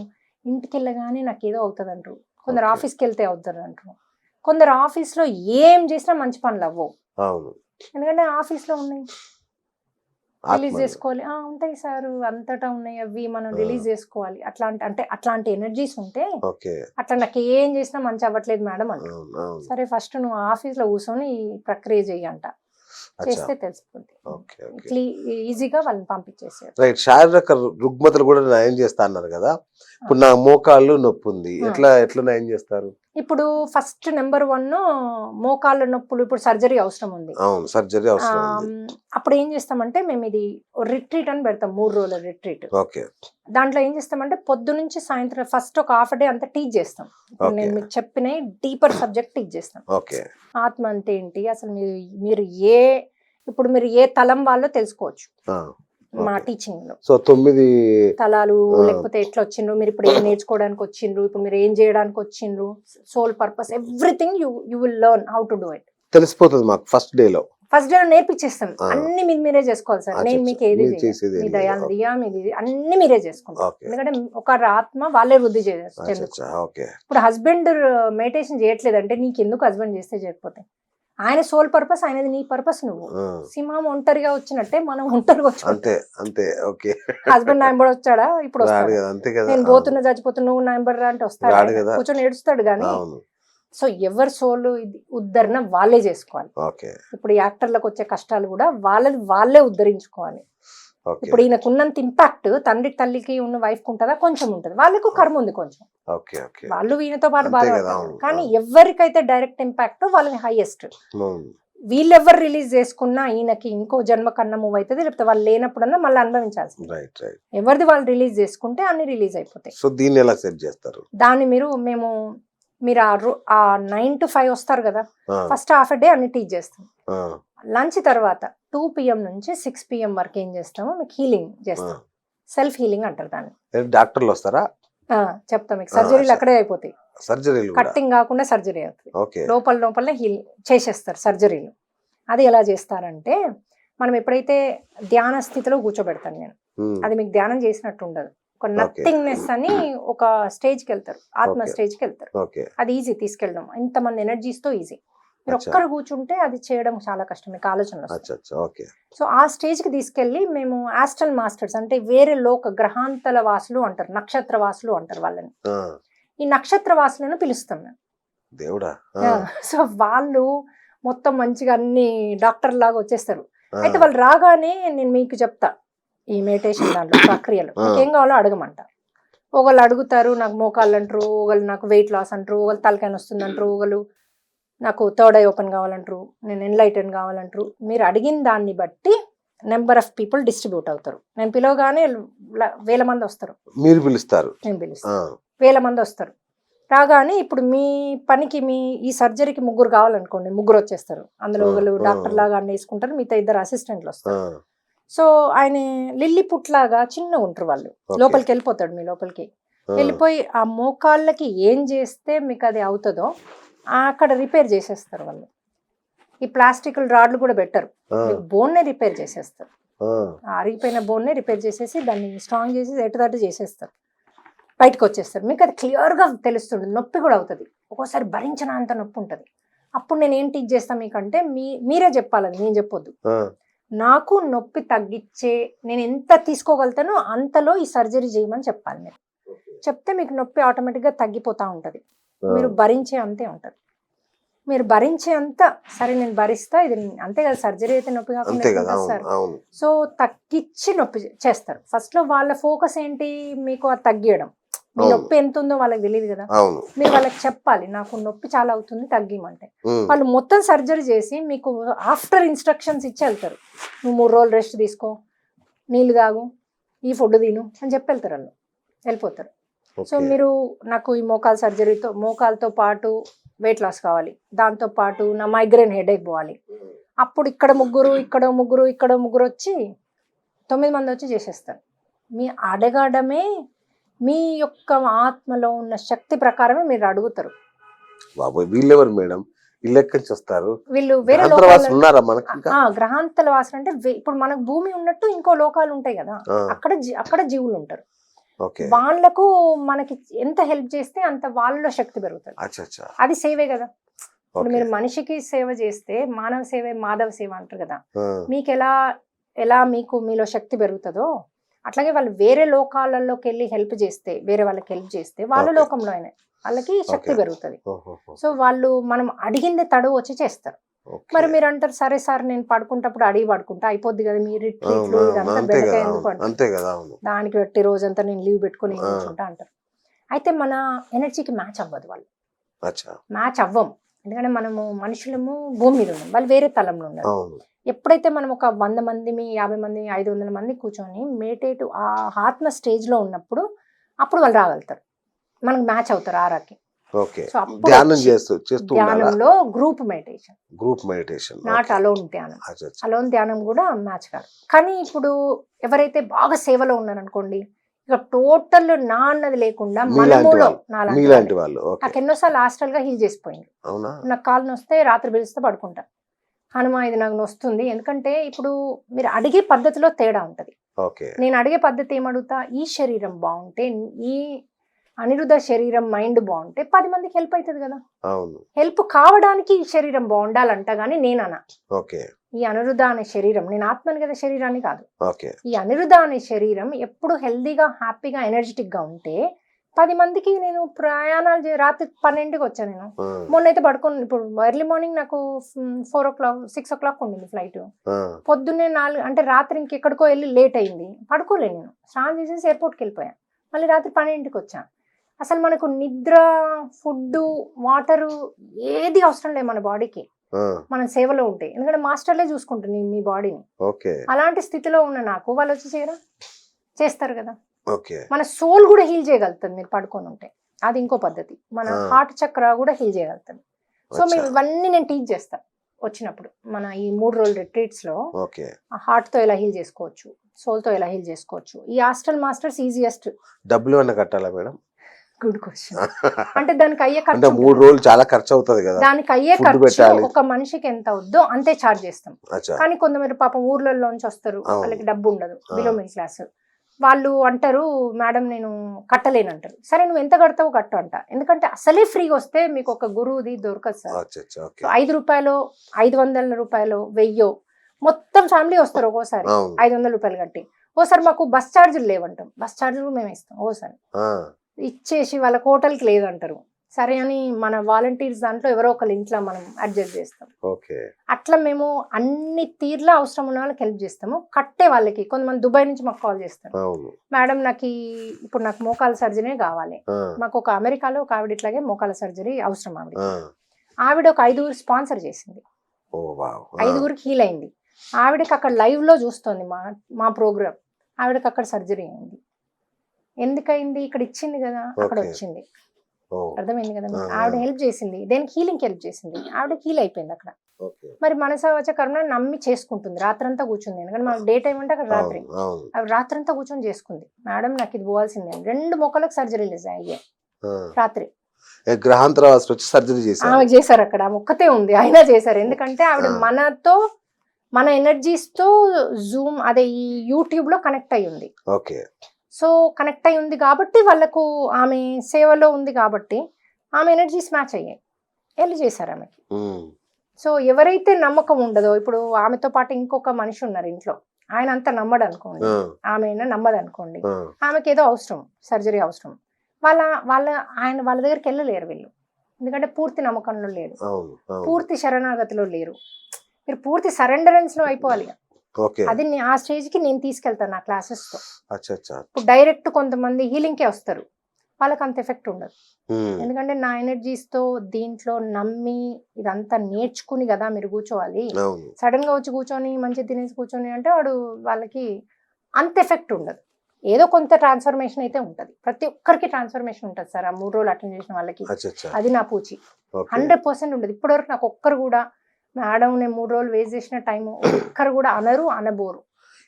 ఇంటికి వెళ్ళగానే నాకు ఏదో అవుతుంది అంటారు. కొందరు ఓకే. ఆఫీస్కి వెళ్తే అవుతారు అంటారు. కొందరు ఆఫీస్లో ఏం చేసినా మంచి పనులు అవ్వవు. అవును. ఎందుకంటే ఆఫీస్లో ఉన్నాయి, రిలీజ్ ఆత్మ. చేసుకోవాలి. ఉంటాయి సార్, అంతటా ఉన్నాయి, అవి మనం ఆ. రిలీజ్ చేసుకోవాలి. అట్లాంటి ఎనర్జీస్ ఉంటే, ఓకే. అట్లా నాకు ఏం చేసినా మంచి అవ్వట్లేదు మేడం అంటారు. అవును, అవును. సరే ఫస్ట్ నువ్వు ఆఫీస్లో కూర్చొని ఈ ప్రక్రియ చెయ్యంట, అచ్చా. చేస్తే తెలిసిపోద్ది. ఓకే. ఓకే. ఈజీగా వాళ్ళని పంపించేసారు. రైట్. శారీరక రుగ్మతలు కూడా నయం చేస్తా అన్నారు కదా. ఇప్పుడు నా మోకాళ్ళు నొప్పి ఉంది, ఎట్లా నయం చేస్తారు? ఇప్పుడు ఫస్ట్ నెంబర్ 1 మోకాళ్ళ నొప్పులు. ఇప్పుడు సర్జరీ అవసరం ఉంది. అవును, సర్జరీ అవసరం ఉంది. అప్పుడు ఏం చేస్తామంటే మేము ఇది రిట్రీట్ అని పెడతాం, 3 రోజుల రిట్రీట్. ఓకే. దాంట్లో ఏం చేస్తామంటే పొద్దు నుంచి సాయంత్రం ఫస్ట్ ఒక హాఫ్ డే అంతా టీచ్ చేస్తాం. ఇప్పుడు నేను మీకు చెప్పిన డీపర్ సబ్జెక్ట్ టీచ్ చేస్తాం. ఓకే. ఆత్మ అంటే ఏంటి, అసలు మీరు ఏ తలం వాళ్ళో తెలుసుకోవచ్చు ఆ, మా ఓకే. టీచింగ్ లో. సో 9 తలాలు లేకపోతే ఎట్లా వచ్చిండ్రు, మీరు ఇప్పుడు ఏం నేర్చుకోవడానికి వచ్చిండ్రు, ఇప్పుడు మీరు ఏం చేయడానికి వచ్చిండ్రు, sole purpose, everything you will learn how to do it. తెలిసిపోతుంది మాకు ఫస్ట్ డేలో. ఫస్ట్ డే నేర్పించేస్తాం. ఆ. అన్ని మీరే చేసుకోవాలి సార్. నేను మీకు ఏది మీరు చేసేది మీ ఏం లేదు. దయానిధియా మీది అన్ని మీరే చేసుకుంటారు. ఓకే. ఎందుకంటే ఒక ఆత్మ వాళ్ళే వృద్ధి చెందుతారు. అచ్చా, ఓకే. ఇప్పుడు హస్బెండ్ మెడిటేషన్ చేయట్లేదంటే నీకు ఎందుకు హస్బెండ్ చేస్తే చేయకపోతే? ఆయన సోల్ పర్పస్, ఆయనది నీ పర్పస్. నువ్వు ఆ, సింహం ఒంటరిగా వచ్చినట్టే మనం ఒంటరిగా వచ్చాం. అంతే అంతే. ఓకే. హస్బెండ్ నాయంబడి వచ్చాడా? ఇప్పుడు రాడు వస్తాడు. కదా, అంతే కదా. నేను పోతున్నా చచ్చిపోతున్నా నువ్వు నాయంబడి రా అంటే వస్తాడు. రాడు కదా. కూర్చొని ఏడుస్తాడు. కానీ అవును. సో ఎవరి సోల్ ఉద్ధరణ వాళ్ళే చేసుకోవాలి. ఓకే. ఇప్పుడు యాక్టర్లకు వచ్చే కష్టాలు కూడా వాళ్ళే ఉద్ధరించుకోవాలి. ఓకే. ఇప్పుడు ఈయనకున్నంత ఇంపాక్ట్ తండ్రి తల్లికి ఉన్న వైఫ్ ఉంటుందా? కొంచెం ఉంటుంది. వాళ్ళకు కర్మ ఉంది కొంచెం, ఓకే. ఓకే. వాళ్ళు ఈయనతో పాటు అంతే కదా, బాధపడతారు. అవును, కానీ అవును. ఎవరికైతే డైరెక్ట్ ఇంపాక్ట్ వాళ్ళని హైయెస్ట్. అవును. వీళ్ళెవరు రిలీజ్ చేసుకున్నా ఈయనకి ఇంకో జన్మ కన్నా మూవ్ అవుతుంది. లేకపోతే వాళ్ళు లేనప్పుడన్నా మళ్ళీ అనుభవించాల్సింది. Right, right. ఎవరిది వాళ్ళు రిలీజ్ చేసుకుంటే అన్ని రిలీజ్ అయిపోతాయి. సో దీన్ని ఎలా సెట్ చేస్తారు? దాన్ని మీరు ఆ 9 to 5 వస్తారు కదా, ఆ, ఫస్ట్ హాఫ్ డే అన్ని టీచ్ చేస్తాం. ఆ, లంచ్ తర్వాత 2 PM నుంచి 6 PM వరకు ఏం చేస్తామో మీకు హీలింగ్ చేస్తాం. సెల్ఫ్ హీలింగ్ అంటారు దాన్ని. డాక్టర్లు వస్తారా? చెప్తాం మీకు. సర్జరీలు సరే. అక్కడే అయిపోతాయి. సర్జరీలు కూడా? కట్టింగ్ కాకుండా సర్జరీ అవుతుంది. ఓకే. లోపలనే హీల్ చేసేస్తారు సర్జరీలు. అది ఎలా చేస్తారంటే, మనం ఎప్పుడైతే ధ్యాన స్థితిలో కూర్చోబెడతాను నేను, అది మీకు ధ్యానం చేసినట్టు ఉండదు. ఒక నథింగ్నెస్ అని ఒక స్టేజ్కి వెళ్తారు, ఆత్మ Okay. స్టేజ్కి వెళ్తారు. ఓకే. అది ఈజీ తీసుకెళ్ళడం, ఇంతమంది ఎనర్జీస్తో ఈజీ. మీరు అచ్చా. ఒక్కరు కూర్చుంటే అది చేయడం చాలా కష్టం, మీకు ఆలోచనలు వస్తాయి. అచ్చా, అచ్చా, ఓకే. సో ఆ స్టేజ్కి తీసుకెళ్ళి మేము ఆస్ట్రల్ మాస్టర్స్ అంటే వేరే గ్రహాంతల వాసులు అంటారు, నక్షత్ర వాసులు అంటారు వాళ్ళని. ఆ, ఈ నక్షత్ర వాసులను పిలుస్తాం మేము. దేవుడా. సో వాళ్ళు మొత్తం మంచిగా అన్ని డాక్టర్ లాగా వచ్చేస్తారు. ఆ, అయితే వాళ్ళు రాగానే నేను మీకు చెప్తా ఈ మెడిటేషన్ దాంట్లో ప్రక్రియలో మీకు ఏం కావాలో అడగమంట. ఒకళ్ళు అడుగుతారు నాకు మోకాళ్ళు అంటారు, ఒకళ్ళు నాకు వెయిట్ లాస్ అంటారు, ఒకళ్ళు తలకాయ వస్తుంది అంటారు, ఒకళ్ళు నాకు థర్డ్ ఐ ఓపెన్ కావాలంటారు, నేను ఎన్లైటన్ కావాలంటారు. మీరు అడిగిన దాన్ని బట్టి నెంబర్ ఆఫ్ పీపుల్ డిస్ట్రిబ్యూట్ అవుతారు. నేను పిలవగానే 1000 మంది వస్తారు. మీరు పిలుస్తారు? నేను పిలుస్తాను. 1000 మంది వస్తారు. రాగానే ఇప్పుడు మీ పనికి ఈ సర్జరీకి 3 కావాలనుకోండి, 3 వచ్చేస్తారు. అందులో ఒకళ్ళు డాక్టర్ లాగా అన్ని వేసుకుంటారు, మిగతా 2 అసిస్టెంట్లు వస్తారు. సో ఆయన లిల్లీ పుట్లాగా చిన్నగా ఉంటారు వాళ్ళు. లోపలికి వెళ్ళిపోతాడు, మీ లోపలికి వెళ్ళిపోయి ఆ మోకాళ్ళకి ఏం చేస్తే మీకు అది అవుతుందో అక్కడ రిపేర్ చేసేస్తారు వాళ్ళు. ఈ ప్లాస్టిక్ రాడ్లు కూడా పెట్టరు, బోన్నే రిపేర్ చేసేస్తారు. అరిగిపోయిన బోన్నే రిపేర్ చేసేసి దాన్ని స్ట్రాంగ్ చేసి ఎటుదట్టు చేసేస్తారు. బయటకు వచ్చేస్తారు. మీకు అది క్లియర్గా తెలుస్తుంది. నొప్పి కూడా అవుతుంది, ఒక్కోసారి భరించినంత నొప్పి ఉంటుంది. అప్పుడు నేను ఏం టీచ్ చేస్తాను మీకంటే, మీరే చెప్పాలని, నేను చెప్పొద్దు. నాకు నొప్పి తగ్గించే, నేను ఎంత తీసుకోగలుగుతానో అంతలో ఈ సర్జరీ చేయమని చెప్పాలి. మీరు చెప్తే మీకు నొప్పి ఆటోమేటిక్గా తగ్గిపోతూ ఉంటుంది. మీరు భరించే అంతే ఉంటుంది. మీరు భరించే అంత సరే నేను భరిస్తా, ఇది అంతే కదా, సర్జరీ అయితే నొప్పి కాకుండా సార్. సో తగ్గించి నొప్పి చేస్తారు. ఫస్ట్ లో వాళ్ళ ఫోకస్ ఏంటి, మీకు అది తగ్గియడం. మీ నొప్పి ఎంత ఉందో వాళ్ళకి తెలియదు కదా, మీరు వాళ్ళకి చెప్పాలి నాకు నొప్పి చాలా అవుతుంది తగ్గిమంటే. వాళ్ళు మొత్తం సర్జరీ చేసి మీకు ఆఫ్టర్ ఇన్స్ట్రక్షన్స్ ఇచ్చి వెళ్తారు. నువ్వు 3 రోజులు రెస్ట్ తీసుకో, నీళ్ళు తాగు, ఈ ఫుడ్ తిను అని చెప్పి వెళ్తారు. వాళ్ళు వెళ్ళిపోతారు. సో మీరు నాకు ఈ మోకాలు సర్జరీతో, మోకాలతో పాటు వెయిట్ లాస్ కావాలి, దాంతో పాటు నా మైగ్రేన్ హెడేక్ పోవాలి, అప్పుడు ఇక్కడ ముగ్గురు వచ్చి 9 మంది వచ్చి చేసేస్తారు. మీ అడగడమే మీ యొక్క ఆత్మలో ఉన్న శక్తి ప్రకారమే మీరు అడుగుతారు. బాబోయ్, వీళ్ళెవరు మేడం, వీళ్ళు ఎక్కడి నుంచి వస్తారు? వీళ్ళు వేరే గ్రహాంతల వాసన అంటే ఇప్పుడు మనకు భూమి ఉన్నట్టు ఇంకో లోకాలు ఉంటాయి కదా, అక్కడ జీవులు ఉంటారు. వాళ్ళకు మనకి ఎంత హెల్ప్ చేస్తే అంత వాళ్ళలో శక్తి పెరుగుతుంది. అది సేవే కదా. ఇప్పుడు మీరు మనిషికి సేవ చేస్తే మానవ సేవే మాధవ సేవ అంటారు కదా. మీకు ఎలా మీకు మీలో శక్తి పెరుగుతుందో అట్లాగే వాళ్ళు వేరే లోకాలలోకి వెళ్ళి హెల్ప్ చేస్తే, వేరే వాళ్ళకి హెల్ప్ చేస్తే వాళ్ళ లోకంలో అయినా వాళ్ళకి శక్తి పెరుగుతుంది. సో వాళ్ళు మనం అడిగింది తడువు వచ్చి చేస్తారు. మరి మీరు అంటారు సరే సార్ నేను పడుకుంటప్పుడు అడిగి పడుకుంటా అయిపోద్ది కదా, మీ రిట్రీట్లు ఇదంతా బెడక ఎందుకు అంటారు, దానికి పెట్టి రోజంతా నేను లీవ్ పెట్టుకుని కూర్చుంటా అంటారు. అయితే మన ఎనర్జీకి మ్యాచ్ అవ్వదు, వాళ్ళు మ్యాచ్ అవ్వం. ఎందుకంటే మనము మనుషులము భూమి మీద ఉన్నాం, వాళ్ళు వేరే తలంలో ఉన్నారు. ఎప్పుడైతే మనం ఒక 100 మంది 50 మంది 500 మంది కూర్చొని మెడిటేటివ్ ఆ ఆత్మ స్టేజ్ లో ఉన్నప్పుడు అప్పుడు వాళ్ళు రాగలుగుతారు, మనకు మ్యాచ్ అవుతారు ఆరాకి. ధ్యానంలో గ్రూప్ మెడిటేషన్, నాట్ అలోన్ ధ్యానం. అలోన్ ధ్యానం కూడా మ్యాచ్ కాదు. కానీ ఇప్పుడు ఎవరైతే బాగా సేవలో ఉన్నారనుకోండి, ఇక టోటల్ నా అన్నది లేకుండా మనములో నాకు ఎన్నోసార్లు హాస్టల్ గా హీల్ చేసిపోయింది. నాకు కాలు నొస్తే రాత్రి పిలిస్తే పడుకుంటా, హనుమా ఇది నాకు నొస్తుంది. ఎందుకంటే ఇప్పుడు మీరు అడిగే పద్ధతిలో తేడా ఉంటది. నేను అడిగే పద్ధతి ఏమడుగుతా, ఈ శరీరం బాగుంటే, ఈ అనిరుద్ధ శరీరం మైండ్ బాగుంటే 10 మందికి హెల్ప్ అవుతుంది కదా. హెల్ప్ కావడానికి ఈ శరీరం బాగుండాలంట గానీ నేనన్నా, ఈ అనిరుద్ధ అనే శరీరం, నేను ఆత్మని కదా, శరీరాన్ని కాదు. ఈ అనిరుద్ధ అనే శరీరం ఎప్పుడు హెల్దీగా హ్యాపీగా ఎనర్జెటిక్ గా ఉంటే 10 మందికి నేను ప్రయాణాలు రాత్రి 12కి వచ్చాను. నేను మొన్నైతే పడుకొని, ఇప్పుడు ఎర్లీ మార్నింగ్ నాకు 4 o'clock 6 o'clock ఉండింది ఫ్లైట్. పొద్దున్నే 4 అంటే రాత్రి ఇంకెక్కడికో వెళ్ళి లేట్ అయింది, పడుకోలేను. నేను స్నానం చేసేసి ఎయిర్పోర్ట్కి వెళ్ళిపోయాను, మళ్ళీ రాత్రి 12కి వచ్చాను. అసలు మనకు నిద్ర, ఫుడ్, వాటర్ ఏది అవసరం లేదు మన బాడీకి, మన సేవలో ఉంటే. ఎందుకంటే మాస్టర్లే చూసుకుంటుంది మీ బాడీని. అలాంటి స్థితిలో ఉన్న నాకు వాళ్ళు వచ్చి చేస్తారు కదా. మన సోల్ కూడా హీల్ చేయగలుగుతుంది మీరు పడుకొని ఉంటే, అది ఇంకో పద్ధతి. మన హార్ట్ చక్ర కూడా హీల్ చేయగలుగుతుంది. సో మేము ఇవన్నీ నేను టీచ్ చేస్తాను వచ్చినప్పుడు. మన ఈ 3 రోజుల రిట్రీట్స్ లో హార్ట్ తో ఎలా హీల్ చేసుకోవచ్చు, సోల్ తో ఎలా హీల్ చేసుకోవచ్చు. ఈ హాస్టల్ మాస్టర్స్ ఈజియెస్ట్. డబ్బులు అన్న కట్టాలా మేడం? Good question. అంటే దానికి అయ్యే ఖర్చు 3 రోజులు చాలా ఖర్చు అవుతుంది కదా. దానికి అయ్యే ఖర్చు ఒక మనిషికి ఎంత అవుద్దో అంతే ఛార్జ్ చేస్తాం. కానీ కొంతమంది పాపం ఊర్లలోంచి వస్తారు, వాళ్ళకి డబ్బు ఉండదు, బిలో మిడిల్ క్లాస్ వాళ్ళు అంటారు మేడం నేను కట్టలేను అంటారు. సరే నువ్వు ఎంత కడతావో కట్టు అంట. ఎందుకంటే అసలే ఫ్రీగా వస్తే మీకు ఒక గురువుది దొరకదు సార్. 5 రూపాయలు 500 రూపాయలు 1000 మొత్తం ఫ్యామిలీ వస్తారు ఒక్కోసారి 500 రూపాయలు కట్టి. ఓసారి మాకు బస్ ఛార్జీలు లేవంటాం, బస్ ఛార్జీలు మేము ఇస్తాం. ఓసారి ఇచ్చేసి వాళ్ళ హోటల్కి లేదంటారు. సరే అని మన వాలంటీర్స్ దాంట్లో ఎవరో ఒకళ్ళ ఇంట్లో మనం అడ్జస్ట్ చేస్తాం. అట్లా మేము అన్ని తీర్లా అవసరం ఉన్న వాళ్ళకి హెల్ప్ చేస్తాము. కట్టే వాళ్ళకి కొంతమంది దుబాయ్ నుంచి మాకు కాల్ చేస్తారు, మేడం నాకు ఇప్పుడు నాకు మోకాల సర్జరీ కావాలి. మాకు ఒక అమెరికాలో ఒక ఆవిడ ఇట్లాగే మోకాల సర్జరీ అవసరం. ఆవిడ ఒక 5 స్పాన్సర్ చేసింది, 5 హీల్ అయింది. ఆవిడకి అక్కడ లైవ్ లో చూస్తుంది మా ప్రోగ్రామ్. ఆవిడకి అక్కడ సర్జరీ అయింది. ఎందుకయింది? ఇక్కడ ఇచ్చింది కదా, అక్కడ వచ్చింది. అర్థమైంది కదా. ఆవిడ హెల్ప్ చేసింది, దేనికి హీలింగ్ హెల్ప్ చేసింది, ఆవిడ హీల్ అయిపోయింది అక్కడ. మరి మనసవచ కర్మ నమ్మి చేసుకుంటుంది, రాత్రంతా కూర్చుంది. ఎందుకంటే మనకు డే టైం అంటే అక్కడ రాత్రి, ఆవిడ రాత్రంతా కూర్చొని చేసుకుంది. మేడం నాకు ఇది పోవాల్సిందే. 2 మొక్కలకు సర్జరీలు అయ్యాయి రాత్రి. ఆమె చేశారు అక్కడ, మొక్కతే ఉంది అయినా చేశారు. ఎందుకంటే ఆవిడ మనతో మన ఎనర్జీస్ తో జూమ్ అదే ఈ యూట్యూబ్ లో కనెక్ట్ అయ్యి ఉంది. సో కనెక్ట్ అయి ఉంది కాబట్టి వాళ్ళకు ఆమె సేవలో ఉంది కాబట్టి ఆమె ఎనర్జీస్ మ్యాచ్ అయ్యాయి, వెళ్ళి చేశారు ఆమెకి. ఉమ్, సో ఎవరైతే నమ్మకం ఉండదో, ఇప్పుడు ఆమెతో పాటు ఇంకొక మనిషి ఉన్నారు ఇంట్లో, ఆయన అంత నమ్మడు అనుకోండి, ఆ, ఆమె నమ్మదు అనుకోండి, ఆ, ఆమెకి ఏదో అవసరం, సర్జరీ అవసరం, వాళ్ళ వాళ్ళ వాళ్ళ దగ్గరికి వెళ్ళలేరు వీళ్ళు, ఎందుకంటే పూర్తి నమ్మకంలో లేరు, అవును అవును. పూర్తి శరణాగతిలో లేరు. మీరు పూర్తి సరెండరెన్స్ లో అయిపోవాలి. ఓకే. అది ఆ స్టేజ్ కి నేను తీసుకెళ్తాను నా క్లాసెస్ తో. అచ్చా అచ్చా. ఇప్పుడు డైరెక్ట్ కొంతమంది హీలింగ్ కే వస్తారు, వాళ్ళకి అంత ఎఫెక్ట్ ఉండదు, ఉమ్, ఎందుకంటే నా ఎనర్జీస్ తో దీంట్లో నమ్మి ఇదంతా నేర్చుకుని కదా మీరు కూర్చోవాలి. అవును. సడన్ గా వచ్చి కూర్చొని మంచి తినేసి కూర్చొని అంటే వాళ్ళకి అంత ఎఫెక్ట్ ఉండదు. ఏదో కొంత ట్రాన్స్ఫర్మేషన్ అయితే ఉంటది, ప్రతి ఒక్కరికి ట్రాన్స్ఫర్మేషన్ ఉంటుంది సార్ ఆ 3 రోజులు అటెండ్ చేసిన వాళ్ళకి. అచ్చా అచ్చా. అది నా పూచి ఓకే. 100% ఉండదు. ఇప్పటివరకు నాకు ఒక్కరు కూడా మేడం నేను 3 రోజులు వేస్ట్ చేసిన టైం ఒక్కరు కూడా అనరు, అనబోరు.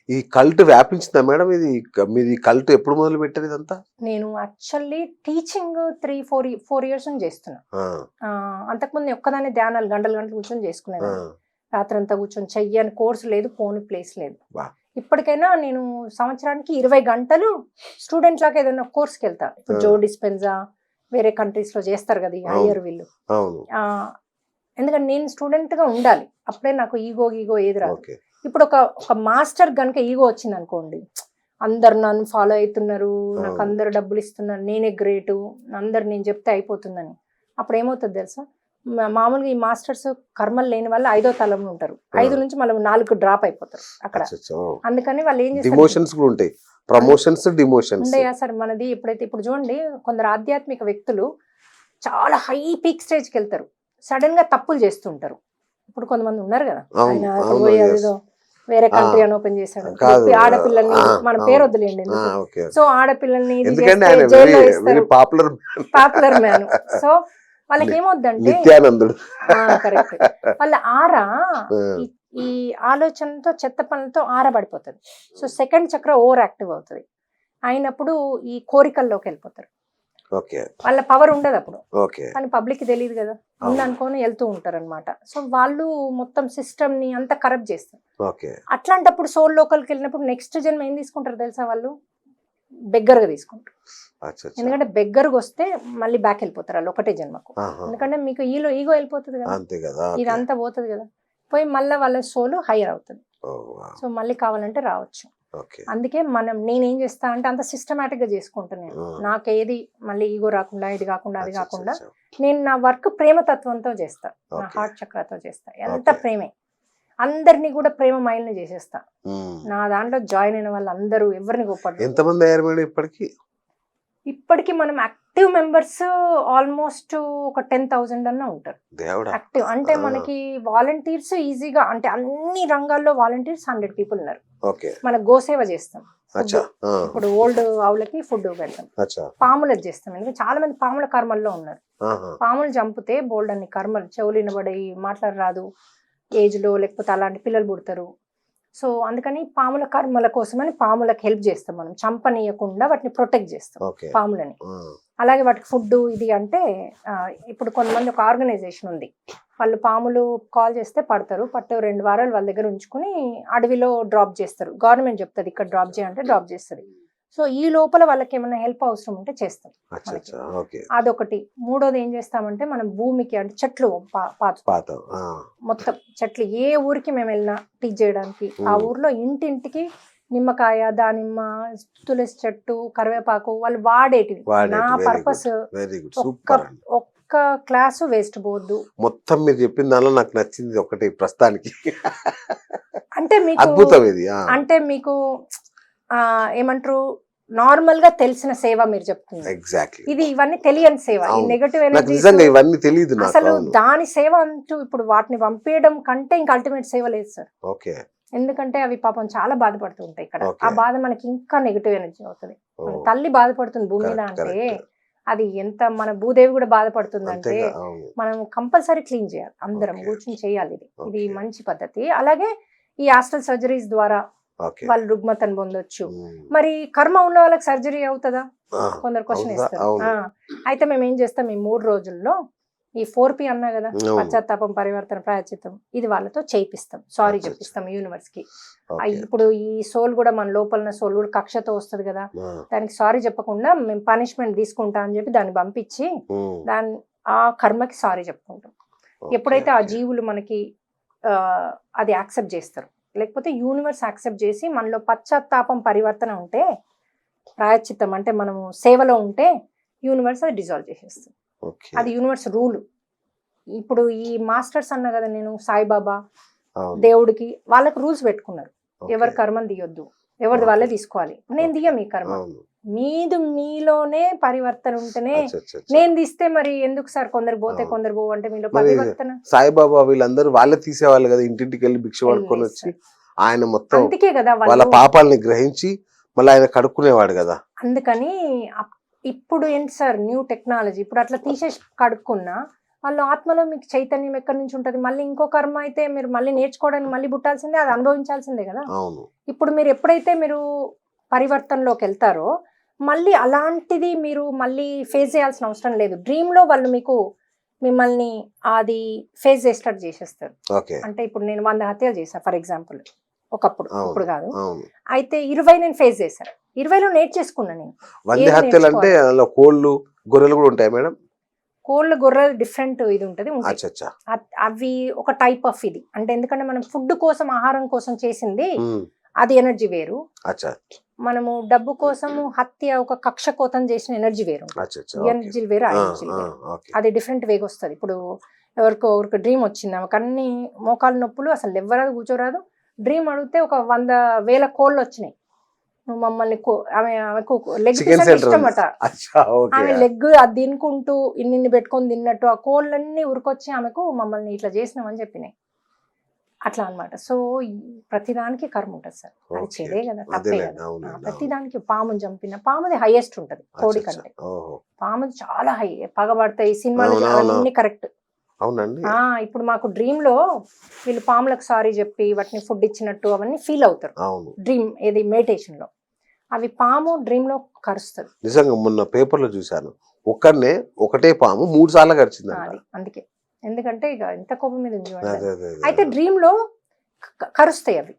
ఈ కల్ట్ వ్యాపించిందా మేడం? ఇది మీరు ఈ కల్ట్ ఎప్పుడు మొదలు పెట్టారు ఇదంతా? నేను యాక్చువల్లీ టీచింగ్ 3-4 ఇయర్స్ నుంచి చేస్తున్నా. ఆ, అంతకుముందు నేను ఒక్కదాన్ని ధ్యానాలు గంటలు గంటలు కూర్చొని ఆ, చేసుకునేది, రాత్రంతా కూర్చొని చెయ్యని కోర్సు లేదు, పోని ప్లేస్ లేదు. వా. ఇప్పటికైనా నేను సంవత్సరానికి 20 గంటలు స్టూడెంట్ లాగా ఏదైనా కోర్స్కి వెళ్తాను. ఇప్పుడు జో డిస్పెన్జా వేరే కంట్రీస్ లో చేస్తారు కదా ఈ హయ్యర్ వీళ్ళు. అవును. ఎందుకంటే నేను స్టూడెంట్ గా ఉండాలి, అప్పుడే నాకు ఈగో ఏది రాదు. ఓకే. ఇప్పుడు ఒక మాస్టర్ గనుక ఈగో వచ్చింది అనుకోండి, అందరు నన్ను ఫాలో అవుతున్నారు, నాకు అందరు డబ్బులు ఇస్తున్నారు, నేనే గ్రేటు, అందరు నేను చెప్తే అయిపోతుందని, అప్పుడు ఏమవుతుంది తెలుసా? మామూలుగా ఈ మాస్టర్స్ కర్మలు లేని వాళ్ళు 5వ తలంలో ఉంటారు, 5 నుంచి మళ్ళీ 4 డ్రాప్ అయిపోతారు అక్కడ. అచ్చా అచ్చా. అందుకని వాళ్ళు ఏం చేస్తారు, డిమోషన్స్ కూడా ఉంటాయి, ప్రమోషన్స్ డిమోషన్స్ ఉండయా సార్ మనది. ఎప్పుడైతే ఇప్పుడు చూడండి కొందరు ఆధ్యాత్మిక వ్యక్తులు చాలా హై పీక్ స్టేజ్కి వెళ్తారు, సడన్ గా తప్పులు చేస్తుంటారు. ఇప్పుడు కొంతమంది ఉన్నారు కదా, అవును, ఆయన అవును, పోయి yes. అదేదో వేరే కంట్రీ అని ఓపెన్ చేశాడు, కాదు, చెప్పి ఆడపిల్లల్ని, మన పేరు అవును. వద్దులేండి ఎందుకు. ఓకే. సో ఆడపిల్లల్ని ఇది ఎందుకంటే చేస్తే ఆయన జైల్లో వెరీ వేస్తారు, పాపులర్ పాపులర్ మ్యాన్. సో వాళ్ళకి ఏమవుద్దంటే నిత్యానందుడు. కరెక్ట్, వాళ్ళ ఆరా ఈ ఆలోచనతో చెత్త పనులతో ఆరబడిపోతుంది. సో సెకండ్ చక్ర ఓవర్ యాక్టివ్ అవుతుంది, అయినప్పుడు ఈ కోరికల్లోకి వెళ్ళిపోతారు. ఓకే. వాళ్ళ పవర్ ఉండదు అప్పుడు, ఓకే. కానీ పబ్లిక్ తెలియదు కదా, ఉందనుకొని వెళ్తూ ఉంటారు అనమాట. సో వాళ్ళు మొత్తం సిస్టమ్ ని అంతా కరప్ట్ చేస్తారు. ఓకే. అట్లాంటప్పుడు సోల్ లోకల్కి వెళ్ళినప్పుడు నెక్స్ట్ జన్మ ఏం తీసుకుంటారు తెలుసా? వాళ్ళు బెగ్గర్గా తీసుకుంటారు. అచ్చా అచ్చా. ఎందుకంటే బెగ్గర్గా వస్తే మళ్ళీ బ్యాక్ వెళ్ళిపోతారు వాళ్ళు ఒకటే జన్మకు, ఆహా. ఎందుకంటే మీకు ఈగో వెళ్ళిపోతుంది కదా, అంతే కదా. ఇదంతా పోతుంది కదా, పోయి మళ్ళీ వాళ్ళ సోలు హైయర్ అవుతుంది. సో మళ్ళీ కావాలంటే రావచ్చు. ఓకే. అందుకే నేనేం చేస్తా అంటే అంత సిస్టమేటిక్ గా చేసుకుంటున్నాను. నాకు ఏది మళ్ళీ ఈగో రాకుండా, ఇది కాకుండా, అది కాకుండా, నేను నా వర్క్ ప్రేమతత్వంతో చేస్తా, నా హార్ట్ చక్రతో చేస్తా. ఎంత ప్రేమే, అందరినీ కూడా ప్రేమ మైల్ని చేసేస్తా. నా దాంట్లో జాయిన్ అయిన వాళ్ళందరూ ఎవరిని గొప్ప. ఎంతమంది అయ్యారు మేడం ఇప్పటికి? ఇప్పటికి మనం యాక్టివ్ మెంబర్స్ ఆల్మోస్ట్ ఒక 10,000 అన్నా ఉంటారు యాక్టివ్. అంటే మనకి వాలంటీర్స్ ఈజీగా, అంటే అన్ని రంగాల్లో వాలంటీర్స్ 100 people ఉన్నారు. మన గోసేవ చేస్తాం, ఇప్పుడు ఓల్డ్ ఆవులకి ఫుడ్ పెడతాం, పాములకు చేస్తాం, ఎందుకంటే చాలా మంది పాముల కర్మల్లో ఉన్నారు. పాములు చంపితే బోల్డ్ అన్ని కర్మలు, చెవులు వినబడి మాట్లాడరాదు ఏజ్ లో, లేకపోతే అలాంటి పిల్లలు పుడతారు. సో అందుకని పాముల కర్మల కోసమని పాములకు హెల్ప్ చేస్తాం, మనం చంపనీయకుండా వాటిని ప్రొటెక్ట్ చేస్తాం పాములని. అలాగే వాటికి ఫుడ్ ఇది అంటే ఇప్పుడు కొంతమంది ఒక ఆర్గనైజేషన్ ఉంది, వాళ్ళు పాములు కాల్ చేస్తే పడతారు, 2 వారాలు వాళ్ళ దగ్గర ఉంచుకుని అడవిలో డ్రాప్ చేస్తారు. గవర్నమెంట్ చెప్తుంది ఇక్కడ డ్రాప్ చేయాలంటే డ్రాప్ చేస్తుంది. సో ఈ లోపల వాళ్ళకి ఏమైనా హెల్ప్ అవసరం ఉంటే చేస్తాం. అదొకటి. మూడోది ఏం చేస్తామంటే మనం భూమికి, అంటే చెట్లు పాత మొత్తం చెట్లు, ఏ ఊరికి మేము వెళ్ళినా టీచ్ చేయడానికి, ఆ ఊర్లో ఇంటింటికి నిమ్మకాయ, దానిమ్మ, తులసి చెట్టు, కరివేపాకు వాళ్ళు వాడేటివి. నా పర్పస్ ఒక్క క్లాసు వేస్ట్ పోవద్దు. మొత్తం మీరు చెప్పిన దానిలో నాకు నచ్చింది ఒకటి ప్రస్తుతానికి, అంటే మీకు అద్భుతం ఇది. అంటే మీకు ఏమంటారు, నార్మల్ గా తెలిసిన సేవ మీరు చెప్తున్నారు. ఎగ్జాక్ట్లీ. ఇది ఇవన్నీ తెలియని సేవ, ఈ నెగటివ్ ఎనర్జీ ఇవన్నీ తెలియదు అసలు. దాని సేవ అంటూ ఇప్పుడు వాటిని పంపేయడం కంటే ఇంకా అల్టిమేట్ సేవ లేదు సార్. ఓకే. ఎందుకంటే అవి పాపం చాలా బాధపడుతూ ఉంటాయి ఇక్కడ, ఆ బాధ మనకి ఇంకా నెగటివ్ ఎనర్జీ అవుతుంది. తల్లి బాధపడుతుంది భూమి మీద అంటే అది ఎంత, మన భూదేవి కూడా బాధపడుతుంది అంటే మనం కంపల్సరీ క్లీన్ చేయాలి, అందరం కూర్చొని చేయాలి. ఇది మంచి పద్ధతి. అలాగే ఈ ఆస్ట్రల్ సర్జరీస్ ద్వారా వాళ్ళు రుగ్మతను పొందొచ్చు. మరి కర్మ ఉన్న వాళ్ళకి సర్జరీ అవుతుందా? కొందరు క్వశ్చన్ ఇస్తారు. అయితే మేము ఏం చేస్తాం, ఈ 3 రోజుల్లో ఈ 4P అన్నా కదా, అవును. పశ్చాత్తాపం, పరివర్తన, ప్రాయశ్చిత్తం, ఇది వాళ్ళతో చేయిస్తాం, సారీ అచ్చా, చెప్పిస్తాం యూనివర్స్ కి. ఓకే. ఇప్పుడు ఈ సోల్ కూడా మన లోపల సోల్ కూడా కక్షతో వస్తుంది కదా, ఆ, దానికి సారీ చెప్పకుండా మేము పనిష్మెంట్ తీసుకుంటా అని చెప్పి దాన్ని పంపించి ఉమ్, దాని ఆ కర్మకి సారీ చెప్పుకుంటాం. ఓకే, ఎప్పుడైతే ఆ ఓకే. జీవులు మనకి అది యాక్సెప్ట్ చేస్తారు, లేకపోతే యూనివర్స్ యాక్సెప్ట్ చేసి మనలో పశ్చాత్తాపం, పరివర్తన ఉంటే, ప్రాయశ్చిత్తం అంటే మనము సేవలో ఉంటే యూనివర్స్ అది డిజాల్వ్ చేసేస్తుంది. ఓకే, అది యూనివర్స్ రూల్. ఇప్పుడు ఈ మాస్టర్స్ అన్న కదా నేను, సాయిబాబా, అవును, దేవుడికి వాళ్ళకి రూల్స్ పెట్టుకున్నారు. ఓకే, ఎవరి కర్మని తీయొద్దు, ఎవరిది వాళ్ళే తీసుకోవాలి. నేను ఓకే. తీయ మీ కర్మ, అవును. మీలోనే పరివర్తన ఉంటేనే. అచ్చా, అచ్చా, అచ్చా. నేను తీస్తే మరి ఎందుకు సార్ కొందరు పోతే అవును. కొందరు పోవు అంటే మీలో మరి పరివర్తన సాయిబాబా వీళ్ళందరూ వాళ్ళే తీసేవాళ్ళు కదా, ఇంటింటికి వెళ్ళి భిక్ష పడుకొని వెళ్ళలేదు వచ్చి సార్. ఆయన మొత్తం అందుకే కదా వాళ్ళ వాళ్ళు. పాపాలని గ్రహించి మళ్ళీ ఆయన కడుక్కునేవాడు కదా. అందుకని ఇప్పుడు ఏంటి సార్ న్యూ టెక్నాలజీ, ఇప్పుడు అట్లా తీసేసి కడుక్కున్నా వాళ్ళు ఆత్మలో మీకు చైతన్యం ఎక్కడి నుంచి ఉంటుంది? మళ్ళీ ఇంకో కర్మ అయితే మీరు మళ్ళీ నేర్చుకోవడానికి మళ్ళీ పుట్టాల్సిందే, అది అనుభవించాల్సిందే కదా. అవును, ఇప్పుడు మీరు ఎప్పుడైతే మీరు పరివర్తనలోకి వెళ్తారో మళ్ళీ అలాంటిది మీరు మళ్ళీ ఫేస్ చేయాల్సిన అవసరం లేదు. డ్రీమ్లో వాళ్ళు మీకు మిమ్మల్ని అది ఫేస్ చేసేటట్టు చేసేస్తారు. ఓకే, అంటే ఇప్పుడు నేను 100 హత్యలు చేశాను ఫర్ ఎగ్జాంపుల్, ఒకప్పుడు, అవును, ఇప్పుడు కాదు. అవును. అయితే 20 నేను ఫేస్ చేశాను. 20లో నేర్చేసుకున్నా నేను. 100 ఏది హత్యలు అంటే నేర్చుకోవాలి? అందులో కోళ్ళు గొర్రెలు కూడా ఉంటాయి మేడం? కోళ్ళు, గొర్రెలు డిఫరెంట్ ఇది ఉంటుంది, ఉంటాయి. అచ్చా, అచ్చా. అవి ఒక టైప్ ఆఫ్ ఇది. అంటే ఎందుకంటే మనం ఫుడ్ కోసం, ఆహారం కోసం చేసింది ఉమ్, అది ఎనర్జీ వేరు. అచ్చా, మనము డబ్బు కోసము హత్య, ఒక కక్ష కోతం చేసిన ఎనర్జీ వేరు, అచ్చా, అచ్చా, ఓకే. ఎనర్జీ వేరు, ఆ ఆ, ఎనర్జీ ఆ, వేరు. ఓకే. అది డిఫరెంట్ వేగా వస్తుంది. ఇప్పుడు ఎవరికో డ్రీమ్ వచ్చింది, ఆమెకు అన్ని మోకాలు నొప్పులు, అసలు ఎవ్వరాదు, కూర్చోరాదు. డ్రీమ్ అడిగితే ఒక 100,000 కోళ్ళు వచ్చినాయి. నువ్వు మమ్మల్ని ఆమెకు లెగ్ చికెన్ పీస్ సెంటర్ ఇష్టం అట. అచ్చా, ఓకే. ఆమె లెగ్ అది తినుకుంటూ ఇన్ని పెట్టుకొని తిన్నట్టు ఆ కోళ్ళన్నీ ఉరికొచ్చి ఆమెకు మమ్మల్ని ఇట్లా చేసినామని చెప్పినాయి. అట్లా అన్నమాట. సో ప్రతిదానికి కర్మ ఉంటుంది సార్. అది ఓకే, చెడే కదా, తప్పే అదేలేండి, కదా. అవునండి, అవును. ప్రతిదానికి పాముని చంపిన, పాముది హైయెస్ట్ ఉంటది కోడి అచ్చా, అచ్చా. కంటే. ఓహో, పాముది చాలా హై, పగబడతాయి సినిమాలు, అవును, అవును. అవన్నీ కరెక్ట్. అవునండి. ఇప్పుడు మాకు డ్రీమ్ లో వీళ్ళు పాములకు సారీ చెప్పి వాటిని ఫుడ్ ఇచ్చినట్టు అవన్నీ ఫీల్ అవుతారు. అవును, డ్రీమ్ ఏది మెడిటేషన్ లో అవి పాము డ్రీమ్ లో కరుస్తుంది. నిజంగా మొన్న పేపర్లో చూశాను, ఒకటే పాము 3 సార్లు గడిచిందంట. అది అందుకే, ఎందుకంటే ఇక ఎంత కోపం మీద ఉంది చూడండి. అదే, అదే, అదే. అయితే డ్రీమ్ లో కరుస్తాయి అవి,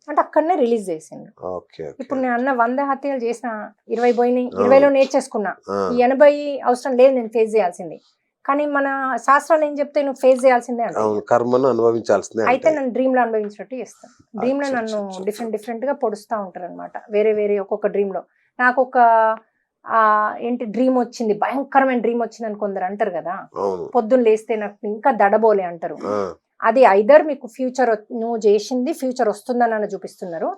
అంటే అక్కడనే రిలీజ్ చేసిండు. Okay, okay. ఇప్పుడు నేను అన్న 100 హత్యలు చేసిన 20 పోయినాయి, ఆ. 20లో నేర్చేసుకున్నా. ఆ, ఈ 80 అవసరం లేదు, నేను ఫేస్ చేయాల్సింది. కానీ మన శాస్త్రాలు ఏం చెప్తే నువ్వు ఫేస్ చేయాల్సిందే అంటే, అవును, కర్మను అనుభవించాల్సిందే అయితే అంటే. నన్ను డ్రీమ్ లో అనుభవించినట్టు చేస్తాను. డ్రీమ్ లో అచ్చా, నన్ను అచ్చా, అచ్చా. డిఫరెంట్ డిఫరెంట్ గా పొడుస్తూ ఉంటారు అనమాట. వేరే వేరే ఒక్కొక్క డ్రీమ్ లో నాకు ఒక ఏంటి డ్రీమ్ వచ్చింది, భయంకరమైన డ్రీమ్ వచ్చిందని కొందరు అంటారు కదా. అవును, పొద్దున్న లేస్తే నాకు ఇంకా దడబోలే అంటారు. ఆ, అది ఐదర్ మీకు ఫ్యూచర్, నువ్వు చేసింది ఫ్యూచర్ వస్తుందని అని చూపిస్తున్నారు.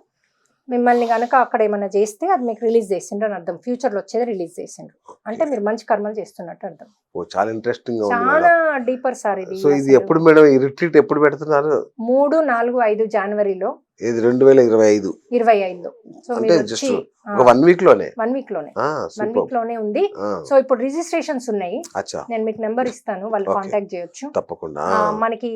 మిమ్మల్ని కనుక అక్కడ ఏమైనా చేస్తే అది మీకు రిలీజ్ చేసిండ్రు అని అర్థం. ఫ్యూచర్ లో వచ్చేది రిలీజ్ చేసిండ్రు అంటే మీరు మంచి కర్మలు చేస్తున్నట్టు అర్థం. ఓ, చాలా ఇంట్రెస్టింగ్ గా ఉంది చాలా మేడం. డీపర్ సార్ ఇది. సో ఇది ఎప్పుడు మేడం, ఈ రిట్రీట్ ఎప్పుడు పెడుతున్నారు? 3, 4, 5 జనవరిలో ఇది 2025 25లో. సో అంటే మీరు జస్ట్ వచ్చి ఒక 1 వీక్ లోనే? 1 వీక్ లోనే, 1 సూపర్. వీక్ లోనే ఉంది. సో ఇప్పుడు రిజిస్ట్రేషన్స్ ఉన్నాయి, అచ్చా, నేను మీకు నెంబర్ ఇస్తాను, వాళ్ళు Okay. కాంటాక్ట్ చేయొచ్చు. తప్పకుండా. మనకి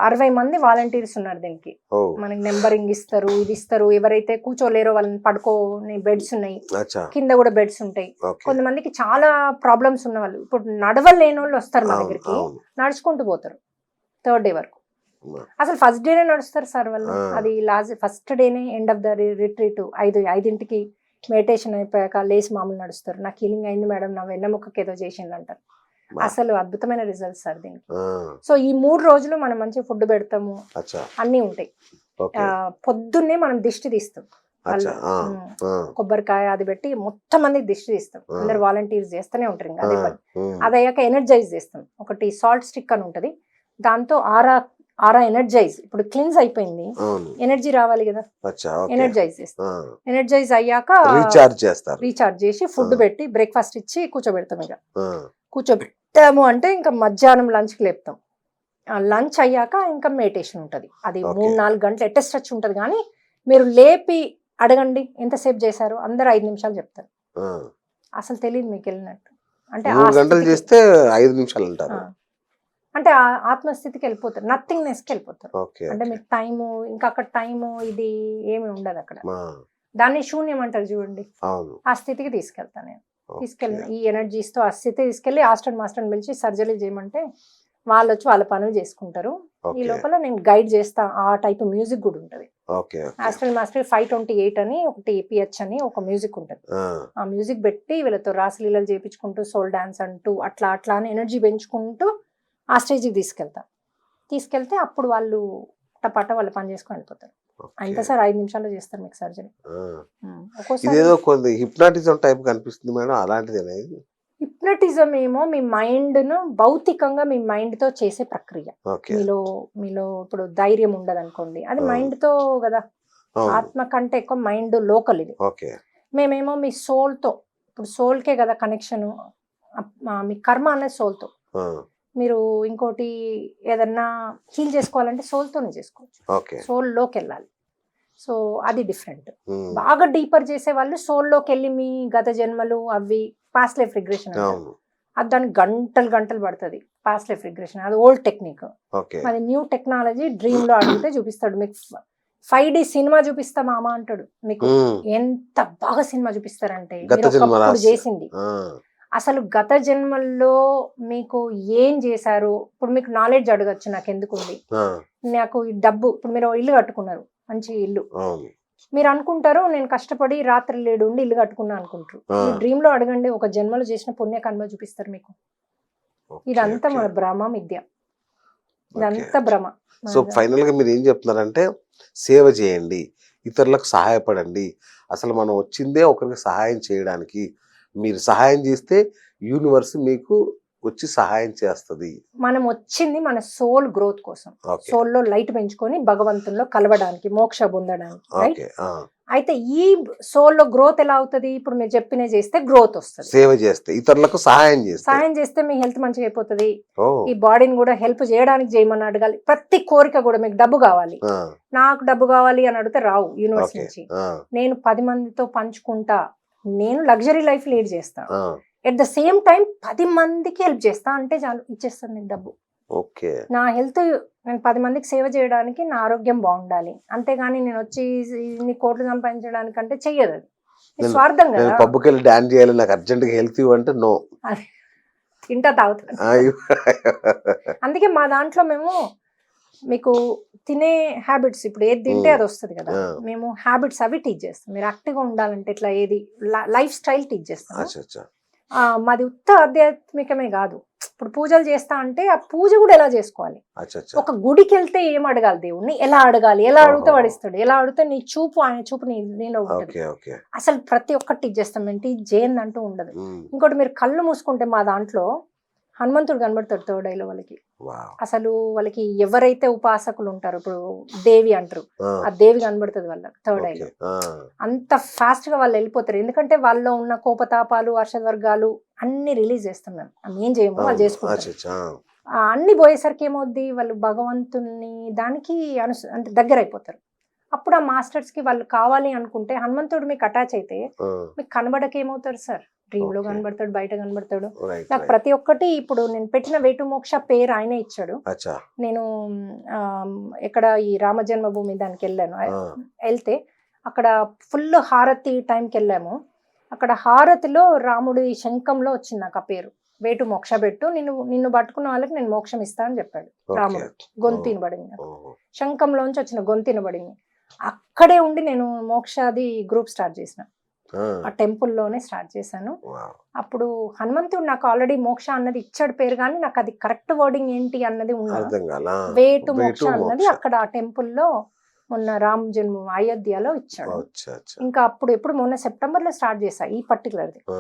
60 మంది వాలంటీర్స్ ఉన్నారు దీనికి. ఓ, మనకి నెంబరింగ్ ఇస్తారు, ఇది ఇస్తారు. ఎవరైతే కూర్చోలేరో వాళ్ళని పడుకోని బెడ్స్ ఉన్నాయి, అచ్చా, కింద కూడా బెడ్స్ ఉంటాయి. ఓకే. కొంతమందికి చాలా ప్రాబ్లమ్స్ ఉన్న వాళ్ళు, ఇప్పుడు నడవలేని వాళ్ళు వస్తారు మా అవును, దగ్గరికి, అవును. నడుచుకుంటూ పోతారు 3rd డే వరకు. మ- అసలు ఫస్ట్ డేనే నడుస్తారు సార్ వాళ్ళు. ఆ. అది ఫస్ట్ డేనే ఎండ్ ఆఫ్ ద రిట్రీట్. 5ంటికి మెడిటేషన్ అయిపోయాక లేచి మామూలు నడుస్తారు. నాకు హీలింగ్ అయింది మేడం, నా వెన్నెముకకి ఏదో చేసిండు అంటారు. మ- అసలు అద్భుతమైన రిజల్ట్స్ సార్ దీనికి. ఆ, సో ఈ 3 రోజులు మనం మంచి ఫుడ్ పెడతాము, అచ్చా, అన్నీ ఉంటాయి. ఓకే, పొద్దున్నే మనం దిష్టి తీస్తాం. అచ్చా, కొబ్బరికాయ అది పెట్టి మొత్తం మందికి దిష్టి తీస్తాం. ఆ. అందరు వాలంటీర్స్ చేస్తూనే ఉంటారు, ఇంకా అదే పని. ఉమ్, అది అయ్యాక ఎనర్జైజ్ చేస్తాం. ఒకటి సాల్ట్ స్టిక్ అని ఉంటది, దాంతో ఆరా ఎనర్జైజ్. ఇప్పుడు క్లీన్స్ అయిపోయింది, అవును, ఎనర్జీ రావాలి కదా, అచ్చా, ఓకే. ఎనర్జైజ్ చేస్తాం. ఎనర్జైజ్ అయ్యాక రీఛార్జ్ చేస్తారు. రీఛార్జ్ చేసి ఫుడ్ ఆ. పెట్టి బ్రేక్ఫాస్ట్ ఇచ్చి కూర్చోబెడతాం. ఇక ఆ, కూర్చోబెట్టాము అంటే ఇంకా మధ్యాహ్నం లంచ్కి లేపుతాం. లంచ్ అయ్యాక ఇంకా మెడిటేషన్ ఉంటుంది. అది Okay. 3-4 గంటలు ఎట్టెస్ట్రచ్ ఉంటుంది. కానీ మీరు లేపి అడగండి ఎంతసేపు చేశారు, అందరు 5 నిమిషాలు చెప్తారు. ఆ. అసలు తెలియదు మీకు వెళ్ళినట్టు. అంటే 3 గంటలు స్థితికి- చేస్తే 5 నిమిషాలు అంటారు. అంటే ఆ ఆత్మస్థితికి వెళ్ళిపోతారు, నథింగ్నెస్కి వెళ్ళిపోతారు. ఓకే, అంటే మీకు టైము, ఇంకా అక్కడ టైము ఇది ఏమి ఉండదు అక్కడ. ఆ, దాన్ని శూన్యం అంటారు చూడండి, అవును, ఆ స్థితికి తీసుకెళ్తాను నేను. తీసుకెళ్ళి ఓకే. ఈ ఎనర్జీస్ తో ఆ స్థితి తీసుకెళ్లి ఆస్టన్ మాస్టర్ని పిలిచి సర్జరీ చేయమంటే వాళ్ళు వచ్చి వాళ్ళ పనులు చేసుకుంటారు. ఈ ఓకే. లోపల నేను గైడ్ చేస్తా. ఆ టైప్ మ్యూజిక్ కూడా ఉంటది. ఓకే. ఓకే. ఆస్టన్ మాస్టర్ 528 అని ఒకటి పిహెచ్ అని ఒక మ్యూజిక్ ఉంటది. ఆ! ఆ మ్యూజిక్ పెట్టి వీళ్ళతో రాసలీలలు చేపించుకుంటూ సోల్ డాన్స్ అంటూ అట్లా అట్లా అని ఎనర్జీ పెంచుకుంటూ ఆ స్టేజ్కి తీసుకెళ్తే అప్పుడు వాళ్ళు టపాట వాళ్ళ పని చేసుకొని వెళ్ళిపోతారు. ఓకే. అంతే సార్ 5 నిమిషాల్లో చేస్తారు మీకు సర్జరీ. ఆ! ఒక్కోసారి ఇదేదో కొంత హిప్నాటిజం టైప్ కనిపిస్తుంది మేడం. అలాంటిదేనా ఇది? హిప్నటిజం ఏమో మీ మైండ్ను భౌతికంగా మీ మైండ్తో చేసే ప్రక్రియ. ఓకే. మీలో ఇప్పుడు ధైర్యం ఉండదు అనుకోండి, అది అవును. మైండ్తో కదా. అవును. ఆత్మ కంటే ఎక్కువ మైండ్ లోకల్ ఇది. ఓకే. మేమేమో మీ సోల్తో, ఇప్పుడు సోల్కే కదా కనెక్షన్. మీ కర్మ అనేది సోల్తో. ఆ! మీరు ఇంకోటి ఏదన్నా హీల్ చేసుకోవాలంటే సోల్తోనే చేసుకోవచ్చు. ఓకే. సోల్లోకి వెళ్ళాలి. సో అది డిఫరెంట్. హ్మ్. బాగా డీపర్ చేసే వాళ్ళు సోల్లోకి వెళ్ళి మీ గత జన్మలు అవి పాస్ట్ లైఫ్ రిగ్రెషన్ అంటారు. అవును. అది దానికి గంటలు పడుతుంది పాస్ట్ లైఫ్ రిగ్రెషన్. అది ఓల్డ్ టెక్నిక్. ఓకే. అది న్యూ టెక్నాలజీ. డ్రీమ్ లో అడిగితే చూపిస్తాడు మీకు. 5D సినిమా చూపిస్తా మామ అంటాడు మీకు. హ్మ్. ఎంత బాగా సినిమా చూపిస్తారంటే గత మీరు జన్మ ఒకప్పుడు రహస్యం. చేసింది. ఆ! అసలు గత జన్మల్లో మీకు ఏం చేశారు. ఇప్పుడు మీకు నాలెడ్జ్ అడగచ్చు, నాకు ఎందుకుంది, ఆ! నాకు ఈ డబ్బు. ఇప్పుడు మీరు ఇల్లు కట్టుకున్నారు, మంచి ఇల్లు. అవును. మీరు అనుకుంటారు నేను కష్టపడి రాత్రి 7 ఉండి ఇల్లు కట్టుకున్నా అనుకుంటారు. ఆ! మీ డ్రీమ్ లో అడగండి, ఒక జన్మలో చేసిన పుణ్య కర్మ చూపిస్తారు మీకు. ఓకే. ఇదంతా ఓకే. మన భ్రమ మిథ్య. ఓకే. ఇదంతా భ్రమ. సో ఫైనల్‌గా మీరు ఏం చెప్తున్నారంటే సేవ చేయండి. ఇతరులకు సహాయపడండి. అసలు మనం వచ్చిందే ఒకరికి సహాయం చేయడానికి. మీరు సహాయం చేస్తే యూనివర్స్ మీకు వచ్చి సహాయం చేస్తది. మనం వచ్చింది మన సోల్ గ్రోత్ కోసం. ఓకే. సోల్లో లైట్ పెంచుకొని భగవంతుల్లో కలవడానికి, మోక్ష పొందడానికి. రైట్. ఓకే. ఆ! అయితే ఈ సోల్లో గ్రోత్ ఎలా అవుతుంది? ఇప్పుడు మీరు చెప్పినవి చేస్తే గ్రోత్ వస్తుంది. సేవ చేస్తే, ఇతరులకు సహాయం చేస్తే. సహాయం చేస్తే మీ హెల్త్ మంచిగా అయిపోతుంది. ఓహ్! ఈ బాడీని కూడా హెల్ప్ చేయడానికి చేయమని అడగాలి. ప్రతి కోరిక కూడా మీకు డబ్బు కావాలి, ఆ! నాకు డబ్బు కావాలి అని అడిగితే రావు యూనివర్స్ ఓకే. నుంచి. ఆ! నేను 10 మందితో పంచుకుంటా, నేను లగ్జరీ లైఫ్ లీడ్ చేస్తా, ఆ! ఎట్ ద సేమ్ టైం 10 మందికి హెల్ప్ చేస్తా అంటే చాలు, ఇచ్చేస్తాను నీకు డబ్బు. ఓకే. నా హెల్త్, నేను 10 మందికి సేవ చేయడానికి నా ఆరోగ్యం బాగుండాలి. అంతేగాని నేను వచ్చి ఇన్ని కోట్లు సంపాదించడానికంటే చెయ్యదు. అది ఇది స్వార్థం నేను కదా. పబ్‌కెళ్ళి డాన్స్ చేయాలి, నాకు అర్జెంట్‌గా హెల్త్ ఇవ్వంటే నో. అది తింటా తాగుతాను. అందుకే మా దాంట్లో మేము మీకు తినే హ్యాబిట్స్, ఇప్పుడు ఏది తింటే అది వస్తుంది కదా, మేము హ్యాబిట్స్ అవి టీచ్ చేస్తాం. మీరు యాక్టివ్గా ఉండాలంటే ఇట్లా ఏది లైఫ్ స్టైల్ టీచ్ చేస్తాం. అచ్చా అచ్చా. మాది ఉత్త ఆధ్యాత్మికమే కాదు. ఇప్పుడు పూజలు చేస్తా అంటే ఆ పూజ కూడా ఎలా చేసుకోవాలి. అచ్చా అచ్చా. ఒక గుడికి వెళ్తే ఏం అడగాలి దేవుణ్ణి, ఎలా అడగాలి, ఎలా అడిగితే ఓహో. వాడిస్తాడు, ఎలా అడిగితే నీ చూపు ఆయన చూపు నీలో ఉంటుంది. ఓకే. ఓకే. అసలు ప్రతి ఒక్కటి టీచ్ చేస్తాం. ఏంటి జైన్ అంటూ ఉండదు. హ్మ్. ఇంకోటి, మీరు కళ్ళు మూసుకుంటే మా దాంట్లో హనుమంతుడు కనబడతాడు థర్డ్ ఐలో వాళ్ళకి. వావ్. అసలు వాళ్ళకి ఎవరైతే ఉపాసకులు ఉంటారో, ఇప్పుడు దేవి అంటారు, ఆ! ఆ దేవి కనబడుతుంది వాళ్ళకి థర్డ్ ఐలో. ఓకే. ఆ! అంత ఫాస్ట్ గా వాళ్ళు వెళ్ళిపోతారు. ఎందుకంటే వాళ్ళలో ఉన్న కోపతాపాలు, వర్గాలు అన్ని రిలీజ్ చేస్తాం మేము. ఏం చేయము, వాళ్ళు అవును. చేసుకుంటారు. అచ్చా అచ్చా. అన్ని పోయేసరికి ఏమవుద్ది, వాళ్ళు భగవంతుని దానికి అంటే దగ్గర అయిపోతారు. అప్పుడు ఆ మాస్టర్స్ కి వాళ్ళు కావాలి అనుకుంటే, హనుమంతుడు మీకు అటాచ్ అయితే ఆ! మీకు కనబడక ఏమవుతారు సార్, డ్రీమ్ లో ఓకే. కనబడతాడు, బయట కనబడతాడు. రైట్ నాకు రైట్. ప్రతి ఒక్కటి, ఇప్పుడు నేను పెట్టిన వే టు మోక్ష పేరు ఆయనే ఇచ్చాడు. అచ్చా. నేను ఎక్కడ ఈ రామ జన్మభూమి దానికి వెళ్ళాను. ఆ! వెళ్తే అక్కడ ఫుల్ హారతి టైంకి వెళ్ళాము. అక్కడ హారతిలో రాముడి శంఖంలో వచ్చింది నాకు ఆ పేరు. వే టు మోక్ష పెట్టు, నిన్ను పట్టుకున్న వాళ్ళకి నేను మోక్షం ఇస్తా అని చెప్పాడు ఓకే. రాముడు. గొంతు వినబడింది నాకు. ఓహో. శంఖంలోంచి వచ్చిన గొంతు వినబడింది. అక్కడే ఉండి నేను మోక్షాది గ్రూప్ స్టార్ట్ చేసిన. ఆ! ఆ టెంపుల్లోనే స్టార్ట్ చేశాను. వావ్. అప్పుడు హనుమంతుడు నాకు ఆల్రెడీ మోక్ష అన్నది ఇచ్చాడు పేరు, కానీ నాకు అది కరెక్ట్ వర్డింగ్ ఏంటి అన్నది ఉన్న అర్థం కాల. వే టు వే మోక్ష టు అన్నది మోక్ష. అక్కడ ఆ టెంపుల్లో మొన్న రామ్ జన్మ అయోధ్యలో ఇచ్చాడు. అచ్చా అచ్చా. ఇంకా అప్పుడు ఎప్పుడు మొన్న సెప్టెంబర్లో స్టార్ట్ చేశా ఈ పర్టికులర్ది. ఆ!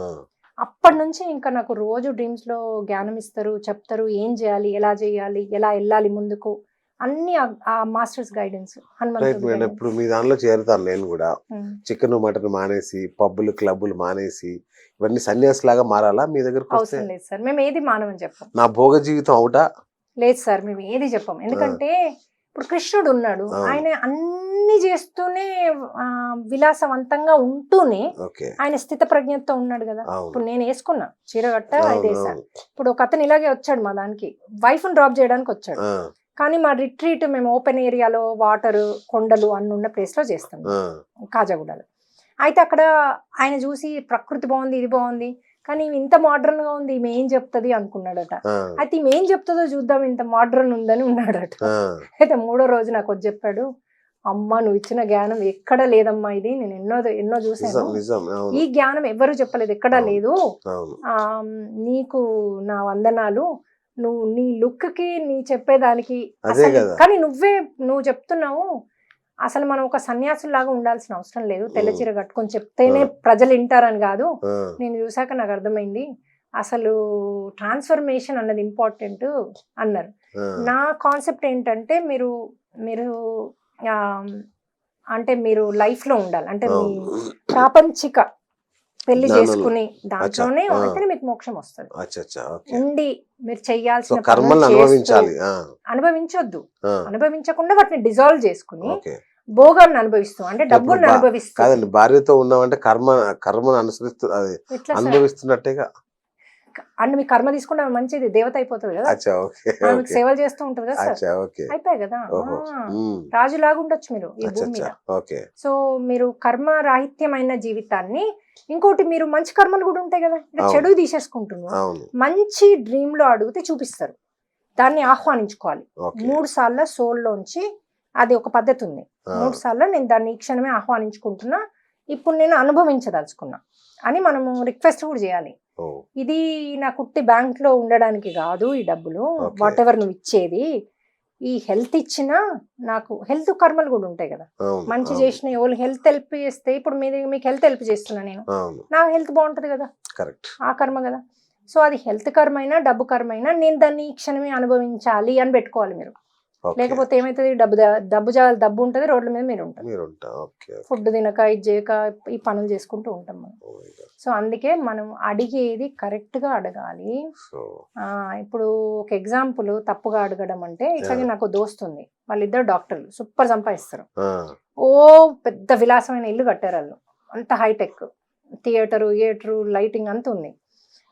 అప్పటి నుంచి ఇంకా నాకు రోజు డ్రీమ్స్ లో జ్ఞానం ఇస్తారు, చెప్తారు ఏం చేయాలి, ఎలా చేయాలి, ఎలా వెళ్ళాలి ముందుకు, అన్ని ఆ మాస్టర్స్ గైడెన్స్, రైట్ హనుమంతుడు మేడం. guidance. ఇప్పుడు మీ దానిలో చేరుతాను నేను కూడా. ఉమ్. చికెన్ మటన్ మానేసి, పబ్బులు క్లబ్బులు మానేసి, ఇవన్నీ సన్యాసిలాగా మారాలా మీ దగ్గరకు వస్తే? అవసరం లేదు సార్, మేము ఏది మానవని చెప్పం. నా భోగ జీవితం అవుటా? లేదు సార్, మేము ఏది చెప్పం. ఎందుకంటే ఇప్పుడు కృష్ణుడు ఉన్నాడు, అవును. ఆయన అన్ని చేస్తూనే విలాసవంతంగా ఉంటూనే ఓకే. ఆయన స్థిత ప్రజ్ఞతో ఉన్నాడు కదా. అవును. ఇప్పుడు నేను వేసుకున్నా చీర కట్ట, అవును, అయితే వేసా. అవును. ఇప్పుడు ఒక అతను ఇలాగే వచ్చాడు మా దానికి, వైఫ్ ని డ్రాప్ చేయడానికి వచ్చాడు. ఆ, కానీ మా రిట్రీట్ మేము ఓపెన్ ఏరియాలో వాటర్, కొండలు అన్ని ఉన్న ప్లేస్ లో చేస్తాం, ఆ, కాజాగూడలో. అయితే అక్కడ ఆయన చూసి ప్రకృతి బాగుంది, ఇది బాగుంది, కానీ ఈమె ఇంత మోడ్రన్ గా ఉంది, ఈమె ఏం చెప్తుంది అనుకున్నాడట. ఆ, అయితే ఈమె ఏం చెప్తుందో చూద్దాం, ఇంత మోడ్రన్ ఉందని ఉన్నాడట. ఆ, అయితే మూడో రోజు నాకు వచ్చి చెప్పాడు, అమ్మ నువ్వు ఇచ్చిన జ్ఞానం ఎక్కడ లేదమ్మా, ఇది నేను ఎన్నో చూసాను, నిజం నిజం. అవును ఈ జ్ఞానం ఎవరు చెప్పలేదు, ఎక్కడా అవును. లేదు. అవును. ఆ నీకు నా వందనాలు, నువ్వు నీ లుక్ కి నీ చెప్పేదానికి అదే అసలు, కదా. కానీ నువ్వు చెప్తున్నావు అసలు మనం ఒక సన్యాసులాగా ఉండాల్సిన అవసరం లేదు, తెల్ల చీర కట్టుకొని చెప్తేనే ప్రజలు వింటారని కాదు. ఆ, నేను చూసాక నాకు అర్థమైంది అసలు ట్రాన్స్ఫర్మేషన్ అన్నది ఇంపార్టెంట్ అన్నారు. ఆ, నా కాన్సెప్ట్ ఏంటంటే మీరు మీరు ఆ, అంటే మీరు లైఫ్ లో ఉండాలి, అంటే మీ అవును. ప్రాపంచిక పెళ్లి జ్ఞానంలో. చేసుకుని దాంట్లోనే అచ్చా, ఆ. అయితేనే మీకు మోక్షం వస్తుంది. అచ్చా అచ్చా, ఓకే. ఉండి మీరు సో చెయ్యాల్సిన కర్మల్ని పనులు చేస్తూ అనుభవించాలి. ఆ, అనుభవించొద్దు, ఆ, అనుభవించకుండా వాటిని డిజాల్వ్ చేసుకుని ఓకే. భోగాన్ని అనుభవిస్తూ, అంటే డబ్బుల్ని ఇప్పుడు అనుభవిస్తూ. కాదండి, భార్యతో ఉన్నామంటే కర్మను అనుసరిస్తూ అది ఎట్లా సార్ అనుభవిస్తున్నట్టేగా. అంటే మీ కర్మ తీసుకుంటే ఆమె మంచిది దేవత అయిపోతుంది కదా, అచ్చా, ఓకే ఆమెకు ఓకే. సేవలు చేస్తూ ఉంటుంది కదా సార్, అచ్చా, ఓకే. అయిపోయాయి కదా. ఓహో. రాజులాగా ఉండొచ్చు మీరు ఈ అచ్చా భూమి మీద. అచ్చా, ఓకే. సో మీరు కర్మ రాహిత్యమైన జీవితాన్ని, ఇంకోటి మీరు మంచి కర్మలు కూడా ఉంటాయి కదా, అంటే అవును. చెడు తీసేసుకుంటున్నారు, అవును. మంచి డ్రీమ్ లో అడిగితే చూపిస్తారు, దాన్ని ఆహ్వానించుకోవాలి. ఓకే. 3 సార్లు సోల్లోంచి, అది ఒక పద్ధతి ఉంది. ఆ, 3 సార్లు నేను దాన్ని ఈ క్షణమే ఆహ్వానించుకుంటున్నా, ఇప్పుడు నేను అనుభవించదలుచుకున్నా అని మనము రిక్వెస్ట్ కూడా చేయాలి. ఓ, ఇది నా కుట్టి బ్యాంక్ లో ఉండడానికి కాదు ఈ డబ్బులు, Okay. వాట్ ఎవర్ నువ్వు ఇచ్చేది, ఈ హెల్త్ ఇచ్చినా నాకు హెల్త్ కర్మలు కూడా ఉంటాయి కదా, అవును. మంచి అవును. చేసిన ఎవరు హెల్త్ హెల్ప్ చేస్తే, ఇప్పుడు మీకు హెల్త్ హెల్ప్ చేస్తున్నా నేను, అవును. నా హెల్త్ బాగుంటది కదా, కరెక్ట్. ఆ కర్మ కదా. సో అది హెల్త్ కర్మ అయినా డబ్బు కర్మ అయినా నేను దాన్ని ఈ క్షణమే అనుభవించాలి అని పెట్టుకోవాలి మీరు. ఓకే. లేకపోతే ఏమైతుంది, డబ్బు ఉంటుంది, రోడ్ల మీద మీరు ఉంటారు, మీరు ఉంటా. ఓకే. ఫుడ్ తినక ఇది చేయక ఈ పనులు చేసుకుంటూ ఉంటాం మనం. Oh my God. సో అందుకే మనం అడిగేది కరెక్ట్ గా అడగాలి. సో ఇప్పుడు ఒక ఎగ్జాంపుల్, తప్పుగా అడగడం అంటే, ఇట్లాగే నాకు దోస్తు ఉంది, వాళ్ళిద్దరు డాక్టర్లు, సూపర్ సంపాదిస్తారు, ఆ, ఓ పెద్ద విలాసమైన ఇల్లు కట్టారు వాళ్ళు, అంత హైటెక్ థియేటరు లైటింగ్ అంత ఉంది.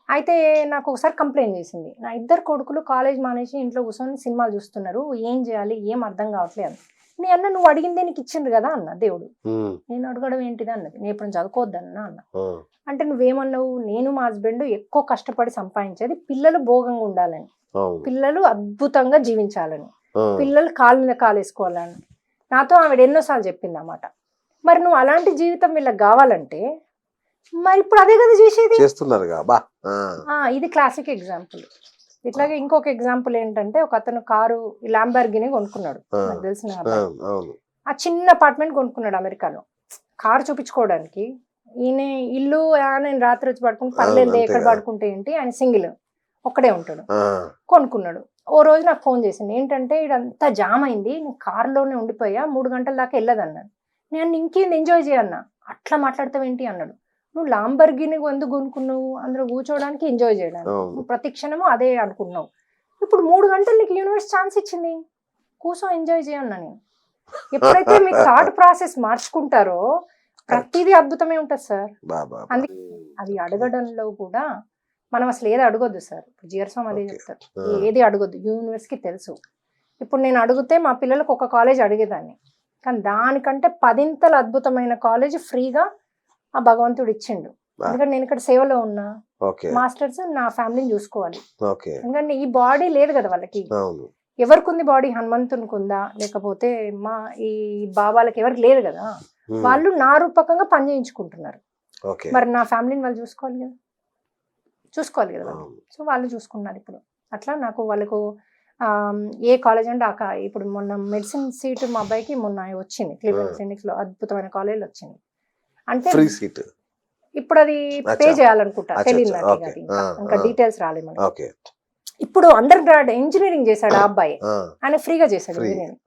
అయితే నాకు ఒకసారి కంప్లైంట్ చేసింది, నా 2 కొడుకులు కాలేజ్ మానేసి ఇంట్లో కూర్చొని సినిమాలు చూస్తున్నారు, ఏం చేయాలి, ఏం అర్థం కావట్లేదు. నీ అన్న నువ్వు అడిగిందే నీకు ఇచ్చిండు కదా అన్న దేవుడు, నేను అడగడం ఏంటిది అన్నది, నేను ఎప్పుడు చదువుకోవద్దన్నా అన్న. అంటే నువ్వేమన్నావు, నేను మా హస్బెండ్ ఎక్కువ కష్టపడి సంపాదించేది పిల్లలు భోగంగా ఉండాలని, పిల్లలు అద్భుతంగా జీవించాలని, పిల్లలు కాలు మీద కాలు వేసుకోవాలని నాతో ఆవిడ ఎన్నోసార్లు చెప్పింది అన్నమాట. మరి నువ్వు అలాంటి జీవితం వీళ్ళకి కావాలంటే మరి ఇప్పుడు అదే కదా చేసేది, చేస్తున్నారుగా. బా, ఇది క్లాసిక్ ఎగ్జాంపుల్. ఇట్లాగే ఇంకొక ఎగ్జాంపుల్ ఏంటంటే, ఒక అతను కారు ల్యాంబర్గిని కొనుక్కున్నాడు, నాకు తెలిసిన అబ్బాయి. అవును. ఆ చిన్న అపార్ట్మెంట్ కొనుక్కున్నాడు అమెరికాలో, కారు చూపించుకోవడానికి. ఈయన ఇల్లు నేను రాత్రి వచ్చి పడుకుంటే పర్లేదు, అంతే ఎక్కడ కదా. పడుకుంటే ఏంటి, ఆయన సింగిల్ ఒక్కడే ఉంటాడు. ఆ, కొనుక్కున్నాడు. ఓ రోజు నాకు ఫోన్ చేసింది, ఏంటంటే ఇదంతా జామ్ అయింది, నేను కారులోనే ఉండిపోయా, 3 గంటల దాకా వెళ్ళదన్నాడు. నేను ఇంకేంది ఎంజాయ్ చేయన్నా, అట్లా మాట్లాడతావేంటి అన్నాడు. నువ్వు లాంబర్గిని ఎందుకు కొనుక్కున్నావు, అందులో కూర్చోవడానికి, ఎంజాయ్ చేయడానికి, అవును. నువ్వు ప్రతి క్షణము అదే అనుకుంటున్నావు. ఇప్పుడు 3 గంటలు నీకు యూనివర్స్ ఛాన్స్ ఇచ్చింది, కూర్చో ఎంజాయ్ చేయన్నా. నేను ఎప్పుడైతే మీ థాట్ ప్రాసెస్ మార్చుకుంటారో ప్రతిదీ అద్భుతమే ఉంటుంది సార్. అందుకే అది అడగడంలో కూడా మనం అసలు ఏది అడగొద్దు సార్. జీరస్వామి అదే చెప్తారు, ఏది అడగొద్దు, యూనివర్స్ కి తెలుసు. ఇప్పుడు నేను అడిగితే మా పిల్లలకు ఒక కాలేజ్ అడిగేదాన్ని, కానీ దానికంటే 10 అద్భుతమైన కాలేజ్ ఫ్రీగా ఆ భగవంతుడు ఇచ్చిండు. ఎందుకంటే నేను ఇక్కడ సేవలో ఉన్నా, మాస్టర్స్ నా ఫ్యామిలీని చూసుకోవాలి. ఎందుకంటే ఈ బాడీ లేదు కదా వాళ్ళకి, ఎవరికి ఉంది బాడీ, హనుమంతునికి ఉందా, లేకపోతే మా ఈ బాబాలకి ఎవరికి లేదు కదా, వాళ్ళు నా రూపకంగా పని చేయించుకుంటున్నారు. మరి నా ఫ్యామిలీని వాళ్ళు చూసుకోవాలి కదా వాళ్ళు. సో వాళ్ళు చూసుకున్నారు. ఇప్పుడు అట్లా నాకు వాళ్ళకు ఏ కాలేజ్ అంటే ఇప్పుడు మొన్న మెడిసిన్ సీట్ మా అబ్బాయికి మొన్న వచ్చింది, క్లీవ్లాండ్ క్లినిక్స్ లో అద్భుతమైన కాలేజ్ వచ్చింది. అంటే ఫ్రీ సీట్, ఇప్పుడు అది పే చేయాలనుకుంటా, తెలియదు నాకు, అది ఇంకా డీటెయిల్స్ రాలేదు మనకి. ఇప్పుడు అండర్ గ్రాడ్ ఇంజనీరింగ్ చేశాడు ఆ అబ్బాయి, ఆయన ఫ్రీగా చేశాడు ఇంజనీరింగ్,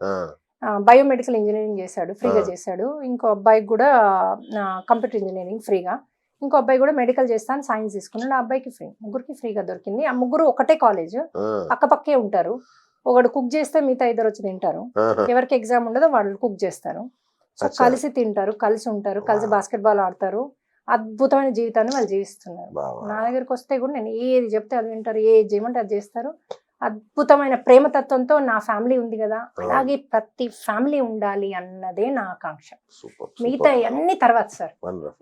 బయోమెడికల్ ఇంజనీరింగ్ చేశాడు, ఫ్రీగా చేశాడు. ఇంకో అబ్బాయికి కూడా కంప్యూటర్ ఇంజనీరింగ్ ఫ్రీగా, ఇంకో అబ్బాయి కూడా మెడికల్ చేస్తాను సైన్స్ తీసుకున్నాడు, ఆ అబ్బాయికి ఫ్రీ, ముగ్గురికి ఫ్రీగా దొరికింది. ఆ ముగ్గురు ఒకటే కాలేజ్, పక్కపక్కే ఉంటారు. ఒకడు కుక్ చేస్తే మిగతా 2 వచ్చి తింటారు, ఎవరికి ఎగ్జామ్ ఉండదో వాళ్ళు కుక్ చేస్తారు. సో కలిసి తింటారు, కలిసి ఉంటారు, కలిసి బాస్కెట్బాల్ ఆడతారు, అద్భుతమైన జీవితాన్ని వాళ్ళు జీవిస్తున్నారు. నా దగ్గరికి వస్తే కూడా నేను ఏది చెప్తే అది వింటారు, ఏది చేయమంటే అది చేస్తారు. అద్భుతమైన ప్రేమతత్వంతో నా ఫ్యామిలీ ఉంది కదా, అలాగే ప్రతి ఫ్యామిలీ ఉండాలి అన్నదే నా ఆకాంక్ష. మిగతా అన్ని తర్వాత సార్,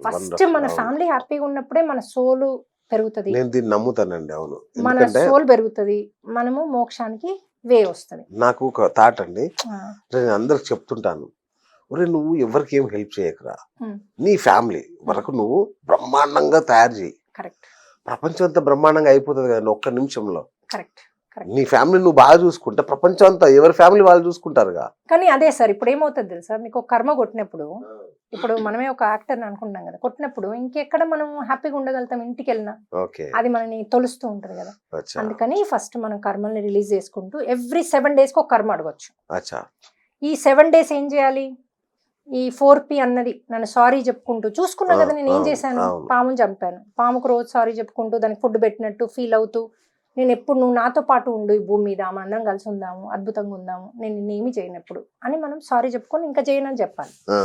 ఫస్ట్ మన ఫ్యామిలీ హ్యాపీగా ఉన్నప్పుడే మన సోలు పెరుగుతది, నేను దీన్ని నమ్ముతానండి. అవును. మన ఎందుకంటే సోల్ పెరుగుతది, మనము మోక్షానికి వే వస్తది. నాకు ఒక థాట్ అండి. ఆ! నేను అందరికి చెప్తుంటాను. ఒరేయ్! నువ్వు ఎవరికి ఏం హెల్ప్ చేయకురా. హ్మ్. నీ ఫ్యామిలీ వరకు నువ్వు బ్రహ్మాండంగా తయారు చెయ్యి. కరెక్ట్. ప్రపంచం అంతా బ్రహ్మాండంగా అయిపోతది కదండీ ఒక్క నిమిషంలో. కరెక్ట్. కరెక్ట్. నీ ఫ్యామిలీ నువ్వు బాగా చూసుకుంటే ప్రపంచం అంతా ఎవరి ఫ్యామిలీ వాళ్ళు చూసుకుంటారుగా. కానీ అదే సార్ ఇప్పుడు ఏమవుతది తెలుసా? మీకు ఒక కర్మ కొట్టినప్పుడు, ఇప్పుడు మనమే ఒక యాక్టర్‌ని అనుకుంటాం కదా! కొట్టినప్పుడు ఇంకెక్కడ మనం హ్యాపీగా ఉండగలుగుతాం ఇంటికెళ్ళినా? ఓకే. అది మనని తొలుస్తూ ఉంటది కదా! అచ్చా. అందుకని ఫస్ట్ మనం కర్మల్ని రిలీజ్ చేసుకుంటూ ఎవ్రీ 7 డేస్‌కి ఒక కర్మ అడగొచ్చు. అచ్చా. ఈ 7 డేస్ ఏం చేయాలి? ఈ 4P అన్నది నన్ను సారీ చెప్పుకుంటూ చూసుకున్నా కదా నేను ఏం అవును, చేశాను? అవును. పాముని చంపాను. పాముకు రోజు సారీ చెప్పుకుంటూ దానికి ఫుడ్ పెట్టినట్టు ఫీల్ అవుతూ నేను ఎప్పుడు నువ్వు నాతో పాటు ఉండు ఈ భూమి మీద, మనందరం కలిసి ఉందాము, అద్భుతంగా ఉందాము, నేను నిన్నేమి చేయను ఎప్పుడు అని మనం సారీ చెప్పుకొని ఇంకా చేయనని చెప్పాలి. ఆ,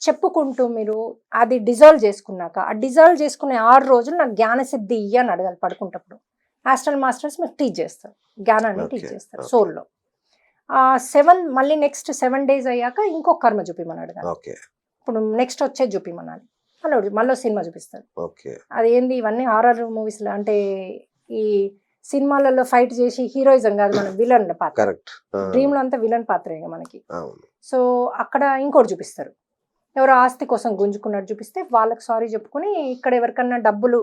చెప్పుకుంటూ మీరు అది డిజాల్వ్ చేసుకున్నాక, ఆ డిజాల్వ్ చేసుకునే 6 రోజులు నాకు జ్ఞానసిద్ధి ఇయ్యి అని అడగాలి పడుకుంటప్పుడు. ఆస్ట్రల్ మాస్టర్స్ మీకు టీచ్ చేస్తారు, జ్ఞానాన్ని టీచ్ ఓకే, చేస్తారు ఓకే. సోల్లో. 7 మళ్ళీ నెక్స్ట్ 7 డేస్ అయ్యాక ఇంకో కర్మ చూపిమని అడగాలి. ఓకే, ఇప్పుడు నెక్స్ట్ వచ్చేది చూపిమనాలి. మళ్ళీ సినిమా చూపిస్తారు. ఓకే. అది ఏంది ఇవన్నీ హారర్ మూవీస్లో అంటే ఈ సినిమాలలో ఫైట్ చేసి హీరోయిజం కాదు, మన విలన్ పాత్ర. కరెక్ట్. డ్రీమ్లో అంతా విలన్ పాత్రే ఇక మనకి. అవును. సో అక్కడ ఇంకోటి చూపిస్తారు, ఎవరో ఆస్తి కోసం గుంజుకున్నట్టు చూపిస్తే వాళ్ళకి సారీ చెప్పుకొని ఇక్కడ ఎవరికన్నా డబ్బులు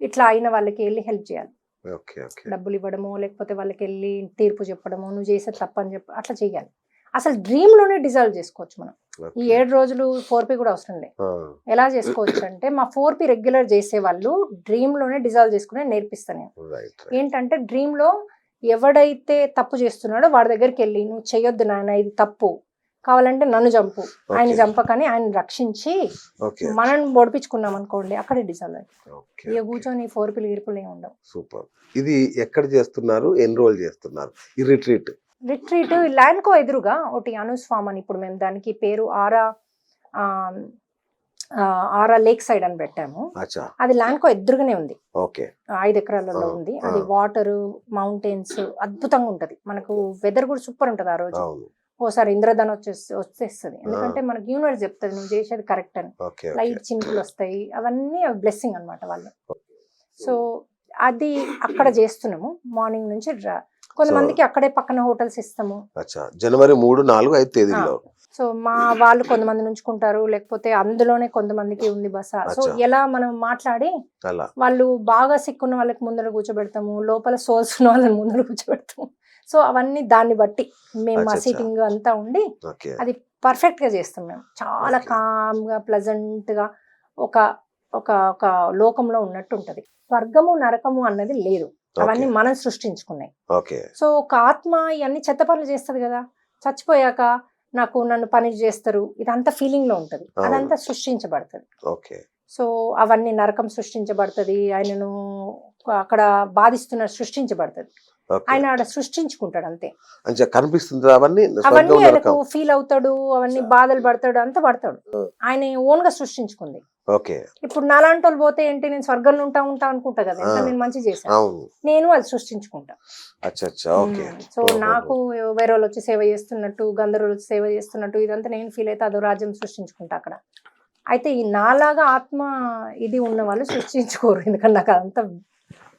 ఇట్లా అయిన వాళ్ళకి వెళ్ళి హెల్ప్ చేయాలి. Okay, okay. డబ్బులు ఇవ్వడమో లేకపోతే వాళ్ళకి వెళ్ళి తీర్పు చెప్పడమో, నువ్వు చేసే తప్పని చెప్పి అట్లా చేయాలి. అసలు డ్రీమ్లోనే డిజాల్వ్ చేసుకోవచ్చు మనం. ఈ ఓకే. 7 రోజులు 4P కూడా అవసరం లేదు. ఆ, ఎలా చేసుకోవచ్చు అంటే మా 4P రెగ్యులర్ చేసే వాళ్ళు డ్రీమ్లోనే డిజాల్వ్ చేసుకునే నేర్పిస్తాను నేను. Right, right. ఏంటంటే డ్రీమ్లో ఎవడైతే తప్పు చేస్తున్నాడో వాడి దగ్గరికి వెళ్ళి నువ్వు చేయొద్దు నాయన ఇది తప్పు, కావాలంటే నన్ను చంపు, ఆయన ఓకే, చంపకని ఆయన రక్షించి ఓకే, మనం బొడిపించుకున్నాం అనుకోండి అక్కడే డిజాల్వ్ అవుతుంది. ఓకే, ఇక ఓకే. కూర్చొని 4P గిరుపులు ఏమి ఉండవు. సూపర్. ఇది ఎక్కడ చేస్తున్నారు? ఎన్రోల్ చేస్తున్నారు ఈ రిట్రీట్? రిట్రీట్ ల్యాండ్కో ఎదురుగా ఒకటి అనూస్ ఫామ్ అని, ఇప్పుడు మేము దానికి పేరు ఆరా లేక్ సైడ్ అని పెట్టాము. అచ్చా. అది ల్యాండ్కో ఎదురుగానే ఉంది, ఓకే. 5 ఎకరాలలో ఉంది. అది వాటర్, మౌంటైన్స్ అద్భుతంగా ఉంటది. మనకు వెదర్ కూడా సూపర్ ఉంటది ఆ రోజు. అవును. ఓసారి ఇంద్రధన వచ్చేస్తుంది, ఎందుకంటే మనకి యూనివర్స్ చెప్తుంది నువ్వు చేసేది కరెక్ట్ అని. ఓకే, లైట్ చినుకులు వస్తాయి, అవన్నీ బ్లెస్సింగ్ అన్నమాట వాళ్ళు. సో అది అక్కడ చేస్తున్నాము మార్నింగ్ నుంచి. కొంతమందికి అక్కడే పక్కన హోటల్స్ ఇస్తాము. అచ్చా. జనవరి 3, 4, 5 తేదీల్లో. సో మా వాళ్ళు కొంతమంది నుంచుకుంటారు, లేకపోతే అందులోనే కొంతమందికి ఉంది బస. సో అచ్చా. ఎలా మనం మాట్లాడి అలా. వాళ్ళు బాగా సిక్కున్న వాళ్ళకి ముందర కూర్చోబెడతాము, లోపల సోల్స్ ఉన్న వాళ్ళని ముందర కూర్చోబెడతాము. సో అవన్నీ దాన్ని బట్టి మేము మా అచ్చా. సీటింగ్ అంతా ఉండి ఓకే. అది పర్ఫెక్ట్ గా చేస్తాం మేము. చాలా Okay. కామ్ గా ప్లెజెంట్ గా ఒక ఒక ఒక లోకంలో ఉన్నట్టు ఉంటది. స్వర్గము నరకము అన్నది లేదు, అవన్నీ ఓకే, మనం సృష్టించుకున్నాయి. ఓకే. సో ఒక ఆత్మ ఇవన్నీ చెత్త పనులు చేస్తుంది కదా, చచ్చిపోయాక నన్ను పని చేస్తారు, ఇదంతా ఫీలింగ్ లో ఉంటది, అవును. అదంతా సృష్టించబడుతుంది. ఓకే, సో అవన్నీ నరకం సృష్టించబడుతుంది, ఆయనను అక్కడ బాధిస్తున్న సృష్టించబడుతుంది, ఓకే. ఆయన ఆడ సృష్టించుకుంటాడు అంతే. అంటే కనిపిస్తుంది అవన్నీ అవన్నీ స్వర్గం ఆయనకు నరకం. ఫీల్ అవుతాడు, అవన్నీ బాధలు పడతాడు, అంతా పడతాడు. ఆయన ఓన్ గా సృష్టించుకుంది. ఓకే. ఇప్పుడు నాలాంటి వాళ్ళు పోతే ఏంటి, నేను స్వర్గంలో ఉంటా అనుకుంటా కదా, ఇంకా నేను మంచి చేశాను, అవును. నేను అది సృష్టించుకుంటా. అచ్చా, అచ్చా. ఓకే. సో నాకు వేరే వాళ్ళు వచ్చి సేవ చేస్తున్నట్టు, గంధర్వులు వచ్చి సేవ చేస్తున్నట్టు ఇదంతా నేను ఫీల్ అయితే అదో రాజ్యం సృష్టించుకుంటా అక్కడ. అయితే ఈ నాలాగా ఆత్మ ఇది ఉన్న వాళ్ళు సృష్టించుకోరు, ఎందుకంటే నాకు అదంతా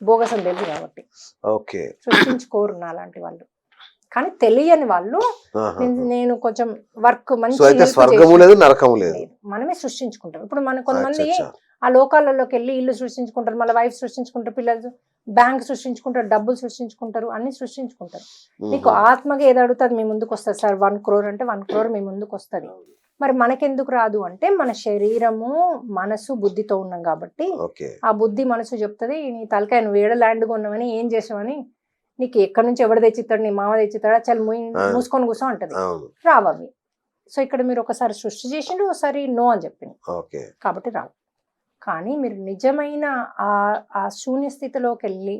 బోగసం తెలుసు కాబట్టి ఓకే. సృష్టించుకోరు నాలాంటి వాళ్ళు. కానీ తెలియని వాళ్ళు ఆహా. నేను కొంచెం వర్క్ సో మంచి అయితే help స్వర్గము చేసిన- లేదు నరకము లేదు. లేదు, మనమే సృష్టించుకుంటాం. ఇప్పుడు మన అచ్చా, కొంతమంది అచ్చా. ఆ లోకాలలోకి వెళ్ళి ఇల్లు సృష్టించుకుంటారు, మళ్ళీ వైఫ్ సృష్టించుకుంటారు, పిల్లలు బ్యాంక్ సృష్టించుకుంటారు, డబ్బులు సృష్టించుకుంటారు, అన్ని సృష్టించుకుంటారు. మీకు ఆత్మగా ఏది అడుగుతుంది మీ ముందుకు వస్తుంది సార్, 1 crore అంటే 1 crore మీ ముందుకు వస్తుంది. మరి మనకెందుకు రాదు అంటే మన శరీరము మనసు బుద్ధితో ఉన్నాం కాబట్టి ఓకే, ఆ బుద్ధి మనసు చెప్తుంది నీ తలకాయ నువ్వు ఏడ ల్యాండ్ కొన్నావని, ఏం చేసావని, నీకు ఎక్కడి నుంచి ఎవడు తెచ్చిస్తాడు, నీ మామ తెచ్చిస్తాడా, చల్ మూసుకొని కూర్చో అంటది, అవును. రావవి. సో ఇక్కడ మీరు ఒకసారి సృష్టి చేసిండు, ఒకసారి నో అని చెప్పింది, ఓకే, కాబట్టి రావు. కానీ మీరు నిజమైన ఆ శూన్య స్థితిలోకి వెళ్ళి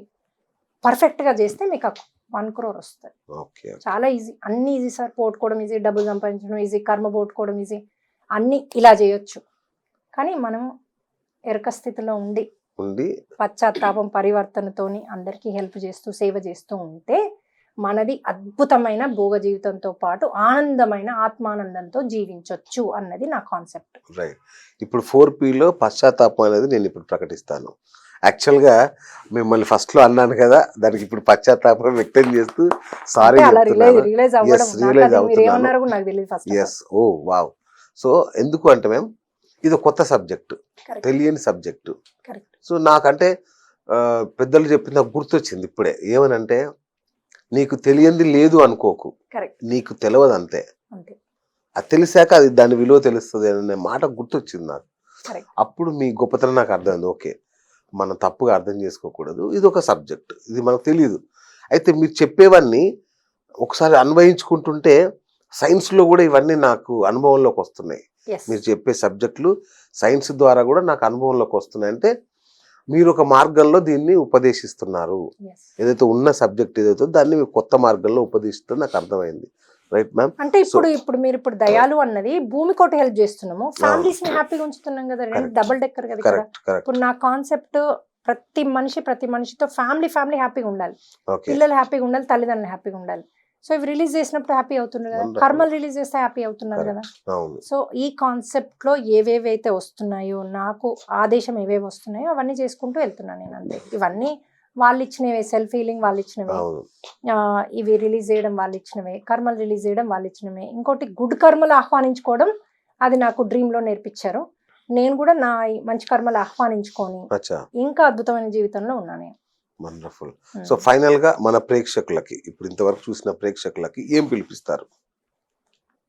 పర్ఫెక్ట్గా చేస్తే మీకు 1 crore వస్తుంది. ఓకే. చాలా ఈజీ, అన్ని ఈజీ సార్. పోట్టుకోవడం ఈజీ, డబ్బులు సంపాదించడం ఈజీ, కర్మ పోట్టుకోవడం ఈజీ, అన్నీ ఇలా చేయొచ్చు. కానీ మనం ఎరక స్థితిలో ఉండి పశ్చాత్తాపం పరివర్తనతోని అందరికీ హెల్ప్ చేస్తూ సేవ చేస్తూ ఉంటే మనది అద్భుతమైన భోగ జీవితంతో పాటు ఆనందమైన ఆత్మానందంతో జీవించవచ్చు అన్నది నా కాన్సెప్ట్. రైట్. ఇప్పుడు 4Pలో పశ్చాత్తాపం అనేది నేను ఇప్పుడు ప్రకటిస్తాను. యాక్చువల్గా మిమ్మల్ని ఫస్ట్లో అన్నాను కదా, దానికి ఇప్పుడు పశ్చాత్తాపం వ్యక్తం చేస్తూ సారీ అంటే అలా చెప్తున్నాను. రియలైజ్ అవ్వడం ఎస్, నాకు రియలైజ్ అది మీరు అవుతున్నాను. ఏమన్నారో కూడా నాకు తెలియదు ఫస్ట్. ఎస్, ఓ వావ్. సో ఎందుకు అంటే మేము ఇది కొత్త సబ్జెక్టు, తెలియని సబ్జెక్టు. కరెక్ట్. సో నాకంటే పెద్దలు చెప్పింది నాకు గుర్తొచ్చింది ఇప్పుడే. ఏమనంటే నీకు తెలియంది లేదు అనుకోకు, కరెక్ట్. నీకు తెలియదు అంతే. అంతే. అది తెలిసాక అది దాని విలువ తెలుస్తుంది అనే మాట గుర్తొచ్చింది నాకు. కరెక్ట్. అప్పుడు మీ గొప్పతనం నాకు అర్థమైంది. ఓకే, మనం తప్పుగా అర్థం చేసుకోకూడదు, ఇది ఒక సబ్జెక్ట్, ఇది మనకు తెలియదు. అయితే మీరు చెప్పేవన్నీ ఒకసారి అన్వయించుకుంటుంటే సైన్స్లో కూడా ఇవన్నీ నాకు అనుభవంలోకి వస్తున్నాయి. Yes. మీరు చెప్పే సబ్జెక్టులు సైన్స్ ద్వారా కూడా నాకు అనుభవంలోకి వస్తున్నాయి. అంటే మీరు ఒక మార్గంలో దీన్ని ఉపదేశిస్తున్నారు. Yes. ఏదైతే ఉన్న సబ్జెక్ట్ ఏదైతే దాన్ని మీరు కొత్త మార్గంలో ఉపదేశిస్తూ నాకు అర్థమైంది. Right ma'am. అంటే ఇప్పుడు దయాలు అన్నది భూమి కోటి హెల్ప్ చేస్తున్నాము, ఫ్యామిలీస్ ని హ్యాపీగా ఉంచుతున్నాం కదా, రెండు డబుల్ డెక్కర్ కదా ఇక్కడ. Correct correct. ఇప్పుడు నా కాన్సెప్ట్ ప్రతి మనిషితో ఫ్యామిలీ హ్యాపీగా ఉండాలి, ఓకే, పిల్లలు హ్యాపీగా ఉండాలి, తల్లిదండ్రులు హ్యాపీగా ఉండాలి. సో ఇవి రిలీజ్ చేసినప్పుడు హ్యాపీ అవుతున్నారు కదా, Wonderful. కర్మలు రిలీజ్ చేస్తే హ్యాపీ అవుతున్నారు కదా. అవును. సో ఈ కాన్సెప్ట్ లో ఏవేవైతే వస్తున్నాయో, నాకు ఆదేశం ఏవేవి వస్తున్నాయో అవన్నీ చేసుకుంటూ వెళ్తున్నాను నేను, అంతే. ఇవన్నీ వాళ్ళు ఇచ్చినవే, సెల్ఫ్ హీలింగ్ వాళ్ళు ఇచ్చినవే, అవును. ఇవి రిలీజ్ చేయడం వాళ్ళు ఇచ్చినవే, కర్మలు రిలీజ్ చేయడం వాళ్ళు ఇచ్చినవే. ఇంకోటి గుడ్ కర్మలు ఆహ్వానించుకోవడం, అది నాకు డ్రీమ్ లో నేర్పించారు. నేను కూడా నా ఈ మంచి కర్మలు ఆహ్వానించుకొని అచ్చా, ఇంకా అద్భుతమైన జీవితంలో ఉన్నాను నేను. వండర్ఫుల్. సో ఫైనల్ గా మన ప్రేక్షకులకి, ఇప్పుడు ఇంతవరకు చూసిన ప్రేక్షకులకి ఏం పిలిపిస్తారు?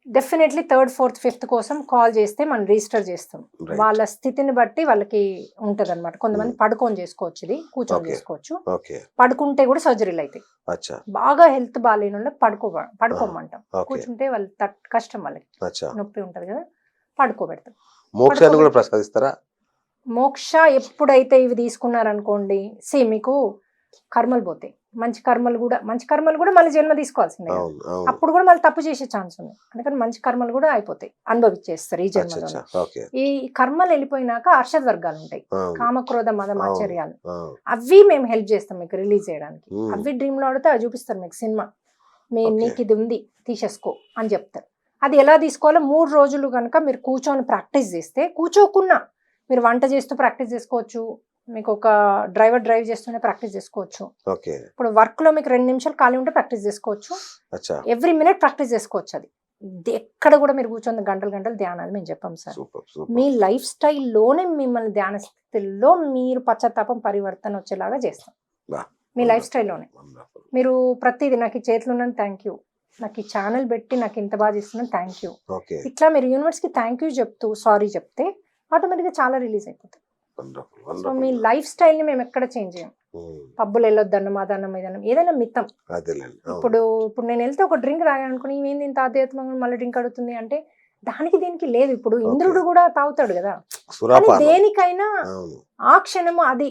డెఫినెట్లీ 3rd, 4th, 5th కోసం కాల్ చేస్తే మనం రిజిస్టర్ చేస్తాం. Right. వాళ్ళ స్థితిని బట్టి వాళ్ళకి ఉంటది అనమాట. కొంతమంది పడుకొని చేసుకోవచ్చు, ఇది కూర్చొని Okay. చేసుకోవచ్చు. ఓకే, పడుకుంటే కూడా సర్జరీలు అవుతాయి. అచ్చా, బాగా హెల్త్ బాగాలేని వాళ్ళకి పడుకోమంటాం. ఓకే, కూర్చుంటే వాళ్ళు కష్టం, వాళ్ళకి అచ్చా. నొప్పి ఉంటది కదా, పడుకోబెడతాం. మోక్షాన్ని కూడా ప్రసాదిస్తారా? మోక్ష ఎప్పుడైతే ఇవి తీసుకున్నారనుకోండి, మీకు కర్మలు పోతాయి. మంచి కర్మలు కూడా మళ్ళీ జన్మ తీసుకోవాల్సిందే కదా. అవును అవును. అప్పుడు కూడా మళ్ళీ తప్పు చేసే ఛాన్స్ ఉంది. అందుకని మంచి కర్మలు కూడా అయిపోతాయి, అనుభవించేస్తారు ఈ అచ్చా జన్మలో. అచ్చా, ఓకే. ఈ కర్మలు వెళ్ళిపోయినాక అర్షద్ వర్గాలు ఉంటాయి, అవును కామక్రోధ మదం ఆశ్చర్యాలు. అవును. అవి మేము హెల్ప్ చేస్తాం మీకు రిలీజ్ చేయడానికి. Hmm. అవి డ్రీమ్ లో ఆడితే అవి చూపిస్తారు మీకు సినిమా, Okay. నీకు ఇది ఉంది తీసేసుకో అని చెప్తారు. అది ఎలా తీసుకోవాలో 3 రోజులు కనుక మీరు కూర్చొని ప్రాక్టీస్ చేస్తే, కూర్చోకున్నా మీరు వంట చేస్తూ ప్రాక్టీస్ చేసుకోవచ్చు, మీకు ఒక డ్రైవర్ డ్రైవ్ చేస్తూనే ప్రాక్టీస్ చేసుకోవచ్చు. ఓకే, ఇప్పుడు వర్క్ లో మీకు 2 నిమిషాలు ఖాళీ ఉంటే ప్రాక్టీస్ చేసుకోవచ్చు. అచ్చా, ఎవ్రీ మినిట్ ప్రాక్టీస్ చేసుకోవచ్చు. అది ఎక్కడ కూడా మీరు కూర్చొని గంటలు ధ్యానాలు మేము చెప్పాం సార్. Super super. మీ లైఫ్ స్టైల్లోనే మిమ్మల్ని ధ్యాన స్థితిలో మీరు పశ్చాత్తాపం పరివర్తన వచ్చేలాగా చేస్తాం. Wow. మీ లైఫ్ స్టైల్లోనే Wonderful. మీరు ప్రతిదీ, నాకు ఈ చేతులు ఉన్నాను థ్యాంక్ యూ, నాకు ఈ ఛానల్ పెట్టి నాకు ఇంత బాగా చేస్తున్నాను థ్యాంక్ యూ, ఓకే, ఇట్లా మీరు యూనివర్స్కి థ్యాంక్ యూ చెప్తూ సారీ చెప్తే ఆటోమేటిక్గా చాలా రిలీజ్ అయిపోతాయి. Wonderful so wonderful. మీ లైఫ్ స్టైల్ని మేము ఎక్కడ చేంజ్ చేయం. పబ్బులు వెళ్ళొద్దన్నం, అదన్నం, ఇదన్నం, ఏదైనా మిత్తం. అదేలేండి. అవును. ఇప్పుడు నేను వెళ్తే ఒక డ్రింక్ తాగానుకుని ఇవేంది ఇంత ఆధ్యాత్మికంగా మళ్ళీ డ్రింక్ అడుగుతుంది అంటే దానికి దీనికి లేదు. ఇప్పుడు ఇంద్రుడు కూడా తాగుతాడు కదా, కానీ సురాపానం. దేనికైనా అవును ఆ క్షణము అది